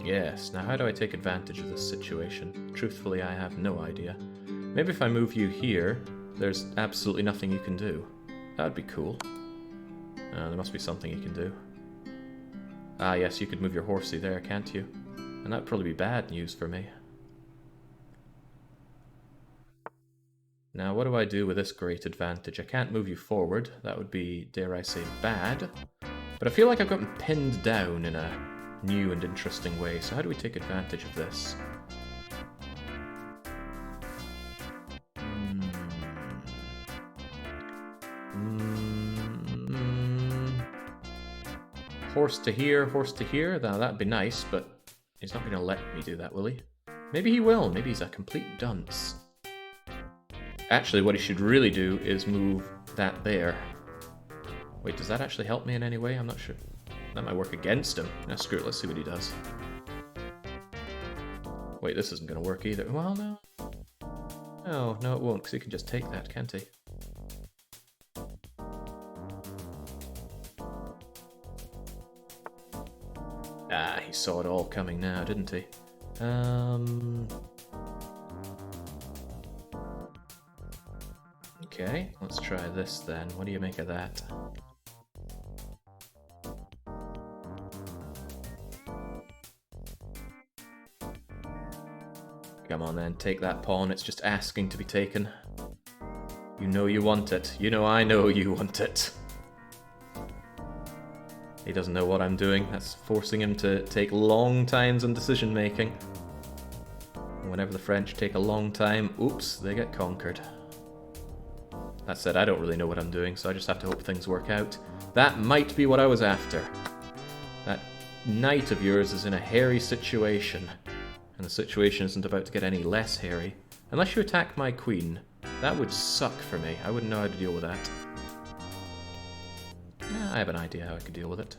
Yes, now how do I take advantage of this situation? Truthfully, I have no idea. Maybe if I move you here, there's absolutely nothing you can do. That'd be cool. There must be something you can do. Ah yes, you could move your horsey there, can't you? And that'd probably be bad news for me. Now what do I do with this great advantage? I can't move you forward. That would be, dare I say, bad. But I feel like I've gotten pinned down in a new and interesting way. So how do we take advantage of this? Horse to here. Now that'd be nice, but he's not going to let me do that, will he? Maybe he will. Maybe he's a complete dunce. Actually, what he should really do is move that there. Wait, does that actually help me in any way? I'm not sure. That might work against him. Now, screw it. Let's see what he does. Wait, this isn't going to work either. Well, no. No, it won't, because he can just take that, can't he? Ah, he saw it all coming now, didn't he? Okay, let's try this then. What do you make of that? Come on then, take that pawn. It's just asking to be taken. You know you want it. You know I know you want it. He doesn't know what I'm doing. That's forcing him to take long times on decision making. Whenever the French take a long time, oops, they get conquered. That said, I don't really know what I'm doing, so I just have to hope things work out. That might be what I was after. That knight of yours is in a hairy situation. And the situation isn't about to get any less hairy. Unless you attack my queen. That would suck for me. I wouldn't know how to deal with that. Yeah, I have an idea how I could deal with it.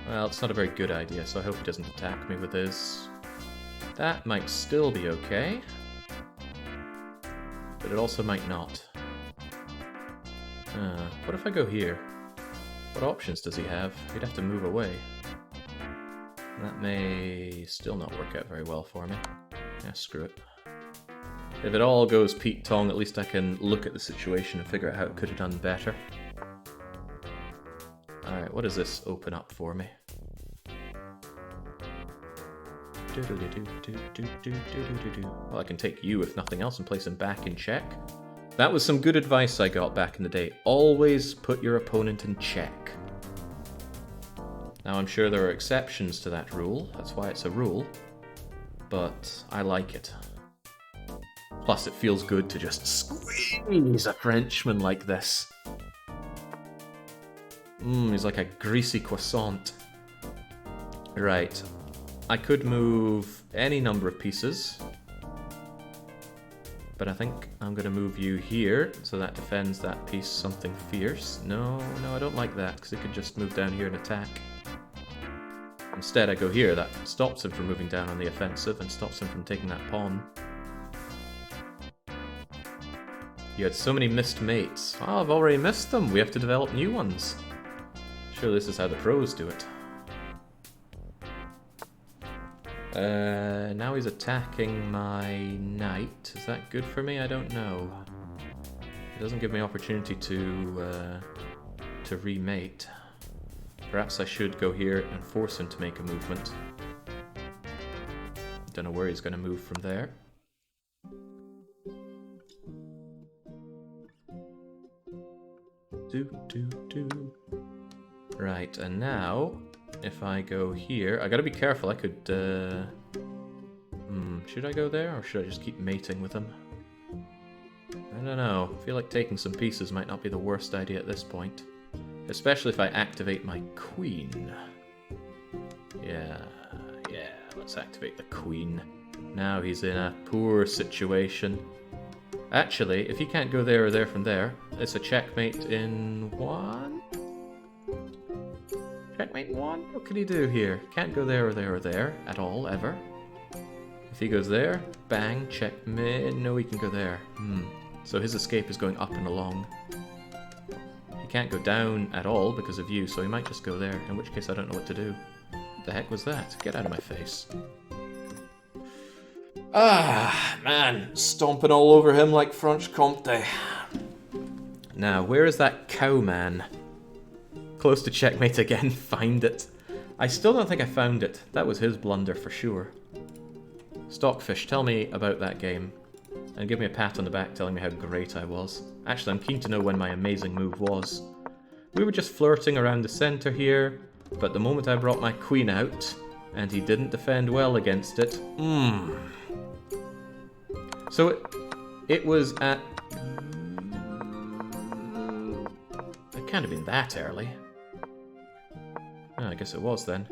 Well, it's not a very good idea, so I hope he doesn't attack me with his. That might still be okay. But it also might not. What if I go here? What options does he have? He'd have to move away. That may still not work out very well for me. Yeah, screw it. If it all goes Pete Tong, at least I can look at the situation and figure out how it could have done better. Alright, what does this open up for me? Well, I can take you, if nothing else, and place him back in check. That was some good advice I got back in the day. Always put your opponent in check. Now, I'm sure there are exceptions to that rule. That's why it's a rule. But I like it. Plus, it feels good to just squeeze a Frenchman like this. He's like a greasy croissant. Right. I could move any number of pieces. But I think I'm going to move you here, so that defends that piece something fierce. No, I don't like that, because it could just move down here and attack. Instead, I go here. That stops him from moving down on the offensive and stops him from taking that pawn. You had so many missed mates. Oh, I've already missed them. We have to develop new ones. Sure, this is how the pros do it. Now he's attacking my knight. Is that good for me? I don't know. It doesn't give me opportunity to remate. Perhaps I should go here and force him to make a movement. Don't know where he's going to move from there. Right, and now, if I go here, I gotta be careful. I could, should I go there, or should I just keep mating with him? I don't know. I feel like taking some pieces might not be the worst idea at this point. Especially if I activate my queen. Yeah, let's activate the queen. Now he's in a poor situation. Actually, if he can't go there or there from there, it's a checkmate in one? Checkmate in one? What can he do here? Can't go there or there or there at all, ever. If he goes there, bang, checkmate. No, he can go there. So his escape is going up and along. He can't go down at all because of you, so he might just go there, in which case I don't know what to do. What the heck was that? Get out of my face. Ah, man, stomping all over him like Franche Comte. Now, where is that cowman? Close to checkmate again, find it. I still don't think I found it. That was his blunder for sure. Stockfish, tell me about that game. And give me a pat on the back telling me how great I was. Actually, I'm keen to know when my amazing move was. We were just flirting around the center here, but the moment I brought my queen out, and he didn't defend well against it, So it was at... It can't have been that early. Oh, I guess it was then.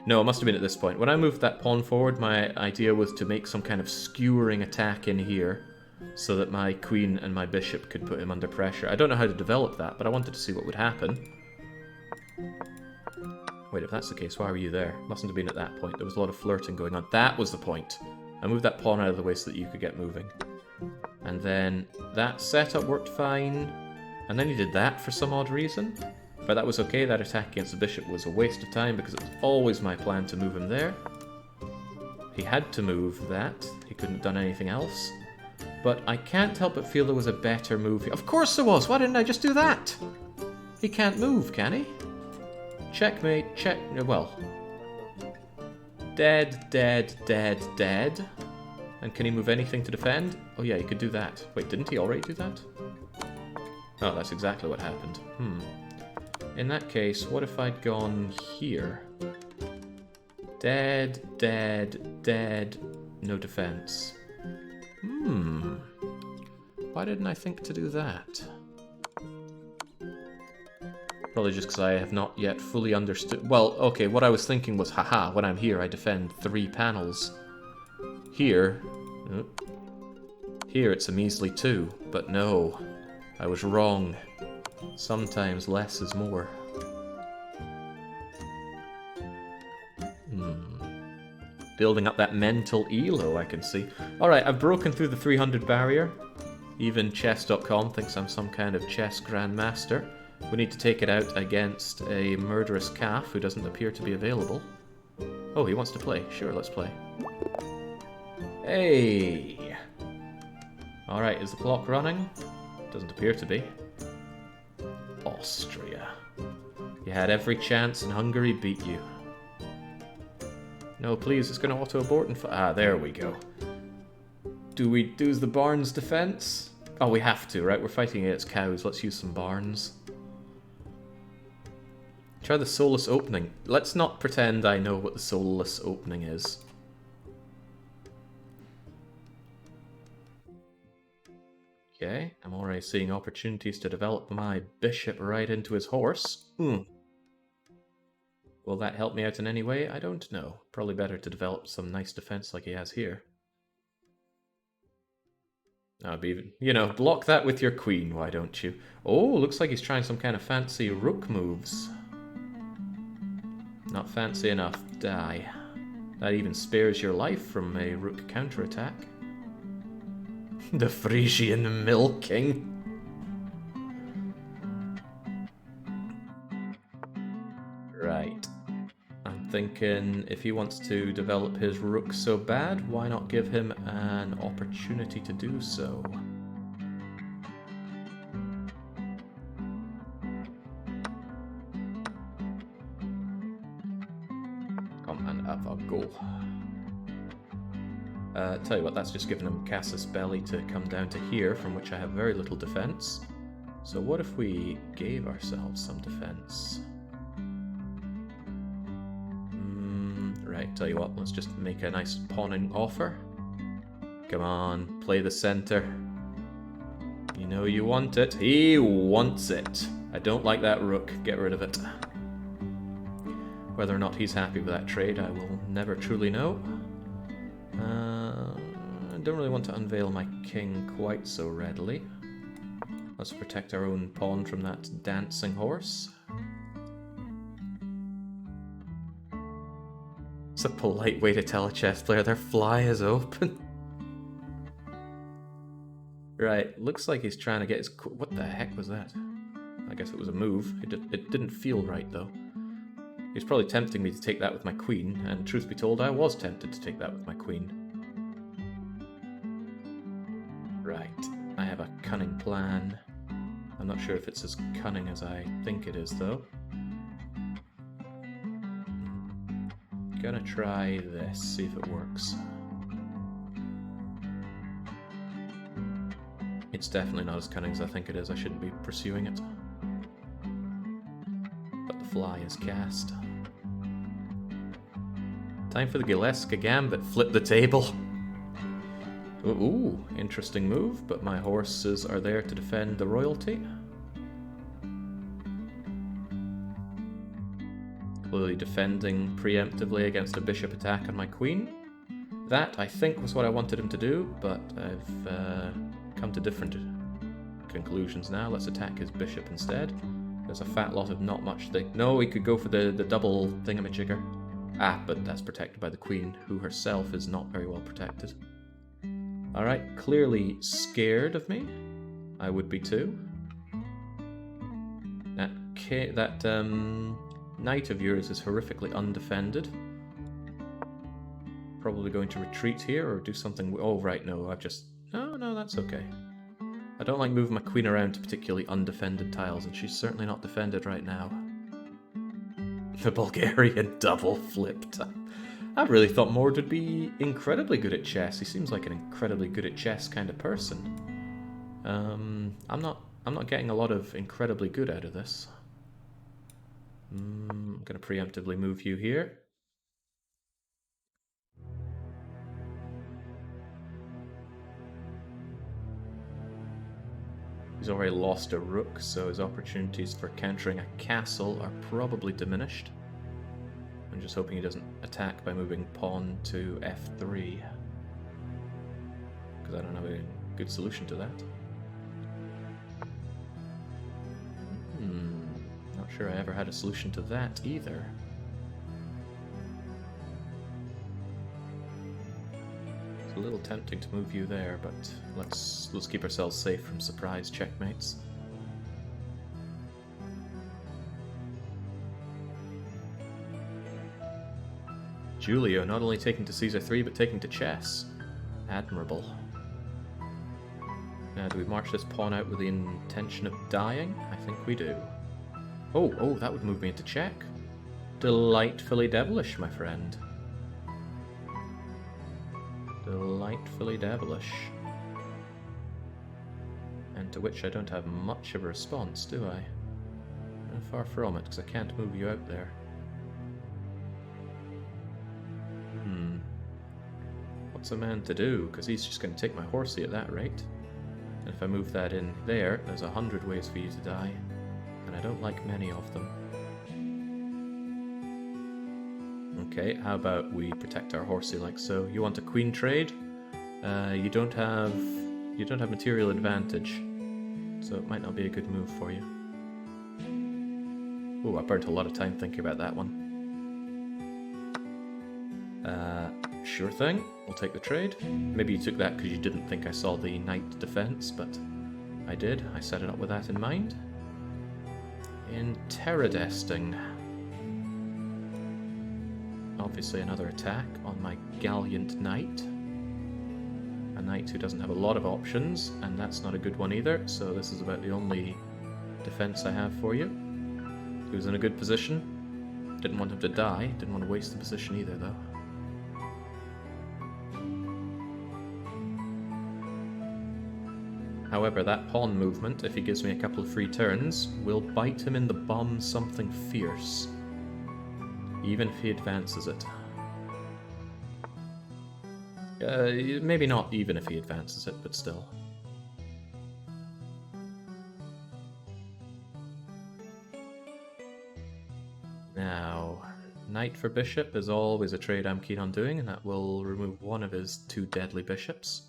No, it must have been at this point. When I moved that pawn forward, my idea was to make some kind of skewering attack in here, so that my queen and my bishop could put him under pressure. I don't know how to develop that, but I wanted to see what would happen. Wait, if that's the case, why were you there? Mustn't have been at that point. There was a lot of flirting going on. That was the point. I moved that pawn out of the way so that you could get moving. And then that setup worked fine. And then he did that for some odd reason. But that was okay. That attack against the bishop was a waste of time because it was always my plan to move him there. He had to move that. He couldn't have done anything else. But I can't help but feel there was a better move. Of course there was! Why didn't I just do that? He can't move, can he? Checkmate, check... Well... Dead, dead, dead, dead. And can he move anything to defend? Oh yeah, he could do that. Wait, didn't he already do that? Oh, that's exactly what happened. In that case, what if I'd gone here? Dead, dead, dead, no defense. Why didn't I think to do that? Probably just because I have not yet fully understood. Well, okay, what I was thinking was, haha, when I'm here, I defend 3 panels. Here, here it's a measly 2, but no, I was wrong. Sometimes less is more. Building up that mental elo, I can see. Alright, I've broken through the 300 barrier. Even chess.com thinks I'm some kind of chess grandmaster. We need to take it out against a murderous calf who doesn't appear to be available. Oh, he wants to play. Sure, let's play. Hey! Alright, is the clock running? Doesn't appear to be. Austria. You had every chance and Hungary beat you. No, please, it's going to auto-abort and... Ah, there we go. Do we do the Barnes defense? Oh, we have to, right? We're fighting against cows. Let's use some Barnes. Try the soulless opening. Let's not pretend I know what the soulless opening is. Okay, I'm already seeing opportunities to develop my bishop right into his horse. Will that help me out in any way? I don't know. Probably better to develop some nice defense like he has here. I'll be, you know, block that with your queen, why don't you? Oh, looks like he's trying some kind of fancy rook moves. Not fancy enough. Die. That even spares your life from a rook counterattack. The Frisian milking. Right. I'm thinking if he wants to develop his rook so bad, why not give him an opportunity to do so? Come and have a go. Tell you what, that's just given him casus belli to come down to here, from which I have very little defense. So what if we gave ourselves some defense? Right, tell you what, let's just make a nice pawning offer. Come on, play the center. You know you want it. He wants it. I don't like that rook. Get rid of it. Whether or not he's happy with that trade, I will never truly know. I don't really want to unveil my king quite so readily. Let's protect our own pawn from that dancing horse. It's a polite way to tell a chess player their fly is open. Right, looks like he's trying to get his... What the heck was that? I guess it was a move. It didn't feel right, though. He's probably tempting me to take that with my queen, and truth be told, I was tempted to take that with my queen. Right, I have a cunning plan. I'm not sure if it's as cunning as I think it is, though. Gonna try this, see if it works. It's definitely not as cunning as I think it is. I shouldn't be pursuing it. But the fly is cast. Time for the Gillespie Gambit. Flip the table. Ooh, interesting move, but my horses are there to defend the royalty. Clearly defending preemptively against a bishop attack on my queen. That, I think, was what I wanted him to do, but I've come to different conclusions now. Let's attack his bishop instead. There's a fat lot of not much thing. No, he could go for the double thingamajigger. Ah, but that's protected by the queen, who herself is not very well protected. Alright, clearly scared of me. I would be too. That knight of yours is horrifically undefended. Probably going to retreat here or do something... Oh, right, no, I've just... No, that's okay. I don't like moving my queen around to particularly undefended tiles, and she's certainly not defended right now. The Bulgarian double flipped. I really thought Mord would be incredibly good at chess. He seems like an incredibly good at chess kind of person. I'm not getting a lot of incredibly good out of this. I'm going to preemptively move you here. He's already lost a rook, so his opportunities for countering a castle are probably diminished. I'm just hoping he doesn't attack by moving pawn to f3, because I don't have a good solution to that. Not sure I ever had a solution to that either. It's a little tempting to move you there, but let's keep ourselves safe from surprise checkmates. Julio not only taking to Caesar 3, but taking to chess. Admirable. Now, do we march this pawn out with the intention of dying? I think we do. Oh, that would move me into check. Delightfully devilish, my friend. Delightfully devilish. And to which I don't have much of a response, do I? Far from it, because I can't move you out there. What's a man to do? Because he's just going to take my horsey at that rate. And if I move that in there, there's 100 ways for you to die. And I don't like many of them. Okay, how about we protect our horsey like so? You want a queen trade? You don't have material advantage, so it might not be a good move for you. Oh, I burnt a lot of time thinking about that one. Sure thing, we'll take the trade. Maybe you took that because you didn't think I saw the knight defense, but I did. I set it up with that in mind. Interesting. Obviously another attack on my gallant knight. A knight who doesn't have a lot of options, and that's not a good one either, so this is about the only defense I have for you. He was in a good position. Didn't want him to die, didn't want to waste the position either though. However, that pawn movement, if he gives me a couple of free turns, will bite him in the bum something fierce. Even if he advances it. Maybe not even if he advances it, but still. Now, knight for bishop is always a trade I'm keen on doing, and that will remove one of his 2 deadly bishops.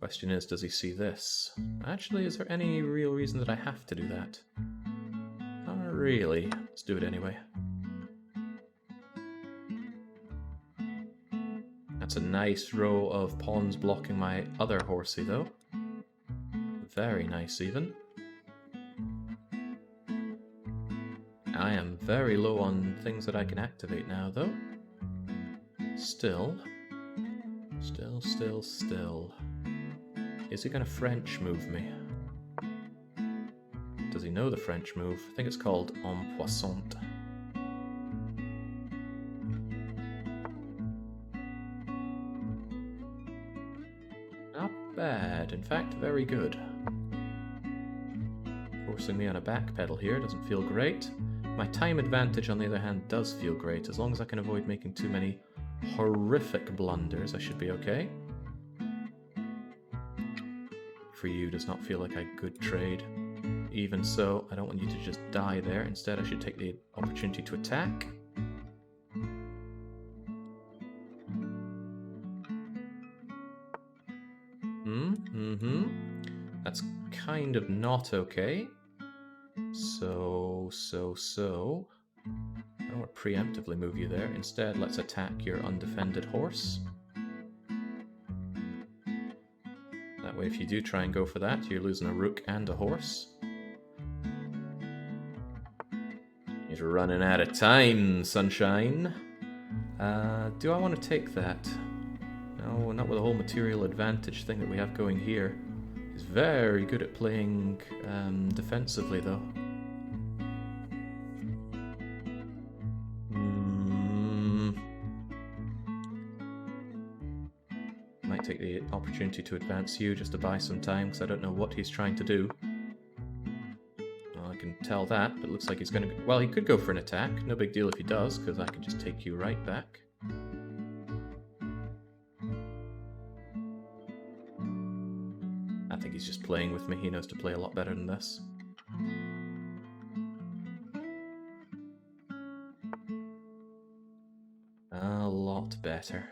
Question is, does he see this? Actually, is there any real reason that I have to do that? Not really. Let's do it anyway. That's a nice row of pawns blocking my other horsey, though. Very nice, even. I am very low on things that I can activate now, though. Still. Is he going to French move me? Does he know the French move? I think it's called en poissant. Not bad. In fact, very good. Forcing me on a back pedal here doesn't feel great. My time advantage, on the other hand, does feel great. As long as I can avoid making too many horrific blunders, I should be okay. For you does not feel like a good trade. Even so, I don't want you to just die there. Instead, I should take the opportunity to attack. That's kind of not okay. So. I don't want to preemptively move you there. Instead, let's attack your undefended horse. That way, if you do try and go for that, you're losing a rook and a horse. You're running out of time, sunshine. Do I want to take that? No, not with the whole material advantage thing that we have going here. He's very good at playing defensively, though. take the opportunity to advance you just to buy some time, because I don't know what he's trying to do. Well, I can tell that, but it looks like he's going to... Well, he could go for an attack. No big deal if he does, because I can just take you right back. I think he's just playing with me. He knows to play a lot better than this. A lot better.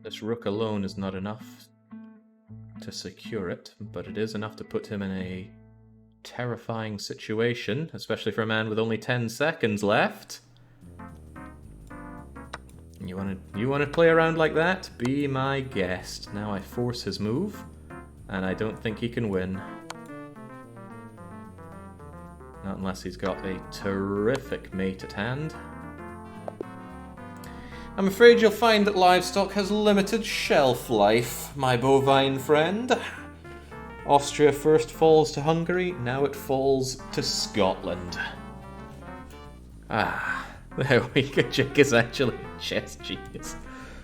This rook alone is not enough to secure it, but it is enough to put him in a terrifying situation, especially for a man with only 10 seconds left. You want to play around like that? Be my guest. Now I force his move, and I don't think he can win. Not unless he's got a terrific mate at hand. I'm afraid you'll find that livestock has limited shelf life, my bovine friend. Austria first falls to Hungary, now it falls to Scotland. Ah, there we go. Jake is actually a chess genius.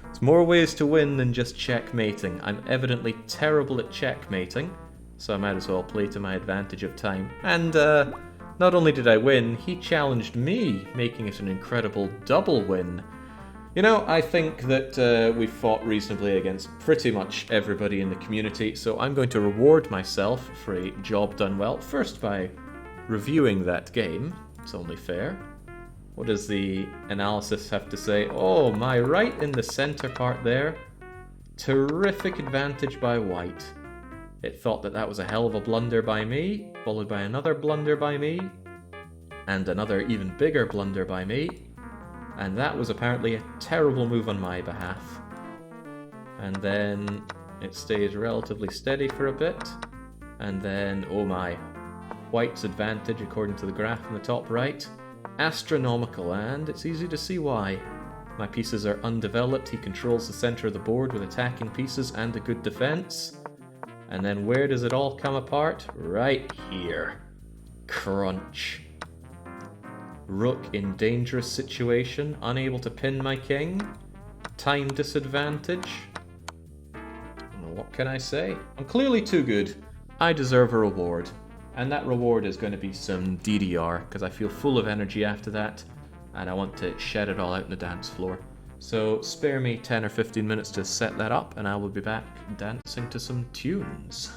There's more ways to win than just checkmating. I'm evidently terrible at checkmating, so I might as well play to my advantage of time. And not only did I win, he challenged me, making it an incredible double win. You know, I think that we've fought reasonably against pretty much everybody in the community, so I'm going to reward myself for a job done well. First by reviewing that game. It's only fair. What does the analysis have to say? Oh, my right in the center part there. Terrific advantage by white. It thought that that was a hell of a blunder by me, followed by another blunder by me, and another even bigger blunder by me. And that was apparently a terrible move on my behalf. And then it stays relatively steady for a bit. And then, oh my, white's advantage, according to the graph in the top right, astronomical, and it's easy to see why. My pieces are undeveloped, he controls the center of the board with attacking pieces and a good defense. And then where does it all come apart? Right here. Crunch. Rook in dangerous situation, unable to pin my king. Time disadvantage. What can I say? I'm clearly too good. I deserve a reward. And that reward is going to be some DDR, because I feel full of energy after that, and I want to shed it all out on the dance floor. So spare me 10 or 15 minutes to set that up, and I will be back dancing to some tunes.